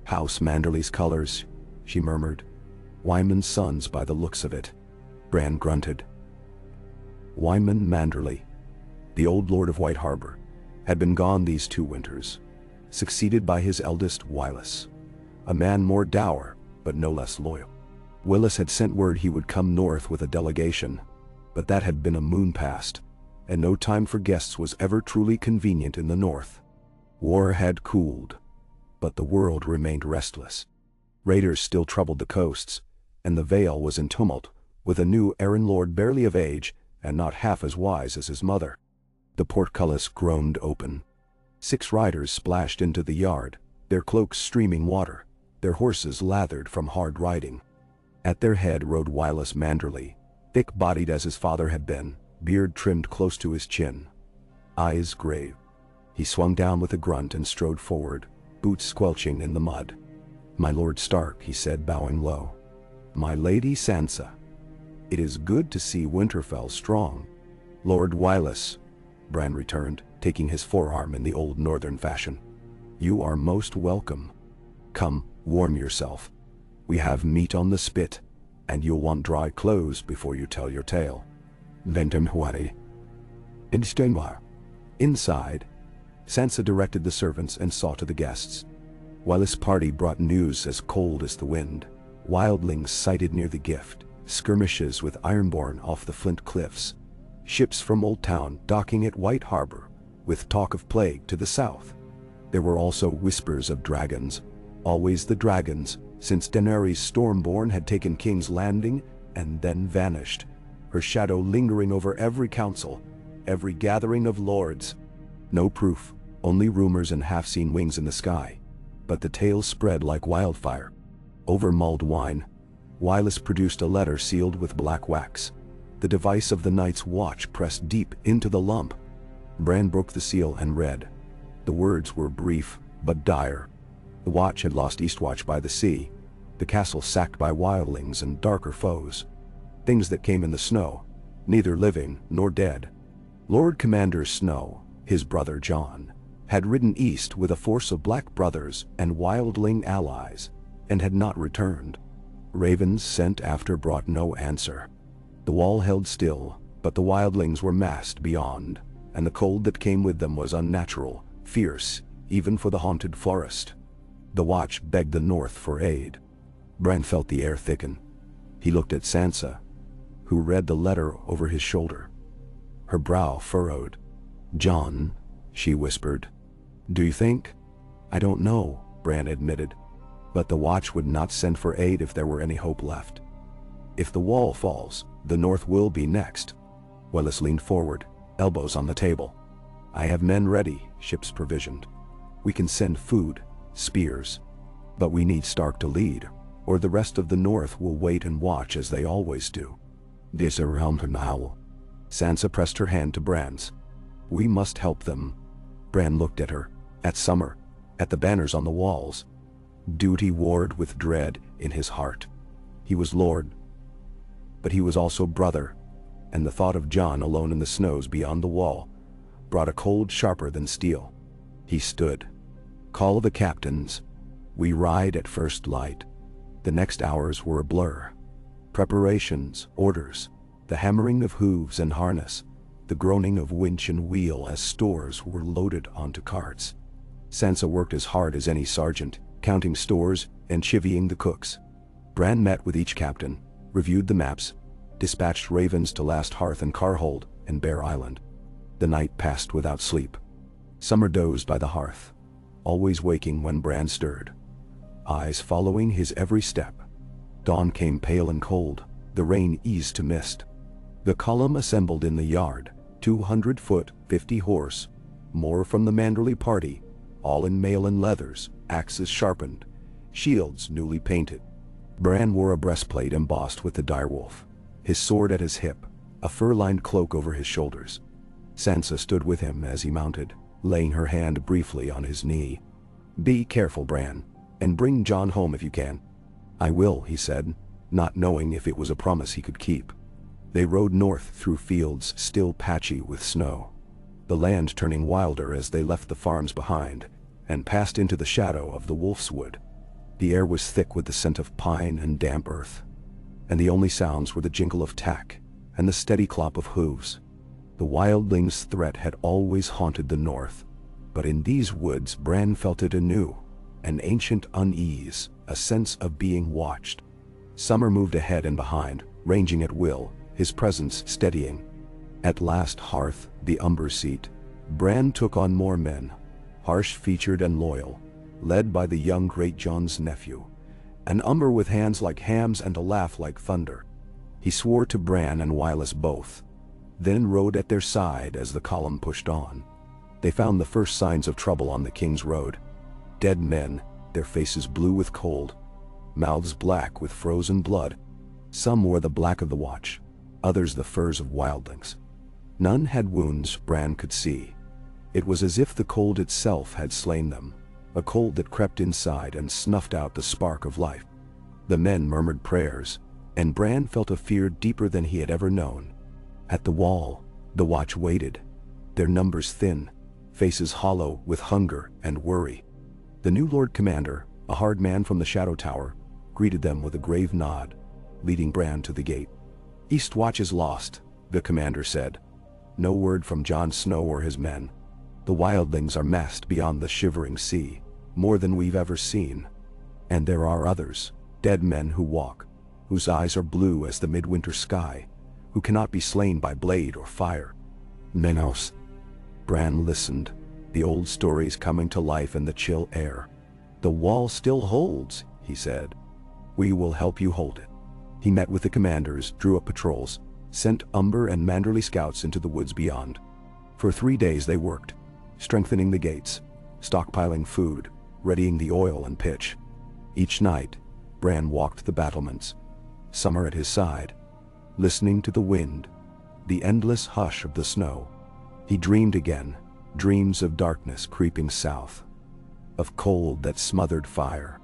"House Manderly's colors," she murmured. "Wyman's sons by the looks of it." Bran grunted. Wyman Manderley, the old lord of White Harbor, had been gone these 2 winters, succeeded by his eldest Wylis, a man more dour but no less loyal. Wylis had sent word he would come north with a delegation, but that had been a moon past, and no time for guests was ever truly convenient in the north. War had cooled, but the world remained restless. Raiders still troubled the coasts, and the Vale was in tumult, with a new Errand Lord barely of age and not half as wise as his mother. The portcullis groaned open. 6 riders splashed into the yard, their cloaks streaming water, their horses lathered from hard riding. At their head rode Wylis Manderley, thick-bodied as his father had been, beard trimmed close to his chin. Eyes grave. He swung down with a grunt and strode forward, boots squelching in the mud. "My Lord Stark," he said, bowing low. "My Lady Sansa. It is good to see Winterfell strong." "Lord Wylis," Bran returned, taking his forearm in the old northern fashion. "You are most welcome. Come, warm yourself. We have meat on the spit, and you'll want dry clothes before you tell your tale." "Ventemhuari." Inside, Sansa directed the servants and saw to the guests. Wylis' party brought news as cold as the wind. Wildlings sighted near the Gift, skirmishes with Ironborn off the Flint Cliffs, ships from Old Town docking at White Harbor, with talk of plague to the south. There were also whispers of dragons, always the dragons, since Daenerys Stormborn had taken King's Landing and then vanished, her shadow lingering over every council, every gathering of lords. No proof, only rumors and half-seen wings in the sky, but the tales spread like wildfire. Over mulled wine, Wylis produced a letter sealed with black wax, the device of the Night's Watch pressed deep into the lump. Bran broke the seal and read. The words were brief, but dire. The Watch had lost Eastwatch by the sea, the castle sacked by wildlings and darker foes. Things that came in the snow, neither living nor dead. Lord Commander Snow, his brother Jon, had ridden east with a force of black brothers and wildling allies, and had not returned. Ravens sent after brought no answer. The wall held still, but the wildlings were massed beyond, and the cold that came with them was unnatural, fierce, even for the haunted forest. The Watch begged the north for aid. Bran felt the air thicken. He looked at Sansa, who read the letter over his shoulder. Her brow furrowed. "Jon," she whispered. "Do you think?" "I don't know," Bran admitted. "But the Watch would not send for aid if there were any hope left. If the wall falls, the north will be next." Wylis leaned forward, elbows on the table. "I have men ready, ships provisioned. We can send food, spears. But we need Stark to lead, or the rest of the north will wait and watch as they always do." "This around now." Sansa pressed her hand to Bran's. "We must help them." Bran looked at her, at Summer, at the banners on the walls. Duty warred with dread in his heart. He was lord, but he was also brother, and the thought of Jon alone in the snows beyond the wall brought a cold sharper than steel. He stood. "Call the captains. We ride at first light." The next hours were a blur. Preparations, orders, the hammering of hooves and harness, the groaning of winch and wheel as stores were loaded onto carts. Sansa worked as hard as any sergeant, counting stores and chivying the cooks. Bran met with each captain, reviewed the maps, dispatched ravens to Last Hearth and Carhold and Bear Island. The night passed without sleep. Summer dozed by the hearth, always waking when Bran stirred, eyes following his every step. Dawn came pale and cold, the rain eased to mist. The column assembled in the yard, 200 foot, 50 horse, more from the Manderley party, all in mail and leathers, axes sharpened, shields newly painted. Bran wore a breastplate embossed with the direwolf, his sword at his hip, a fur-lined cloak over his shoulders. Sansa stood with him as he mounted, laying her hand briefly on his knee. "Be careful, Bran, and bring Jon home if you can." "I will," he said, not knowing if it was a promise he could keep. They rode north through fields still patchy with snow, the land turning wilder as they left the farms behind and passed into the shadow of the Wolf's Wood. The air was thick with the scent of pine and damp earth. and the only sounds were the jingle of tack and the steady clop of hooves. The wildling's threat had always haunted the north, but in these woods Bran felt it anew, an ancient unease, a sense of being watched. Summer moved ahead and behind, ranging at will, his presence steadying. At last Hearth, the Umber seat, Bran took on more men, harsh-featured and loyal, led by the young Great John's nephew, an Umber with hands like hams and a laugh like thunder. He swore to Bran and Wyllis both, then rode at their side as the column pushed on. They found the first signs of trouble on the King's Road. Dead men, their faces blue with cold, mouths black with frozen blood. Some wore the black of the Watch, others the furs of wildlings. None had wounds Bran could see. It was as if the cold itself had slain them, a cold that crept inside and snuffed out the spark of life. The men murmured prayers, and Bran felt a fear deeper than he had ever known. At the wall, the Watch waited, their numbers thin, faces hollow with hunger and worry. The new Lord Commander, a hard man from the Shadow Tower, greeted them with a grave nod, leading Bran to the gate. "East Watch is lost," the commander said. "No word from Jon Snow or his men. The wildlings are massed beyond the shivering sea, more than we've ever seen. And there are others, dead men who walk, whose eyes are blue as the midwinter sky, who cannot be slain by blade or fire." Menos. Bran listened, the old stories coming to life in the chill air. "The wall still holds," he said. "We will help you hold it." He met with the commanders, drew up patrols, sent Umber and Manderly scouts into the woods beyond. For 3 days they worked, strengthening the gates, stockpiling food, readying the oil and pitch. Each night, Bran walked the battlements, Summer at his side, listening to the wind, the endless hush of the snow. He dreamed again, dreams of darkness creeping south, of cold that smothered fire,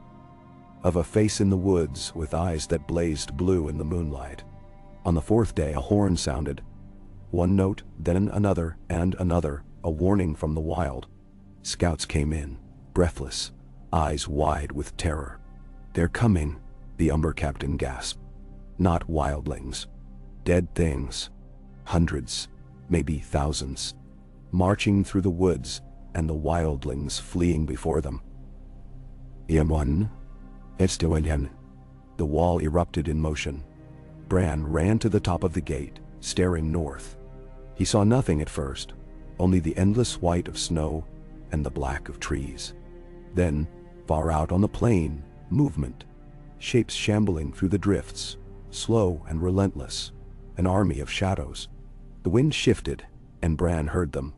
of a face in the woods with eyes that blazed blue in the moonlight. On the 4th day a horn sounded. One note, then another and another, a warning from the wild. Scouts came in, breathless, eyes wide with terror. "They're coming," the Umber captain gasped. "Not wildlings. Dead things. Hundreds, maybe thousands, marching through the woods, and the wildlings fleeing before them." "Iamon, Estiwalian." The wall erupted in motion. Bran ran to the top of the gate, staring north. He saw nothing at first, only the endless white of snow and the black of trees. Then, far out on the plain, movement, shapes shambling through the drifts, slow and relentless, an army of shadows. The wind shifted, and Bran heard them,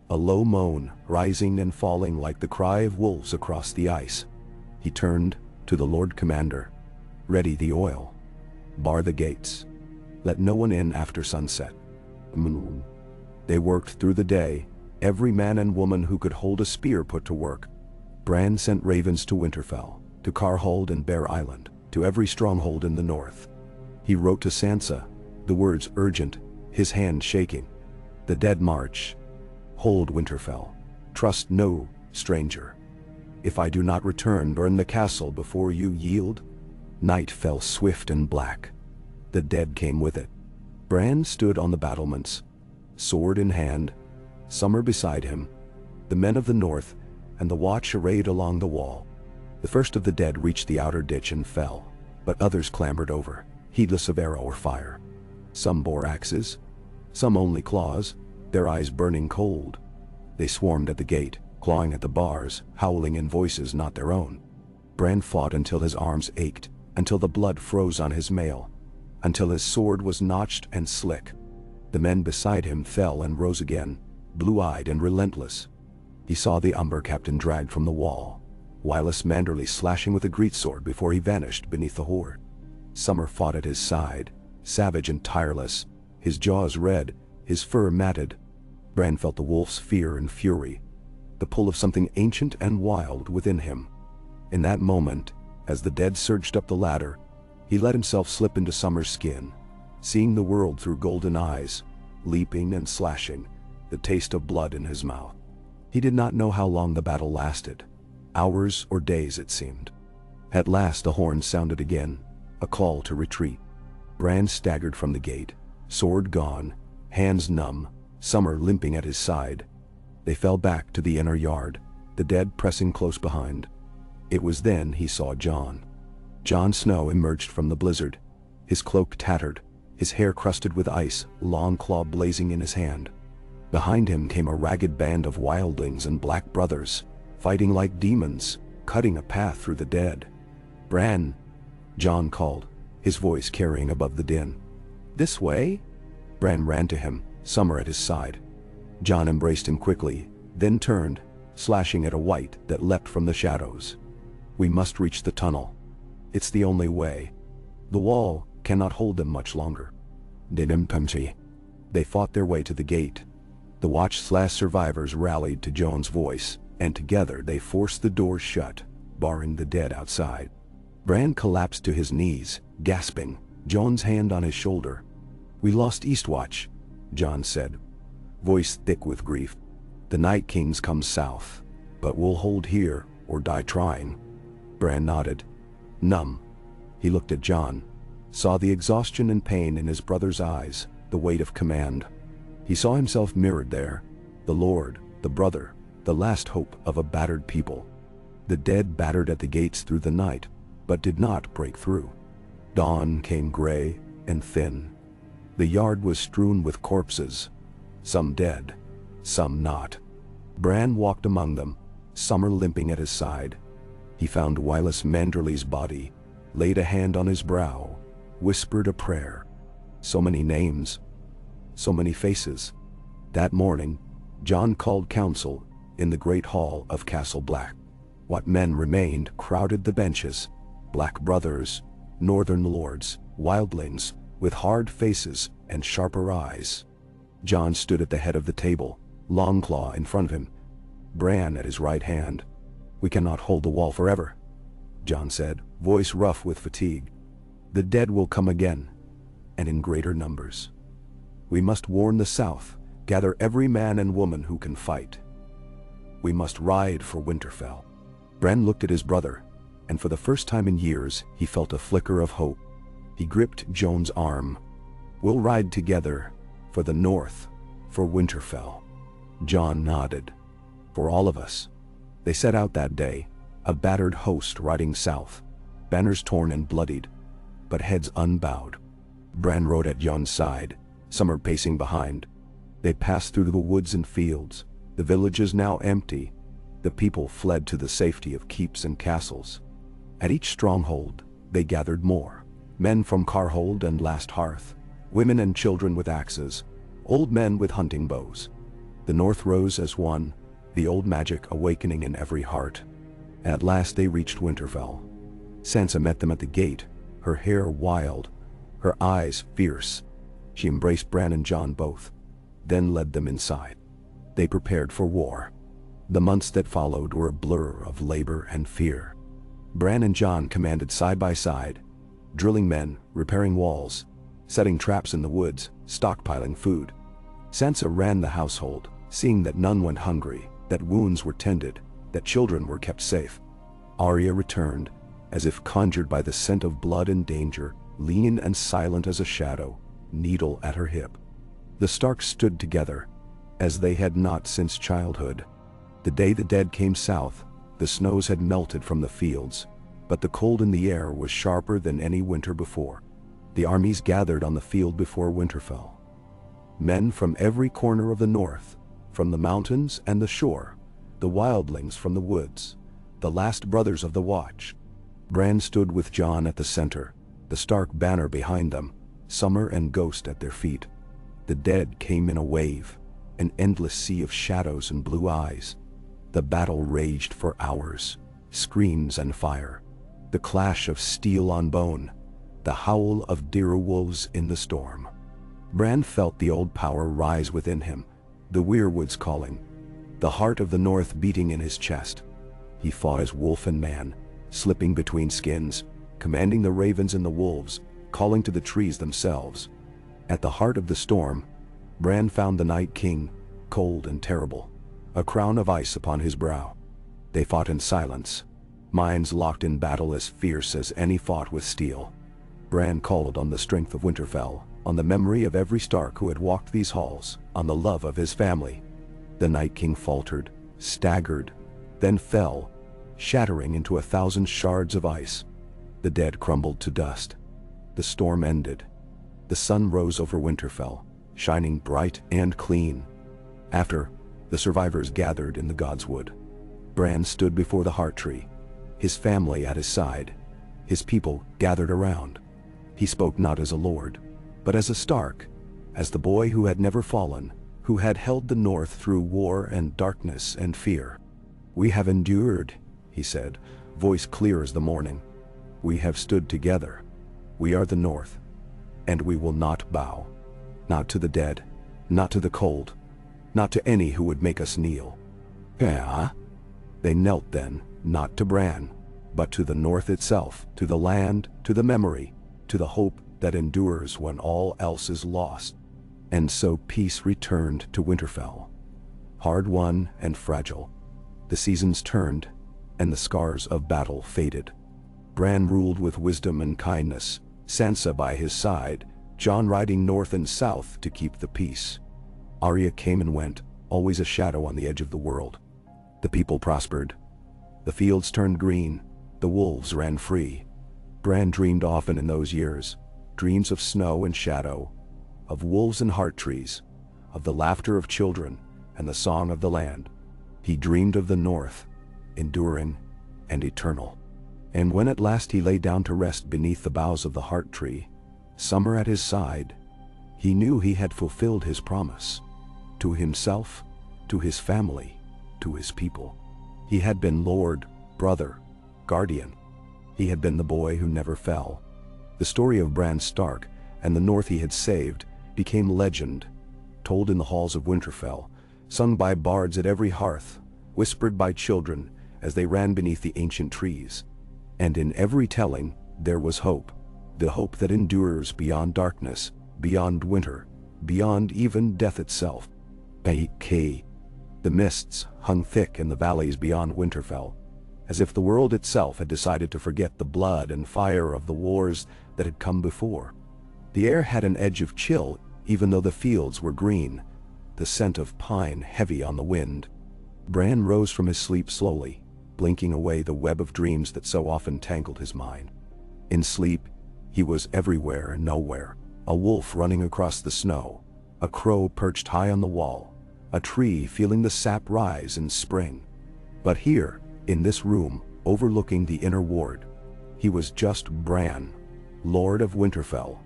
a low moan rising and falling like the cry of wolves across the ice. He turned to the Lord Commander. "Ready the oil. Bar the gates. Let no one in after sunset." They worked through the day, every man and woman who could hold a spear put to work. Bran sent ravens to Winterfell, to Carhold and Bear Island, to every stronghold in the north. He wrote to Sansa, the words urgent, his hand shaking. "The dead march. Hold Winterfell. Trust no stranger. If I do not return, burn the castle before you yield." Night fell swift and black. The dead came with it. Bran stood on the battlements, sword in hand, Summer beside him, the men of the north, and the Watch arrayed along the wall. The first of the dead reached the outer ditch and fell, but others clambered over, heedless of arrow or fire. Some bore axes, some only claws, their eyes burning cold. They swarmed at the gate, clawing at the bars, howling in voices not their own. Bran fought until his arms ached, until the blood froze on his mail, until his sword was notched and slick. The men beside him fell and rose again, blue-eyed and relentless. He saw the Umber captain dragged from the wall, Wyllis Manderly slashing with a greatsword before he vanished beneath the horde. Summer fought at his side, savage and tireless, his jaws red, his fur matted. Bran felt the wolf's fear and fury, the pull of something ancient and wild within him. In that moment, as the dead surged up the ladder, he let himself slip into Summer's skin, seeing the world through golden eyes, leaping and slashing, the taste of blood in his mouth. He did not know how long the battle lasted. Hours or days it seemed. At last the horn sounded again, a call to retreat. Bran staggered from the gate, sword gone, hands numb, Summer limping at his side. They fell back to the inner yard, the dead pressing close behind. It was then he saw Jon. Jon Snow emerged from the blizzard, his cloak tattered, his hair crusted with ice, long claw blazing in his hand. Behind him came a ragged band of wildlings and black brothers, fighting like demons, cutting a path through the dead. "Bran," Jon called, his voice carrying above the din. "This way?" Bran ran to him, Summer at his side. Jon embraced him quickly, then turned, slashing at a wight that leapt from the shadows. "We must reach the tunnel. It's the only way. The wall cannot hold them much longer." They fought their way to the gate. The Watch/survivors rallied to Jon's voice, and together they forced the doors shut, barring the dead outside. Bran collapsed to his knees, gasping, Jon's hand on his shoulder. "We lost Eastwatch," Jon said, voice thick with grief. "The Night Kings come south, but we'll hold here or die trying." Bran nodded. Numb, he looked at Jon, saw the exhaustion and pain in his brother's eyes, the weight of command. He saw himself mirrored there, the lord, the brother, the last hope of a battered people. The dead battered at the gates through the night, but did not break through. Dawn came gray and thin. The yard was strewn with corpses, some dead, some not. Bran walked among them, Summer limping at his side. He found Wylis Manderly's body, laid a hand on his brow, whispered a prayer. So many names, so many faces. That morning, Jon called council in the great hall of Castle Black. What men remained crowded the benches, black brothers, northern lords, wildlings, with hard faces and sharper eyes. Jon stood at the head of the table, Longclaw in front of him, Bran at his right hand. "We cannot hold the wall forever," Jon said, voice rough with fatigue. "The dead will come again, and in greater numbers. We must warn the south, gather every man and woman who can fight. We must ride for Winterfell." Bran looked at his brother, and for the first time in years he felt a flicker of hope. He gripped Jon's arm. "We'll ride together, for the north, for Winterfell." Jon nodded. "For all of us." They set out that day, a battered host riding south, banners torn and bloodied, but heads unbowed. Bran rode at Jon's side, Summer pacing behind. They passed through the woods and fields, the villages now empty. The people fled to the safety of keeps and castles. At each stronghold, they gathered more. Men from Carhold and Last Hearth, women and children with axes, old men with hunting bows. The north rose as one, the old magic awakening in every heart. At last they reached Winterfell. Sansa met them at the gate, her hair wild, her eyes fierce. She embraced Bran and Jon both, then led them inside. They prepared for war. The months that followed were a blur of labor and fear. Bran and Jon commanded side by side, drilling men, repairing walls, setting traps in the woods, stockpiling food. Sansa ran the household, seeing that none went hungry, that wounds were tended, that children were kept safe. Arya returned, as if conjured by the scent of blood and danger, lean and silent as a shadow, needle at her hip. The Starks stood together, as they had not since childhood. The day the dead came south, the snows had melted from the fields, but the cold in the air was sharper than any winter before. The armies gathered on the field before Winterfell. Men from every corner of the north, from the mountains and the shore, the wildlings from the woods, the last brothers of the Watch. Bran stood with Jon at the center, the Stark banner behind them, Summer and Ghost at their feet. The dead came in a wave, an endless sea of shadows and blue eyes. The battle raged for hours, screams and fire, the clash of steel on bone, the howl of direwolves in the storm. Bran felt the old power rise within him, the weirwoods calling, the heart of the north beating in his chest. He fought as wolf and man, slipping between skins, commanding the ravens and the wolves, calling to the trees themselves. At the heart of the storm, Bran found the Night King, cold and terrible, a crown of ice upon his brow. They fought in silence, minds locked in battle as fierce as any fought with steel. Bran called on the strength of Winterfell, on the memory of every Stark who had walked these halls, on the love of his family. The Night King faltered, staggered, then fell, shattering into 1,000 shards of ice. The dead crumbled to dust. The storm ended. The sun rose over Winterfell, shining bright and clean. After, the survivors gathered in the Godswood. Bran stood before the heart tree, his family at his side, his people gathered around. He spoke not as a lord, but as a Stark, as the boy who had never fallen, who had held the North through war and darkness and fear. "We have endured," he said, voice clear as the morning. "We have stood together. We are the North, and we will not bow. Not to the dead, not to the cold, not to any who would make us kneel." Yeah. They knelt then, not to Bran, but to the North itself, to the land, to the memory, to the hope that endures when all else is lost. And so peace returned to Winterfell. Hard won and fragile. The seasons turned, and the scars of battle faded. Bran ruled with wisdom and kindness, Sansa by his side, Jon riding north and south to keep the peace. Arya came and went, always a shadow on the edge of the world. The people prospered. The fields turned green, the wolves ran free. Bran dreamed often in those years, dreams of snow and shadow, of wolves and heart trees, of the laughter of children and the song of the land. He dreamed of the North, enduring and eternal. And when at last he lay down to rest beneath the boughs of the heart tree, summer at his side, he knew he had fulfilled his promise. To himself, to his family, to his people. He had been lord, brother, guardian. He had been the boy who never fell. The story of Bran Stark and the North he had saved became legend, told in the halls of Winterfell, sung by bards at every hearth, whispered by children as they ran beneath the ancient trees. And in every telling, there was hope, the hope that endures beyond darkness, beyond winter, beyond even death itself. The mists hung thick in the valleys beyond Winterfell, as if the world itself had decided to forget the blood and fire of the wars that had come before. The air had an edge of chill, even though the fields were green, the scent of pine heavy on the wind. Bran rose from his sleep slowly, blinking away the web of dreams that so often tangled his mind. In sleep, he was everywhere and nowhere, a wolf running across the snow, a crow perched high on the wall, a tree feeling the sap rise in spring. But here, in this room, overlooking the inner ward, he was just Bran, Lord of Winterfell,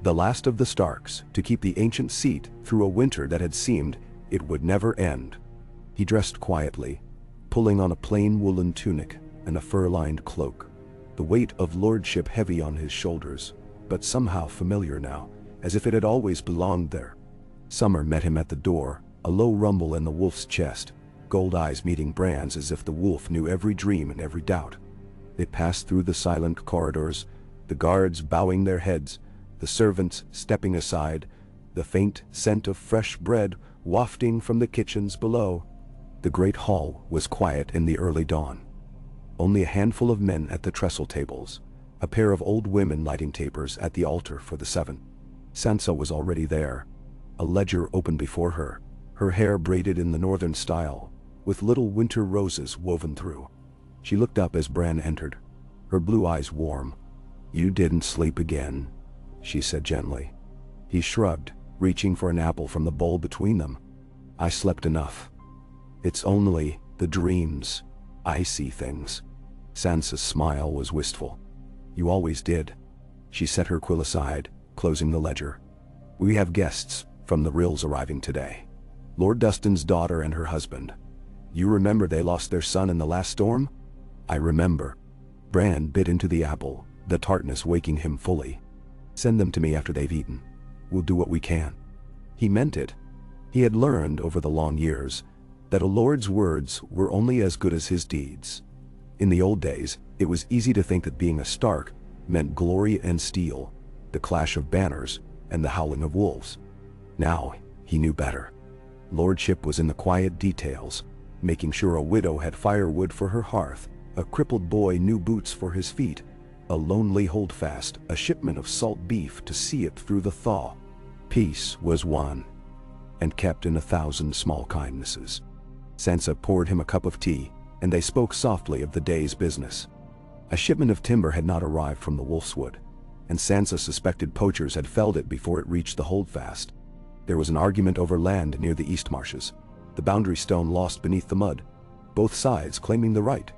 the last of the Starks to keep the ancient seat through a winter that had seemed it would never end. He dressed quietly, pulling on a plain woolen tunic and a fur-lined cloak, the weight of lordship heavy on his shoulders, but somehow familiar now, as if it had always belonged there. Summer met him at the door, a low rumble in the wolf's chest, gold eyes meeting Bran's as if the wolf knew every dream and every doubt. They passed through the silent corridors, the guards bowing their heads, the servants stepping aside, the faint scent of fresh bread wafting from the kitchens below. The great hall was quiet in the early dawn. Only a handful of men at the trestle tables, a pair of old women lighting tapers at the altar for the seven. Sansa was already there, a ledger open before her, her hair braided in the northern style, with little winter roses woven through. She looked up as Bran entered, her blue eyes warm. "You didn't sleep again," she said gently. He shrugged, reaching for an apple from the bowl between them. "I slept enough. It's only the dreams. I see things." Sansa's smile was wistful. "You always did." She set her quill aside, closing the ledger. "We have guests from the Rills arriving today. Lord Dustin's daughter and her husband. You remember they lost their son in the last storm?" "I remember." Bran bit into the apple, the tartness waking him fully. "Send them to me after they've eaten. We'll do what we can." He meant it. He had learned over the long years that a lord's words were only as good as his deeds. In the old days, it was easy to think that being a Stark meant glory and steel, the clash of banners, and the howling of wolves. Now, he knew better. Lordship was in the quiet details, making sure a widow had firewood for her hearth, a crippled boy new boots for his feet, A lonely holdfast, a shipment of salt beef to see it through the thaw. Peace was won, and kept in 1,000 small kindnesses. Sansa poured him a cup of tea, and they spoke softly of the day's business. A shipment of timber had not arrived from the Wolfswood, and Sansa suspected poachers had felled it before it reached the holdfast. There was an argument over land near the East Marshes, the boundary stone lost beneath the mud, both sides claiming the right.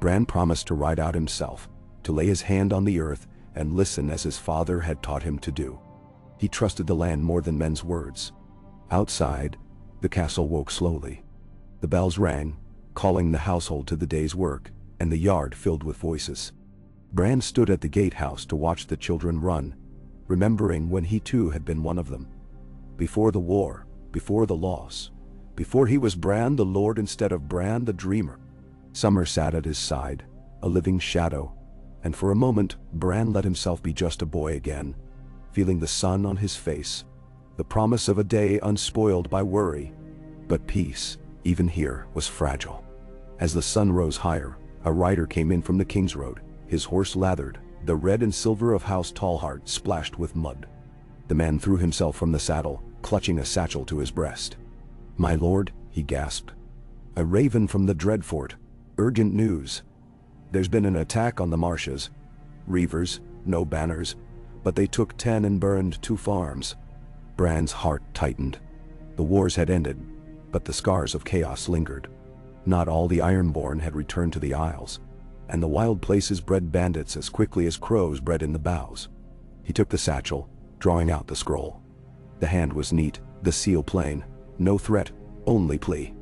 Bran promised to ride out himself, to lay his hand on the earth and listen as his father had taught him to do. He trusted the land more than men's words. Outside, the castle woke slowly. The bells rang, calling the household to the day's work, and the yard filled with voices. Bran stood at the gatehouse to watch the children run, remembering when he too had been one of them. Before the war, before the loss, before he was Bran the Lord instead of Bran the Dreamer. Summer sat at his side, a living shadow, and for a moment Bran let himself be just a boy again, feeling the sun on his face, the promise of a day unspoiled by worry. But peace, even here, was fragile. As the sun rose higher, a rider came in from the King's Road, his horse lathered, the red and silver of House Tallheart splashed with mud. The man threw himself from the saddle, clutching a satchel to his breast. "My lord," he gasped. "A raven from the Dreadfort. Urgent news. There's been an attack on the marshes. Reavers, no banners, but they took 10 and burned 2 farms." Bran's heart tightened. The wars had ended, but the scars of chaos lingered. Not all the Ironborn had returned to the Isles, and the wild places bred bandits as quickly as crows bred in the boughs. He took the satchel, drawing out the scroll. The hand was neat, the seal plain, no threat, only plea.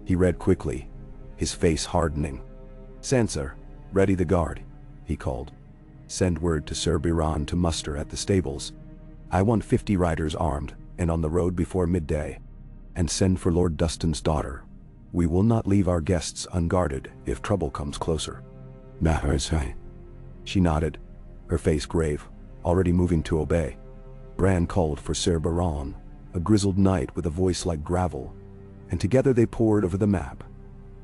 He read quickly, his face hardening. "Sansa, ready the guard," he called. "Send word to Sir Bran to muster at the stables. I want 50 riders armed and on the road before midday. And send for Lord Dustin's daughter. We will not leave our guests unguarded if trouble comes closer." "Mahersai." She nodded, her face grave, already moving to obey. Bran called for Sir Bran, a grizzled knight with a voice like gravel, and together they pored over the map.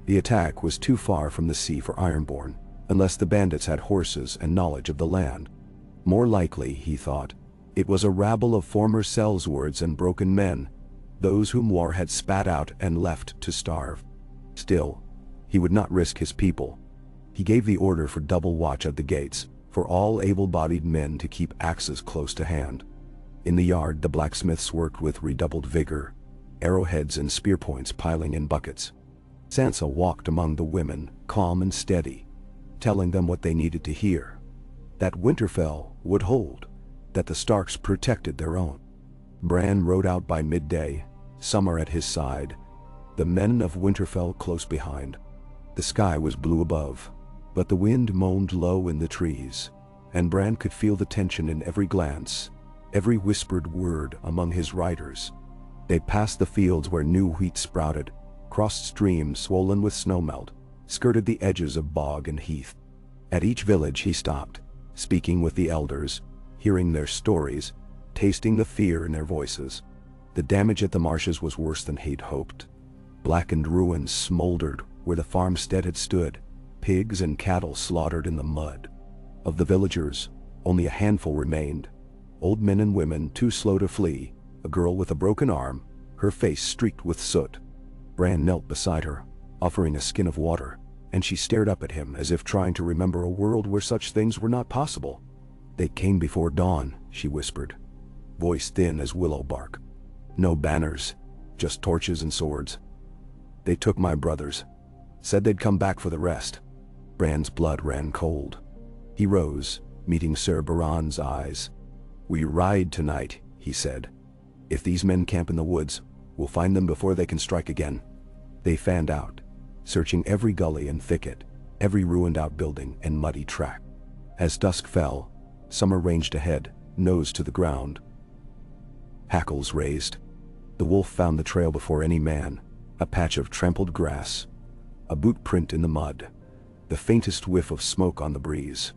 The attack was too far from the sea for Ironborn, unless the bandits had horses and knowledge of the land. More likely, he thought, it was a rabble of former sellswords and broken men, those whom war had spat out and left to starve. Still, he would not risk his people. He gave the order for double watch at the gates, for all able-bodied men to keep axes close to hand. In the yard, the blacksmiths worked with redoubled vigor, arrowheads and spear points piling in buckets. Sansa walked among the women, calm and steady, telling them what they needed to hear. That Winterfell would hold, that the Starks protected their own. Bran rode out by midday, Summer at his side, the men of Winterfell close behind. The sky was blue above, but the wind moaned low in the trees, and Bran could feel the tension in every glance, every whispered word among his riders. They passed the fields where new wheat sprouted, crossed streams swollen with snowmelt, skirted the edges of bog and heath. At each village he stopped, speaking with the elders, hearing their stories, tasting the fear in their voices. The damage at the marshes was worse than he'd hoped. Blackened ruins smoldered where the farmstead had stood, pigs and cattle slaughtered in the mud. Of the villagers, only a handful remained, old men and women too slow to flee, a girl with a broken arm, her face streaked with soot. Bran knelt beside her, offering a skin of water, and she stared up at him as if trying to remember a world where such things were not possible. "They came before dawn," she whispered, voice thin as willow bark. "No banners, just torches and swords. They took my brothers, said they'd come back for the rest." Bran's blood ran cold. He rose, meeting Sir Baran's eyes. "We ride tonight," he said. "If these men camp in the woods, we'll find them before they can strike again." They fanned out, searching every gully and thicket, every ruined outbuilding and muddy track. As dusk fell, Summer ranged ahead, nose to the ground. Hackles raised. The wolf found the trail before any man, a patch of trampled grass, a boot print in the mud, the faintest whiff of smoke on the breeze.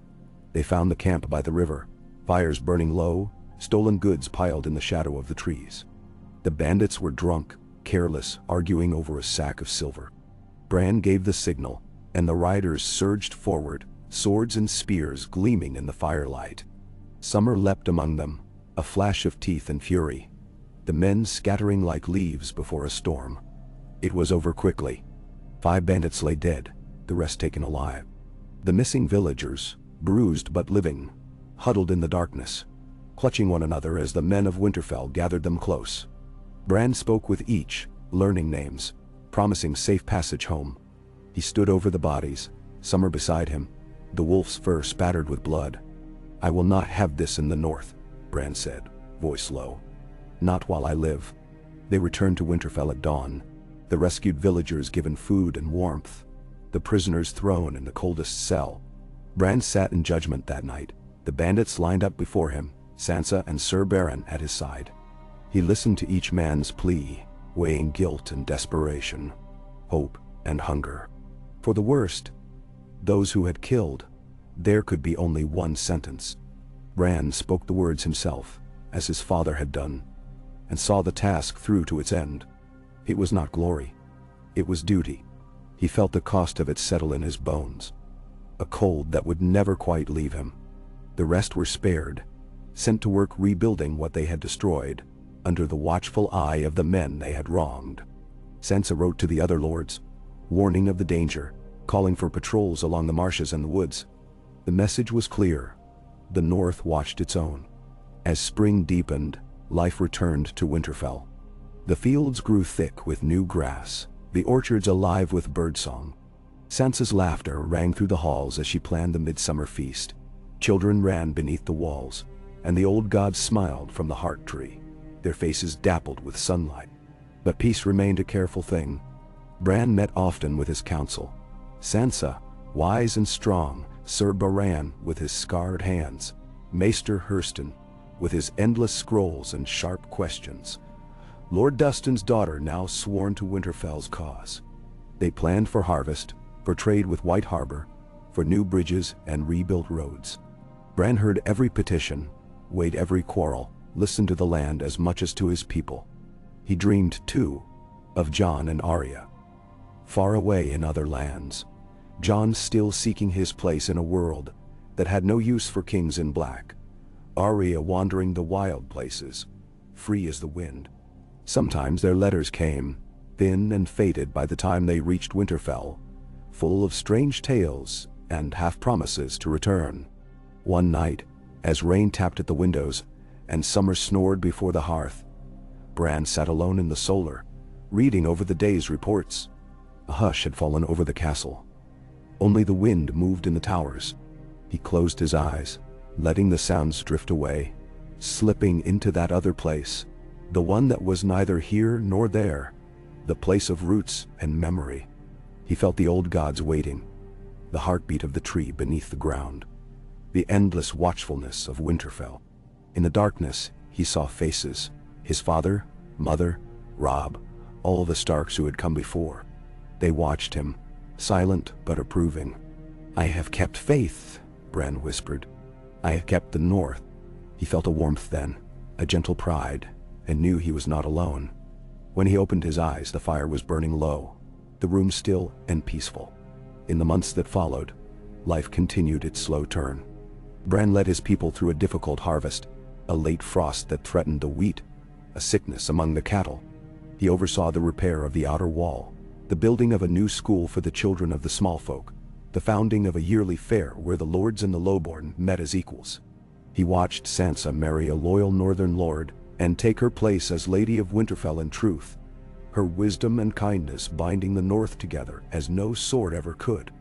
They found the camp by the river, fires burning low, stolen goods piled in the shadow of the trees. The bandits were drunk, careless, arguing over a sack of silver. Bran gave the signal, and the riders surged forward, swords and spears gleaming in the firelight. Summer leapt among them, a flash of teeth and fury, the men scattering like leaves before a storm. It was over quickly. 5 bandits lay dead, the rest taken alive. The missing villagers, bruised but living, huddled in the darkness, clutching one another as the men of Winterfell gathered them close. Bran spoke with each, learning names, promising safe passage home. He stood over the bodies, Summer beside him, the wolf's fur spattered with blood. "I will not have this in the north," Bran said, voice low. "Not while I live." They returned to Winterfell at dawn, the rescued villagers given food and warmth, the prisoners thrown in the coldest cell. Bran sat in judgment that night, the bandits lined up before him, Sansa and Sir Bran at his side. He listened to each man's plea, weighing guilt and desperation, hope and hunger. For the worst, those who had killed, there could be only one sentence. Bran spoke the words himself, as his father had done, and saw the task through to its end. It was not glory. It was duty. He felt the cost of it settle in his bones, a cold that would never quite leave him. The rest were spared, sent to work rebuilding what they had destroyed, under the watchful eye of the men they had wronged. Sansa wrote to the other lords, warning of the danger, calling for patrols along the marshes and the woods. The message was clear. The North watched its own. As spring deepened, life returned to Winterfell. The fields grew thick with new grass, the orchards alive with birdsong. Sansa's laughter rang through the halls as she planned the midsummer feast. Children ran beneath the walls, and the old gods smiled from the heart tree, their faces dappled with sunlight. But peace remained a careful thing. Bran met often with his council. Sansa, wise and strong, Sir Bran with his scarred hands, Maester Hurston with his endless scrolls and sharp questions. Lord Dustin's daughter now sworn to Winterfell's cause. They planned for harvest, for trade with White Harbor, for new bridges and rebuilt roads. Bran heard every petition, weighed every quarrel, listened to the land as much as to his people. He dreamed, too, of Jon and Arya. Far away in other lands, Jon still seeking his place in a world that had no use for kings in black. Arya wandering the wild places, free as the wind. Sometimes their letters came, thin and faded by the time they reached Winterfell, full of strange tales and half-promises to return. One night, as rain tapped at the windows and summer snored before the hearth, Bran sat alone in the solar, reading over the day's reports. A hush had fallen over the castle. Only the wind moved in the towers. He closed his eyes, letting the sounds drift away, slipping into that other place, the one that was neither here nor there, the place of roots and memory. He felt the old gods waiting, the heartbeat of the tree beneath the ground, the endless watchfulness of Winterfell. In the darkness, he saw faces, his father, mother, Robb, all the Starks who had come before. They watched him, silent but approving. "I have kept faith," Bran whispered. "I have kept the North." He felt a warmth then, a gentle pride, and knew he was not alone. When he opened his eyes, the fire was burning low, the room still and peaceful. In the months that followed, life continued its slow turn. Bran led his people through a difficult harvest, a late frost that threatened the wheat, a sickness among the cattle. He oversaw the repair of the outer wall, the building of a new school for the children of the small folk, the founding of a yearly fair where the lords and the lowborn met as equals. He watched Sansa marry a loyal northern lord and take her place as Lady of Winterfell in truth, her wisdom and kindness binding the North together as no sword ever could.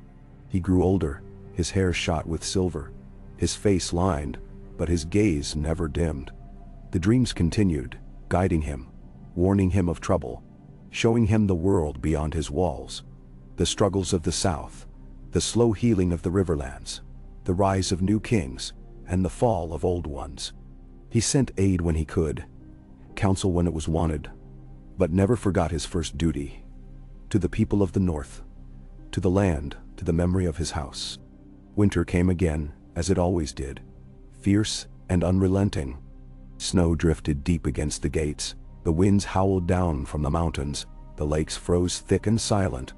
He grew older, his hair shot with silver, his face lined, but his gaze never dimmed. The dreams continued, guiding him, warning him of trouble, showing him the world beyond his walls, the struggles of the South, the slow healing of the Riverlands, the rise of new kings, and the fall of old ones. He sent aid when he could, counsel when it was wanted, but never forgot his first duty, to the people of the North, to the land, to the memory of his house. Winter came again, as it always did, fierce and unrelenting. Snow drifted deep against the gates, the winds howled down from the mountains, the lakes froze thick and silent.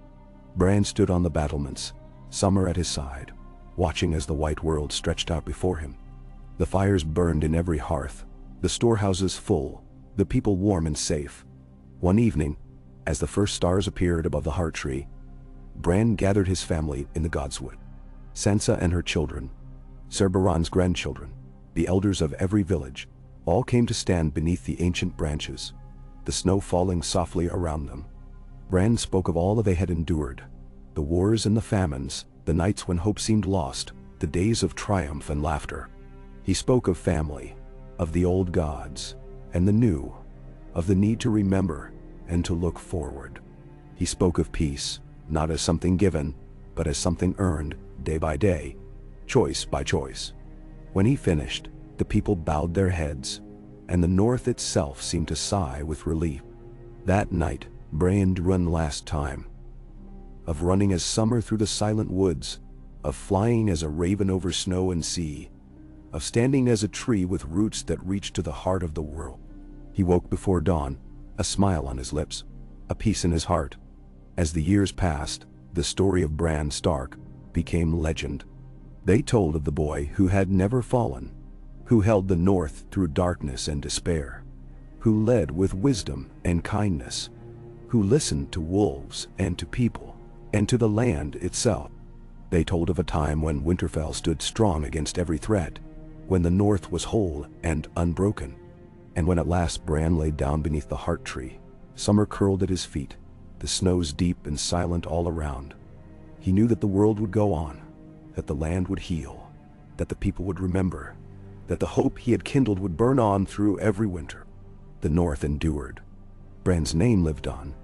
Bran stood on the battlements, summer at his side, watching as the white world stretched out before him. The fires burned in every hearth, the storehouses full, the people warm and safe. One evening, as the first stars appeared above the heart tree, Bran gathered his family in the Godswood. Sansa and her children, Ser Baran's grandchildren, the elders of every village, all came to stand beneath the ancient branches, the snow falling softly around them. Bran spoke of all they had endured, the wars and the famines, the nights when hope seemed lost, the days of triumph and laughter. He spoke of family, of the old gods, and the new, of the need to remember and to look forward. He spoke of peace, not as something given, but as something earned, day by day, choice by choice. When he finished, the people bowed their heads, and the north itself seemed to sigh with relief. That night, Bran run last time. Of running as summer through the silent woods, of flying as a raven over snow and sea, of standing as a tree with roots that reached to the heart of the world. He woke before dawn, a smile on his lips, a peace in his heart. As the years passed, the story of Bran Stark became legend. They told of the boy who had never fallen, who held the north through darkness and despair, who led with wisdom and kindness, who listened to wolves and to people, and to the land itself. They told of a time when Winterfell stood strong against every threat, when the north was whole and unbroken, and when at last Bran lay down beneath the heart tree, summer curled at his feet, the snows deep and silent all around. He knew that the world would go on, that the land would heal, that the people would remember, that the hope he had kindled would burn on through every winter. The north endured. Bran's name lived on,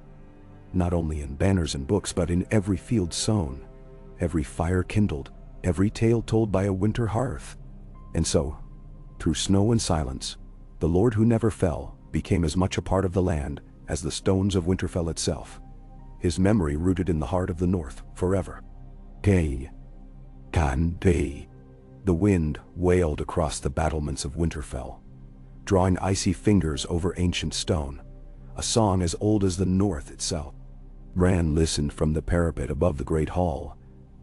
not only in banners and books, but in every field sown, every fire kindled, every tale told by a winter hearth. And so, through snow and silence, the Lord who never fell became as much a part of the land as the stones of Winterfell itself, his memory rooted in the heart of the north forever. Gay, can day. The wind wailed across the battlements of Winterfell, drawing icy fingers over ancient stone, a song as old as the north itself. Bran listened from the parapet above the great hall,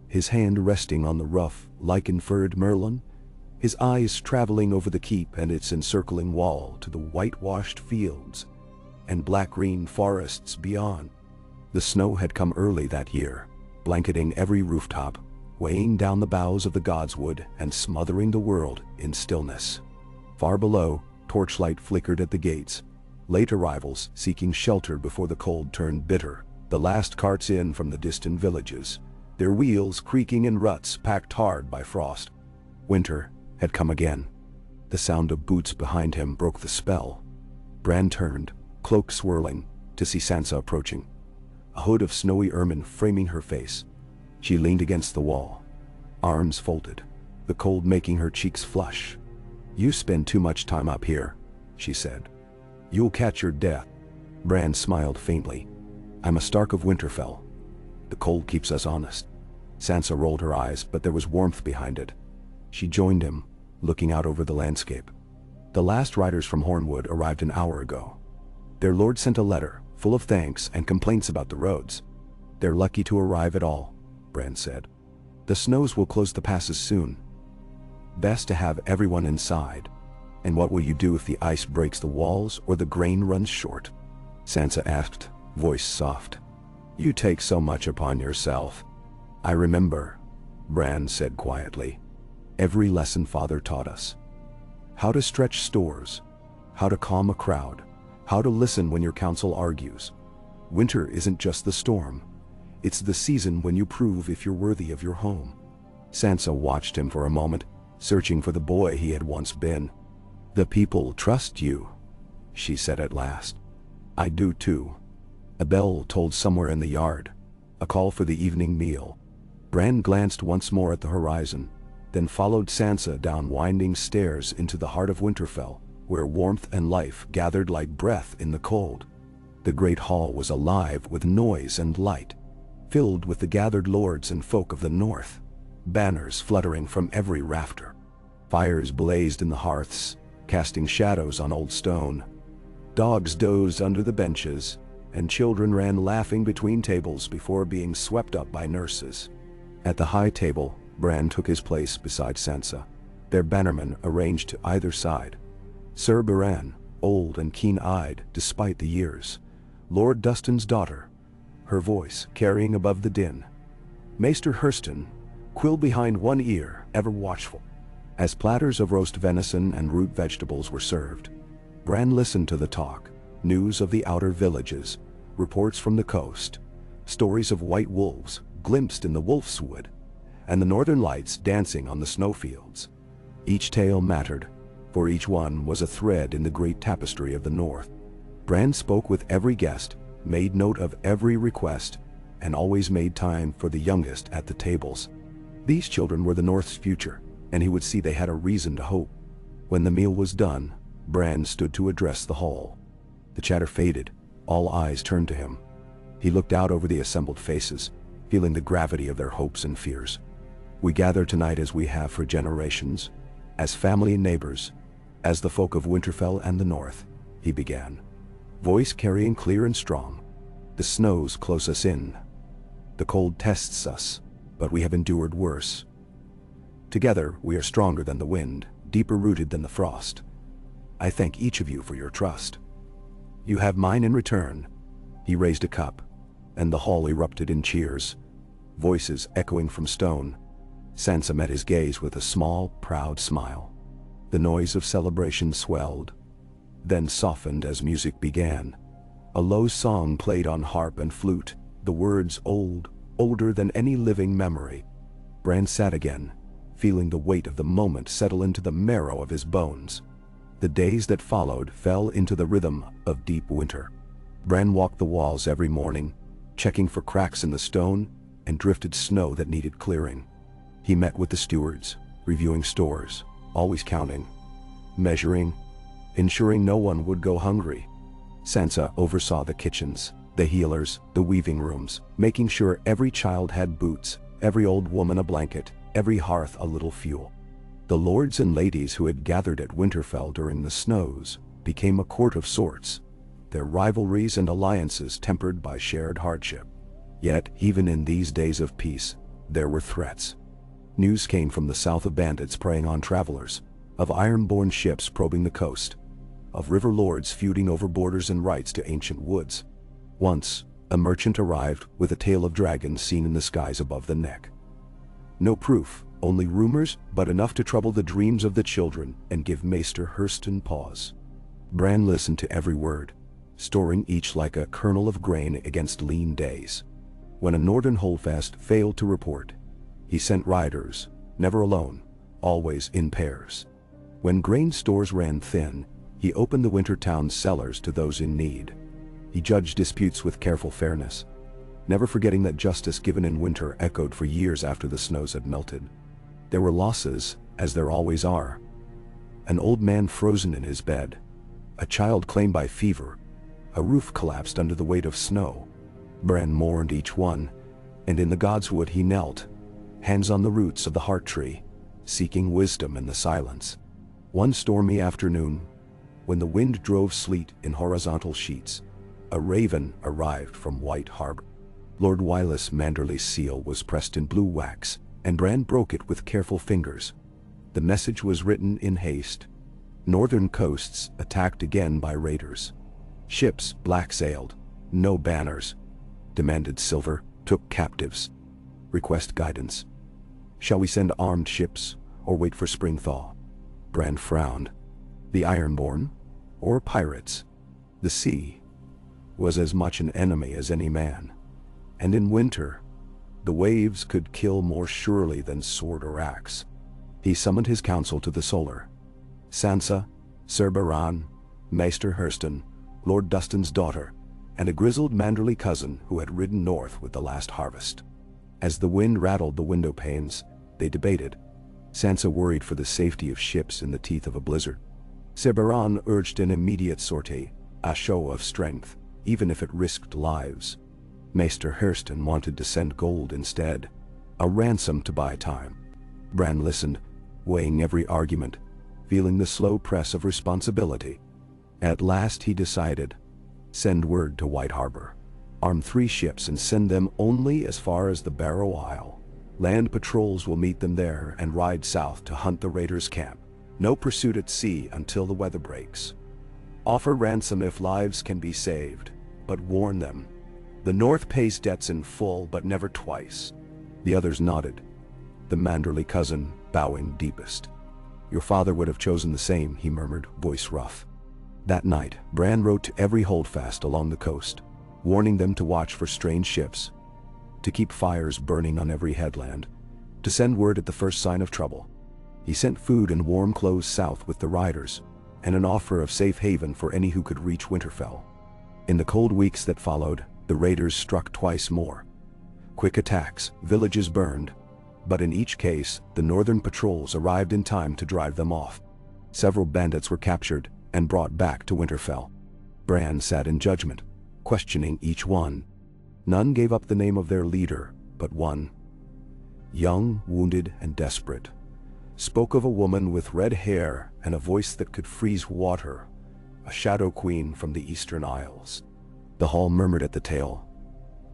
his hand resting on the rough, lichen-furred merlon, his eyes traveling over the keep and its encircling wall to the whitewashed fields and black-green forests beyond. The snow had come early that year, blanketing every rooftop, weighing down the boughs of the Godswood and smothering the world in stillness. Far below, torchlight flickered at the gates, late arrivals seeking shelter before the cold turned bitter, the last carts in from the distant villages, their wheels creaking in ruts packed hard by frost. Winter had come again. The sound of boots behind him broke the spell. Bran turned, cloak swirling, to see Sansa approaching, a hood of snowy ermine framing her face. She leaned against the wall, arms folded, the cold making her cheeks flush. "You spend too much time up here," she said. "You'll catch your death." Bran smiled faintly. "I'm a Stark of Winterfell. The cold keeps us honest." Sansa rolled her eyes, but there was warmth behind it. She joined him, looking out over the landscape. "The last riders from Hornwood arrived an hour ago. Their lord sent a letter, full of thanks and complaints about the roads. They're lucky to arrive at all," Bran said. "The snows will close the passes soon. Best to have everyone inside. And what will you do if the ice breaks the walls or the grain runs short?" Sansa asked, voice soft. "You take so much upon yourself." "I remember," Bran said quietly, "every lesson Father taught us. How to stretch stores, how to calm a crowd, how to listen when your counsel argues. Winter isn't just the storm. It's the season when you prove if you're worthy of your home." Sansa watched him for a moment, searching for the boy he had once been. "The people trust you," she said at last. "I do too." A bell tolled somewhere in the yard, a call for the evening meal. Bran glanced once more at the horizon, then followed Sansa down winding stairs into the heart of Winterfell, where warmth and life gathered like breath in the cold. The great hall was alive with noise and light, filled with the gathered lords and folk of the north, banners fluttering from every rafter. Fires blazed in the hearths, casting shadows on old stone. Dogs dozed under the benches, and children ran laughing between tables before being swept up by nurses. At the high table, Bran took his place beside Sansa, their bannermen arranged to either side. Sir Bran, old and keen-eyed despite the years. Lord Dustin's daughter, her voice carrying above the din. Maester Hurston, quill behind one ear, ever watchful. As platters of roast venison and root vegetables were served, Bran listened to the talk, news of the outer villages, reports from the coast, stories of white wolves glimpsed in the Wolf's Wood, and the northern lights dancing on the snowfields. Each tale mattered, for each one was a thread in the great tapestry of the north. Bran spoke with every guest, made note of every request, and always made time for the youngest at the tables. These children were the North's future, and he would see they had a reason to hope. When the meal was done, Bran stood to address the hall. The chatter faded, all eyes turned to him. He looked out over the assembled faces, feeling the gravity of their hopes and fears. "We gather tonight as we have for generations, as family and neighbors, as the folk of Winterfell and the North," he began, voice carrying clear and strong. "The snows close us in. The cold tests us, but we have endured worse. Together we are stronger than the wind, deeper rooted than the frost. I thank each of you for your trust. You have mine in return." He raised a cup, and the hall erupted in cheers, voices echoing from stone. Sansa met his gaze with a small, proud smile. The noise of celebration swelled, then softened as music began. A low song played on harp and flute, the words old, older than any living memory. Bran sat again, feeling the weight of the moment settle into the marrow of his bones. The days that followed fell into the rhythm of deep winter. Bran walked the walls every morning, checking for cracks in the stone and drifted snow that needed clearing. He met with the stewards, reviewing stores, always counting, measuring, ensuring no one would go hungry. Sansa oversaw the kitchens, the healers, the weaving rooms, making sure every child had boots, every old woman a blanket, every hearth a little fuel. The lords and ladies who had gathered at Winterfell during the snows became a court of sorts, their rivalries and alliances tempered by shared hardship. Yet, even in these days of peace, there were threats. News came from the south of bandits preying on travelers, of iron-borne ships probing the coast, of river lords feuding over borders and rights to ancient woods. Once, a merchant arrived with a tail of dragons seen in the skies above the neck. No proof, only rumors, but enough to trouble the dreams of the children and give Maester Hurston pause. Bran listened to every word, storing each like a kernel of grain against lean days. When a northern holdfast failed to report, he sent riders, never alone, always in pairs. When grain stores ran thin, he opened the winter town's cellars to those in need. He judged disputes with careful fairness, never forgetting that justice given in winter echoed for years after the snows had melted. There were losses, as there always are. An old man frozen in his bed, a child claimed by fever, a roof collapsed under the weight of snow. Bran mourned each one, and in the God's Wood he knelt, hands on the roots of the heart tree, seeking wisdom in the silence. One stormy afternoon, when the wind drove sleet in horizontal sheets, a raven arrived from White Harbor. Lord Wyllis Manderly's seal was pressed in blue wax, and Bran broke it with careful fingers. The message was written in haste. Northern coasts attacked again by raiders. Ships black-sailed, no banners. Demanded silver, took captives. Request guidance. Shall we send armed ships, or wait for spring thaw? Bran frowned. The Ironborn, or pirates? The sea was as much an enemy as any man. And in winter, the waves could kill more surely than sword or axe. He summoned his council to the Solar. Sansa, Sir Bran, Maester Hurston, Lord Dustin's daughter, and a grizzled Manderly cousin who had ridden north with the last harvest. As the wind rattled the window panes, they debated. Sansa worried for the safety of ships in the teeth of a blizzard. Sir Bran urged an immediate sortie, a show of strength, even if it risked lives. Maester Hurston wanted to send gold instead, a ransom to buy time. Bran listened, weighing every argument, feeling the slow press of responsibility. At last he decided, send word to White Harbor. Arm 3 ships and send them only as far as the Barrow Isle. Land patrols will meet them there and ride south to hunt the raiders' camp. No pursuit at sea until the weather breaks. Offer ransom if lives can be saved, but warn them. The North pays debts in full but never twice. The others nodded, the Manderley cousin bowing deepest. Your father would have chosen the same, he murmured, voice rough. That night, Bran rode to every holdfast along the coast, warning them to watch for strange ships, to keep fires burning on every headland, to send word at the first sign of trouble. He sent food and warm clothes south with the riders, and an offer of safe haven for any who could reach Winterfell. In the cold weeks that followed, the raiders struck twice more. Quick attacks, villages burned, but in each case, the northern patrols arrived in time to drive them off. Several bandits were captured and brought back to Winterfell. Bran sat in judgment, questioning each one. None gave up the name of their leader, but one, young, wounded, and desperate, spoke of a woman with red hair and a voice that could freeze water, a shadow queen from the Eastern Isles. The hall murmured at the tale,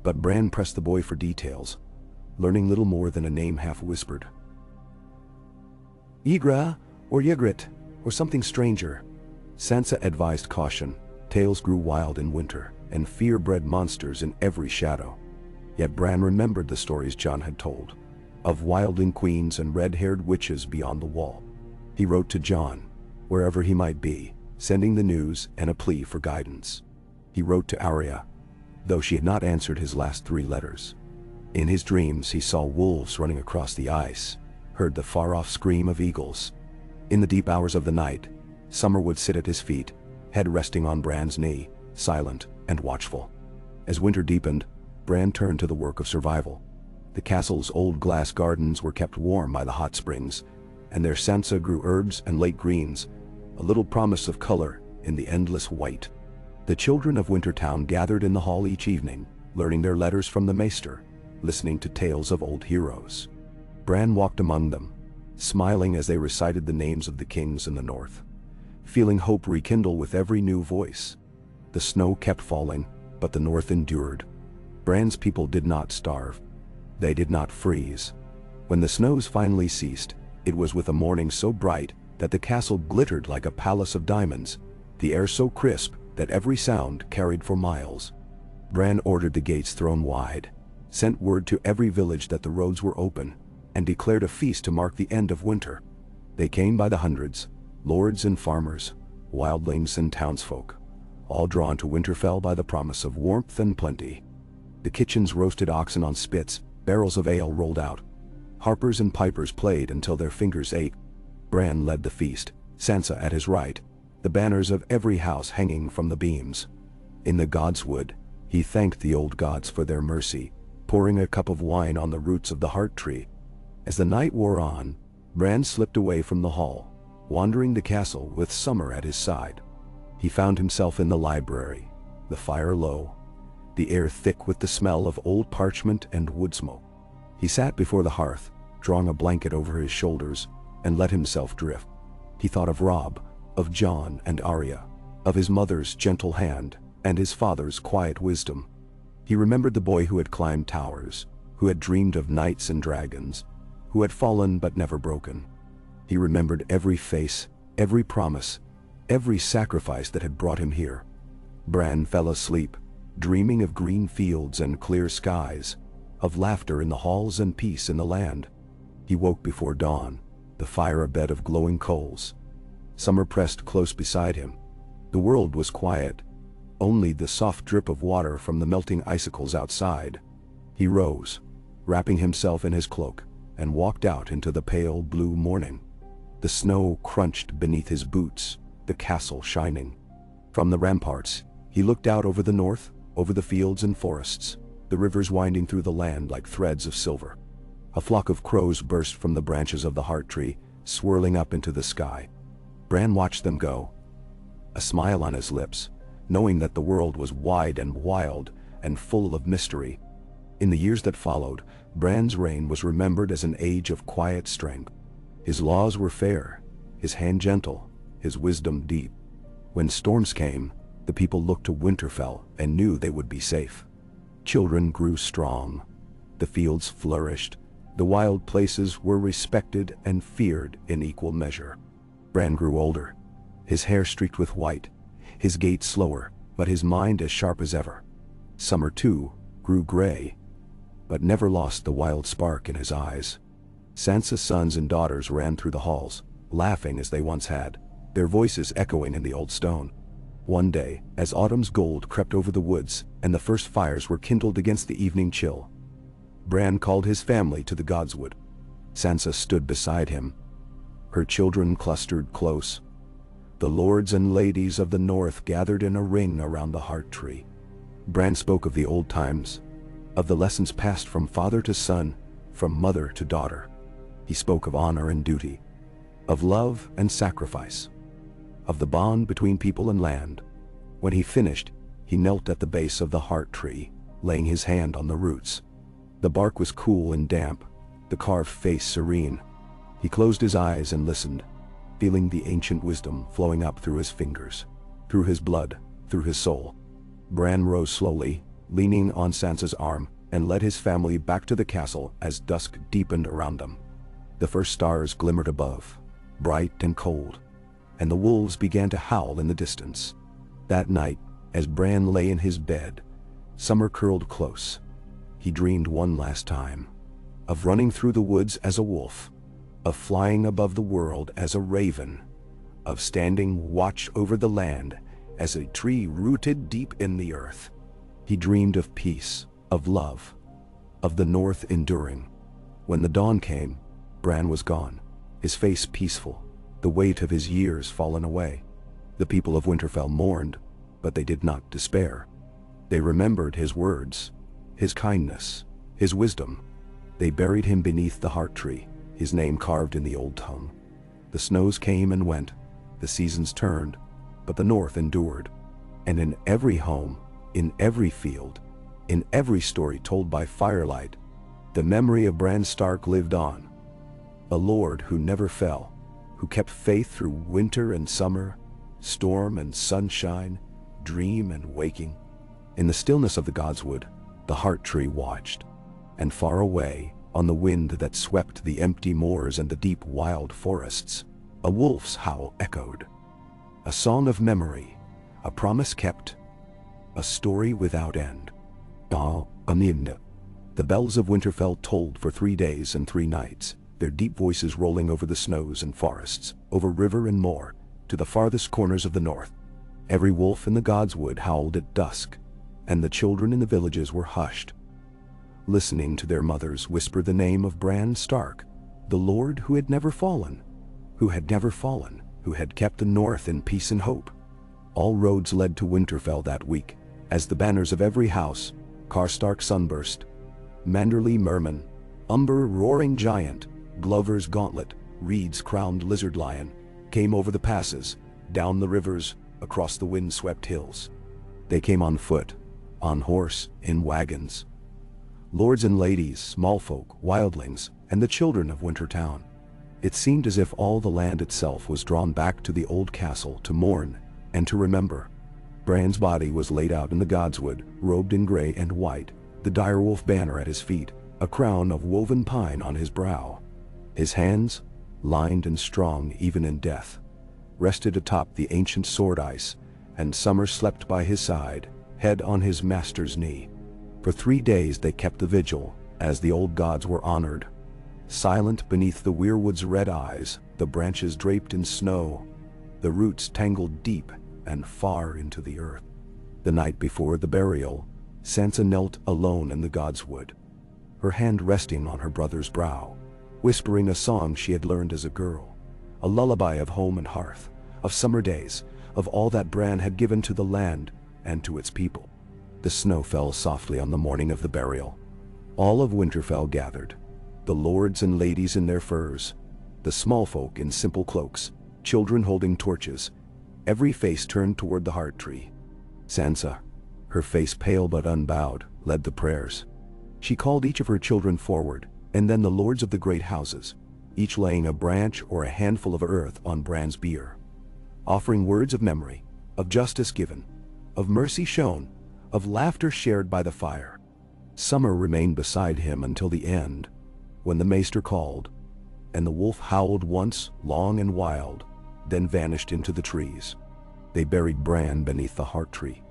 but Bran pressed the boy for details, learning little more than a name half-whispered. Ygritte, or Ygritte, or something stranger. Sansa advised caution. Tales grew wild in winter, and fear bred monsters in every shadow. Yet Bran remembered the stories Jon had told, of wildling queens and red-haired witches beyond the wall. He wrote to Jon, wherever he might be, sending the news and a plea for guidance. He wrote to Arya, though she had not answered his last 3 letters. In his dreams he saw wolves running across the ice, heard the far-off scream of eagles. In the deep hours of the night, Summer would sit at his feet, head resting on Bran's knee, silent and watchful. As winter deepened, Bran turned to the work of survival. The castle's old glass gardens were kept warm by the hot springs, and there Sansa grew herbs and late greens, a little promise of color in the endless white. The children of Wintertown gathered in the hall each evening, learning their letters from the maester, listening to tales of old heroes. Bran walked among them, smiling as they recited the names of the kings in the north, feeling hope rekindle with every new voice. The snow kept falling, but the north endured. Bran's people did not starve. They did not freeze. When the snows finally ceased, it was with a morning so bright that the castle glittered like a palace of diamonds, the air so crisp that every sound carried for miles. Bran ordered the gates thrown wide, sent word to every village that the roads were open, and declared a feast to mark the end of winter. They came by the hundreds, lords and farmers, wildlings and townsfolk, all drawn to Winterfell by the promise of warmth and plenty. The kitchens roasted oxen on spits, barrels of ale rolled out. Harpers and pipers played until their fingers ached. Bran led the feast, Sansa at his right, the banners of every house hanging from the beams. In the godswood, he thanked the old gods for their mercy, pouring a cup of wine on the roots of the heart tree. As the night wore on, Bran slipped away from the hall, wandering the castle with Summer at his side. He found himself in the library, the fire low, the air thick with the smell of old parchment and wood smoke. He sat before the hearth, drawing a blanket over his shoulders, and let himself drift. He thought of Robb, of Jon and Arya, of his mother's gentle hand, and his father's quiet wisdom. He remembered the boy who had climbed towers, who had dreamed of knights and dragons, who had fallen but never broken. He remembered every face, every promise, every sacrifice that had brought him here. Bran fell asleep, dreaming of green fields and clear skies, of laughter in the halls and peace in the land. He woke before dawn, the fire a bed of glowing coals. Summer pressed close beside him. The world was quiet, only the soft drip of water from the melting icicles outside. He rose, wrapping himself in his cloak, and walked out into the pale blue morning. The snow crunched beneath his boots, the castle shining. From the ramparts, he looked out over the north, over the fields and forests, the rivers winding through the land like threads of silver. A flock of crows burst from the branches of the heart tree, swirling up into the sky. Bran watched them go, a smile on his lips, knowing that the world was wide and wild and full of mystery. In the years that followed, Bran's reign was remembered as an age of quiet strength. His laws were fair, his hand gentle, his wisdom deep. When storms came, the people looked to Winterfell and knew they would be safe. Children grew strong. The fields flourished, The wild places were respected and feared in equal measure. Bran grew older, his hair streaked with white, his gait slower, but his mind as sharp as ever. Summer, too, grew gray, but never lost the wild spark in his eyes. Sansa's sons and daughters ran through the halls, laughing as they once had, their voices echoing in the old stone. One day, as autumn's gold crept over the woods and the first fires were kindled against the evening chill, Bran called his family to the godswood. Sansa stood beside him. Her children clustered close. The lords and ladies of the north gathered in a ring around the heart tree. Bran spoke of the old times, of the lessons passed from father to son, from mother to daughter. He spoke of honor and duty, of love and sacrifice, of the bond between people and land. When he finished, he knelt at the base of the heart tree, laying his hand on the roots. The bark was cool and damp, the carved face serene. He closed his eyes and listened, feeling the ancient wisdom flowing up through his fingers, through his blood, through his soul. Bran rose slowly, leaning on Sansa's arm, and led his family back to the castle as dusk deepened around them. The first stars glimmered above, bright and cold, and the wolves began to howl in the distance. That night, as Bran lay in his bed, summer curled close. He dreamed one last time, of running through the woods as a wolf, of flying above the world as a raven, of standing watch over the land as a tree rooted deep in the earth. He dreamed of peace, of love, of the north enduring. When the dawn came, Bran was gone, his face peaceful, the weight of his years fallen away. The people of Winterfell mourned, but they did not despair. They remembered his words, his kindness, his wisdom. They buried him beneath the heart tree, his name carved in the old tongue. The snows came and went, the seasons turned, but the north endured. And in every home, in every field, in every story told by firelight, the memory of Bran Stark lived on. A lord who never fell, who kept faith through winter and summer, storm and sunshine, dream and waking. In the stillness of the godswood, the heart tree watched, and far away, on the wind that swept the empty moors and the deep wild forests, a wolf's howl echoed. A song of memory, a promise kept, a story without end. The bells of Winterfell tolled for 3 days and 3 nights, their deep voices rolling over the snows and forests, over river and moor, to the farthest corners of the north. Every wolf in the godswood howled at dusk, and the children in the villages were hushed, listening to their mothers whisper the name of Bran Stark, the lord who had never fallen, who had never fallen, who had kept the north in peace and hope. All roads led to Winterfell that week, as the banners of every house, Karstark Sunburst, Manderly Merman, Umber Roaring Giant, Glover's Gauntlet, Reed's Crowned Lizard Lion, came over the passes, down the rivers, across the wind-swept hills. They came on foot, on horse, in wagons. Lords and ladies, small folk, wildlings, and the children of Wintertown. It seemed as if all the land itself was drawn back to the old castle to mourn and to remember. Bran's body was laid out in the godswood, robed in gray and white, the direwolf banner at his feet, a crown of woven pine on his brow. His hands, lined and strong even in death, rested atop the ancient sword ice, and summer slept by his side, head on his master's knee. For 3 days they kept the vigil, as the old gods were honored. Silent beneath the weirwood's red eyes, the branches draped in snow, the roots tangled deep and far into the earth. The night before the burial, Sansa knelt alone in the godswood, her hand resting on her brother's brow, whispering a song she had learned as a girl, a lullaby of home and hearth, of summer days, of all that Bran had given to the land and to its people. The snow fell softly on the morning of the burial. All of Winterfell gathered, the lords and ladies in their furs, the small folk in simple cloaks, children holding torches, every face turned toward the heart tree. Sansa, her face pale but unbowed, led the prayers. She called each of her children forward, and then the lords of the great houses, each laying a branch or a handful of earth on Bran's bier, offering words of memory, of justice given, of mercy shown, of laughter shared by the fire. Summer remained beside him until the end, when the maester called, and the wolf howled once, long and wild, then vanished into the trees. They buried Bran beneath the heart tree,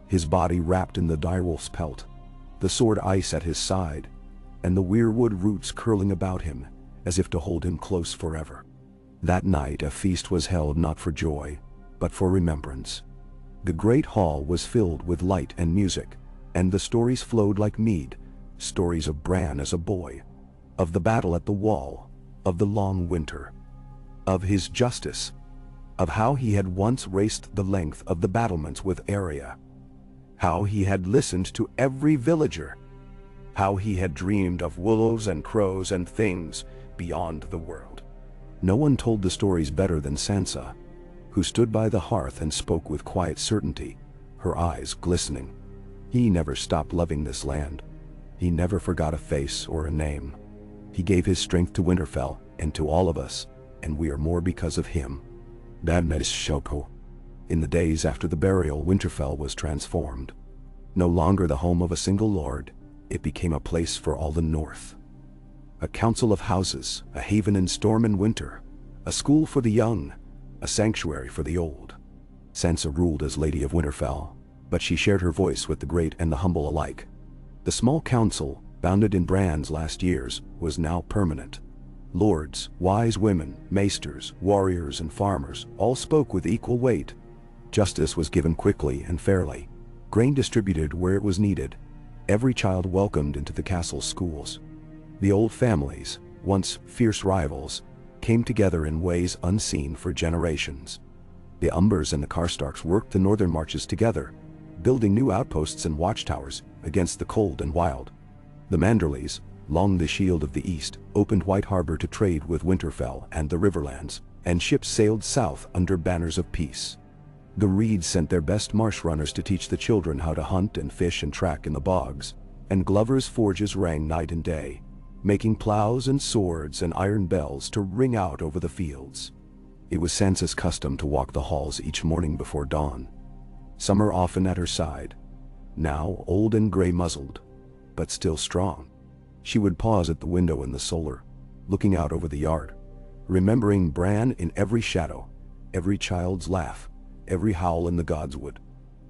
his body wrapped in the direwolf's pelt, the sword ice at his side, and the weirwood roots curling about him, as if to hold him close forever. That night a feast was held not for joy, but for remembrance. The great hall was filled with light and music, and the stories flowed like mead, stories of Bran as a boy, of the battle at the wall, of the long winter, of his justice, of how he had once raced the length of the battlements with Arya, how he had listened to every villager, how he had dreamed of wolves and crows and things beyond the world. No one told the stories better than Sansa, who stood by the hearth and spoke with quiet certainty, her eyes glistening. He never stopped loving this land. He never forgot a face or a name. He gave his strength to Winterfell and to all of us, and we are more because of him. That is Shoko. In the days after the burial, Winterfell was transformed. No longer the home of a single lord, it became a place for all the North. A council of houses, a haven in storm and winter, a school for the young, a sanctuary for the old. Sansa ruled as Lady of Winterfell, but she shared her voice with the great and the humble alike. The small council, founded in Bran's last years, was now permanent. Lords, wise women, maesters, warriors, and farmers all spoke with equal weight. Justice was given quickly and fairly. Grain distributed where it was needed. Every child welcomed into the castle's schools. The old families, once fierce rivals, came together in ways unseen for generations. The Umbers and the Karstarks worked the northern marches together, building new outposts and watchtowers against the cold and wild. The Manderleys, long the shield of the east, opened White Harbor to trade with Winterfell and the Riverlands, and ships sailed south under banners of peace. The Reeds sent their best marsh runners to teach the children how to hunt and fish and track in the bogs, and Glover's forges rang night and day, making plows and swords and iron bells to ring out over the fields. It was Sansa's custom to walk the halls each morning before dawn, Summer often at her side, now old and gray-muzzled, but still strong. She would pause at the window in the solar, looking out over the yard, remembering Bran in every shadow, every child's laugh, every howl in the godswood.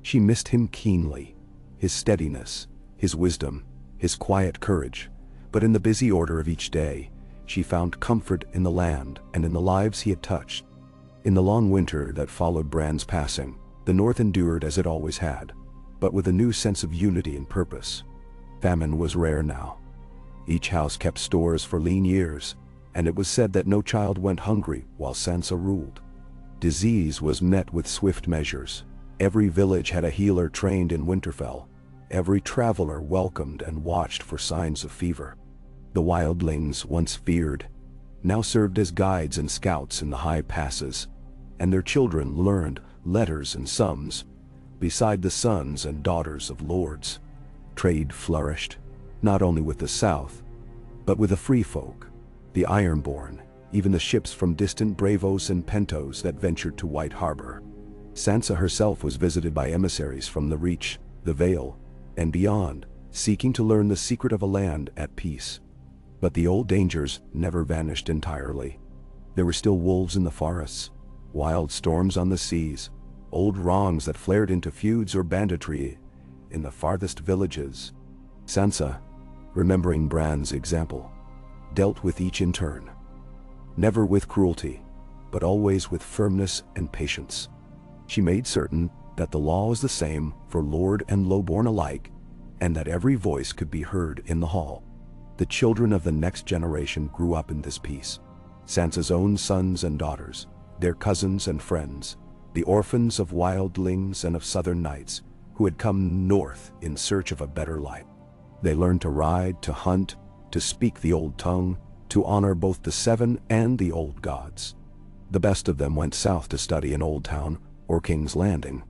She missed him keenly, his steadiness, his wisdom, his quiet courage, but in the busy order of each day, she found comfort in the land and in the lives he had touched. In the long winter that followed Bran's passing, the North endured as it always had, but with a new sense of unity and purpose. Famine was rare now. Each house kept stores for lean years, and it was said that no child went hungry while Sansa ruled. Disease was met with swift measures. Every village had a healer trained in Winterfell. Every traveler welcomed and watched for signs of fever. The wildlings, once feared, now served as guides and scouts in the high passes, and their children learned letters and sums, beside the sons and daughters of lords. Trade flourished, not only with the south, but with the free folk, the Ironborn, even the ships from distant Bravos and Pentos that ventured to White Harbor. Sansa herself was visited by emissaries from the Reach, the Vale, and beyond, seeking to learn the secret of a land at peace. But the old dangers never vanished entirely. There were still wolves in the forests, wild storms on the seas, old wrongs that flared into feuds or banditry in the farthest villages. Sansa, remembering Bran's example, dealt with each in turn. Never with cruelty, but always with firmness and patience. She made certain that the law was the same for lord and lowborn alike, and that every voice could be heard in the hall. The children of the next generation grew up in this peace. Sansa's own sons and daughters, their cousins and friends, the orphans of wildlings and of southern knights who had come north in search of a better life. They learned to ride, to hunt, to speak the old tongue, to honor both the Seven and the old gods. The best of them went south to study in Old Town or King's Landing,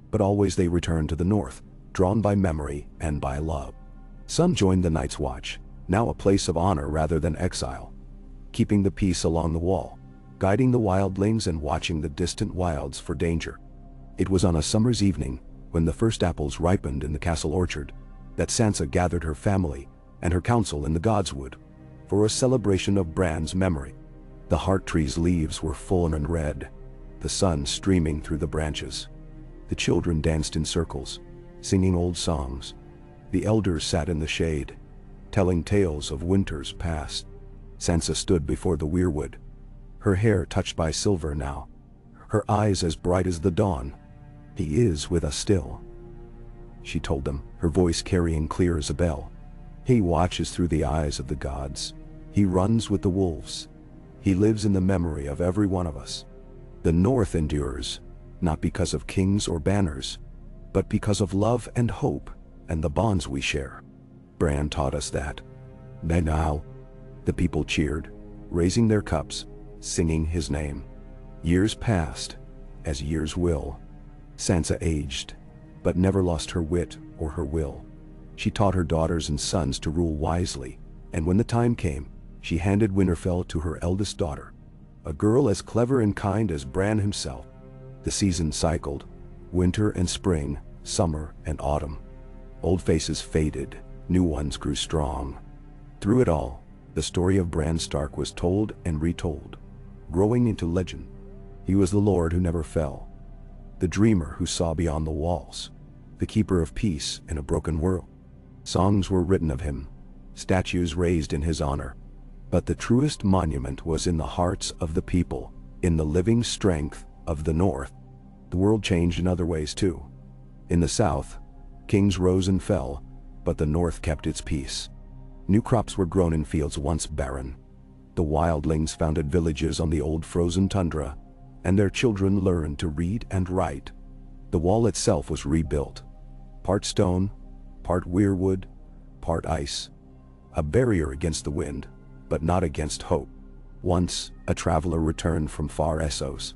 but always they returned to the north, drawn by memory and by love. Some joined the Night's Watch, now a place of honor rather than exile, keeping the peace along the wall, guiding the wildlings and watching the distant wilds for danger. It was on a summer's evening, when the first apples ripened in the castle orchard, that Sansa gathered her family and her council in the godswood. for a celebration of Bran's memory. The heart tree's leaves were full and red, the sun streaming through the branches. The children danced in circles, singing old songs. The elders sat in the shade, telling tales of winters past. Sansa stood before the weirwood, her hair touched by silver now, her eyes as bright as the dawn. "He is with us still," she told them, her voice carrying clear as a bell. "He watches through the eyes of the gods. He runs with the wolves. He lives in the memory of every one of us. The North endures, not because of kings or banners, but because of love and hope and the bonds we share. Bran taught us that." "And now," the people cheered, raising their cups, singing his name. Years passed, as years will. Sansa aged, but never lost her wit or her will. She taught her daughters and sons to rule wisely, and when the time came, she handed Winterfell to her eldest daughter, a girl as clever and kind as Bran himself. The seasons cycled, winter and spring, summer and autumn. Old faces faded, new ones grew strong. Through it all, the story of Bran Stark was told and retold, growing into legend. He was the lord who never fell, the dreamer who saw beyond the walls, the keeper of peace in a broken world. Songs were written of him, statues raised in his honor, but the truest monument was in the hearts of the people, in the living strength of the North. The world changed in other ways too. In the South, kings rose and fell, but the North kept its peace. New crops were grown in fields once barren. The wildlings founded villages on the old frozen tundra, and their children learned to read and write. The wall itself was rebuilt, part stone, part weirwood, part ice. A barrier against the wind, but not against hope. Once, a traveler returned from far Essos,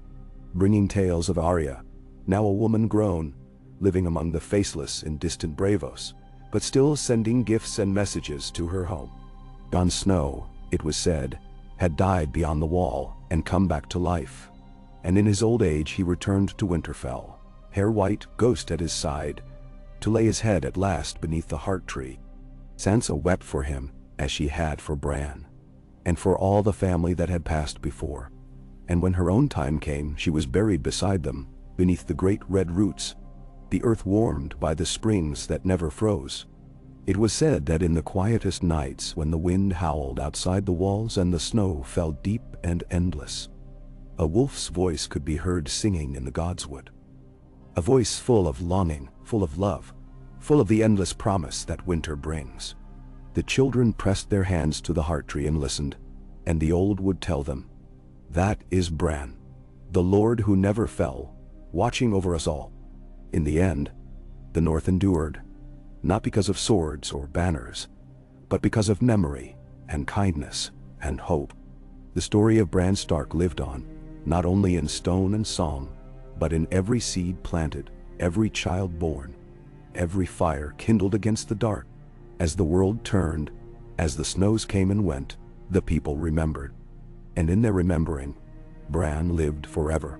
bringing tales of Arya, now a woman grown, living among the faceless in distant Bravos, but still sending gifts and messages to her home. Jon Snow, it was said, had died beyond the wall and come back to life. And in his old age he returned to Winterfell, hair white, ghost at his side, to lay his head at last beneath the heart tree. Sansa wept for him as she had for Bran, and for all the family that had passed before. And when her own time came, she was buried beside them, beneath the great red roots, the earth warmed by the springs that never froze. It was said that in the quietest nights when the wind howled outside the walls and the snow fell deep and endless, a wolf's voice could be heard singing in the godswood. A voice full of longing, full of love, full of the endless promise that winter brings. The children pressed their hands to the heart tree and listened, and the old would tell them, "That is Bran, the Lord who never fell, watching over us all." In the end, the North endured, not because of swords or banners, but because of memory and kindness and hope. The story of Bran Stark lived on, not only in stone and song, but in every seed planted, every child born, every fire kindled against the dark. As the world turned, as the snows came and went, the people remembered. And in their remembering, Bran lived forever.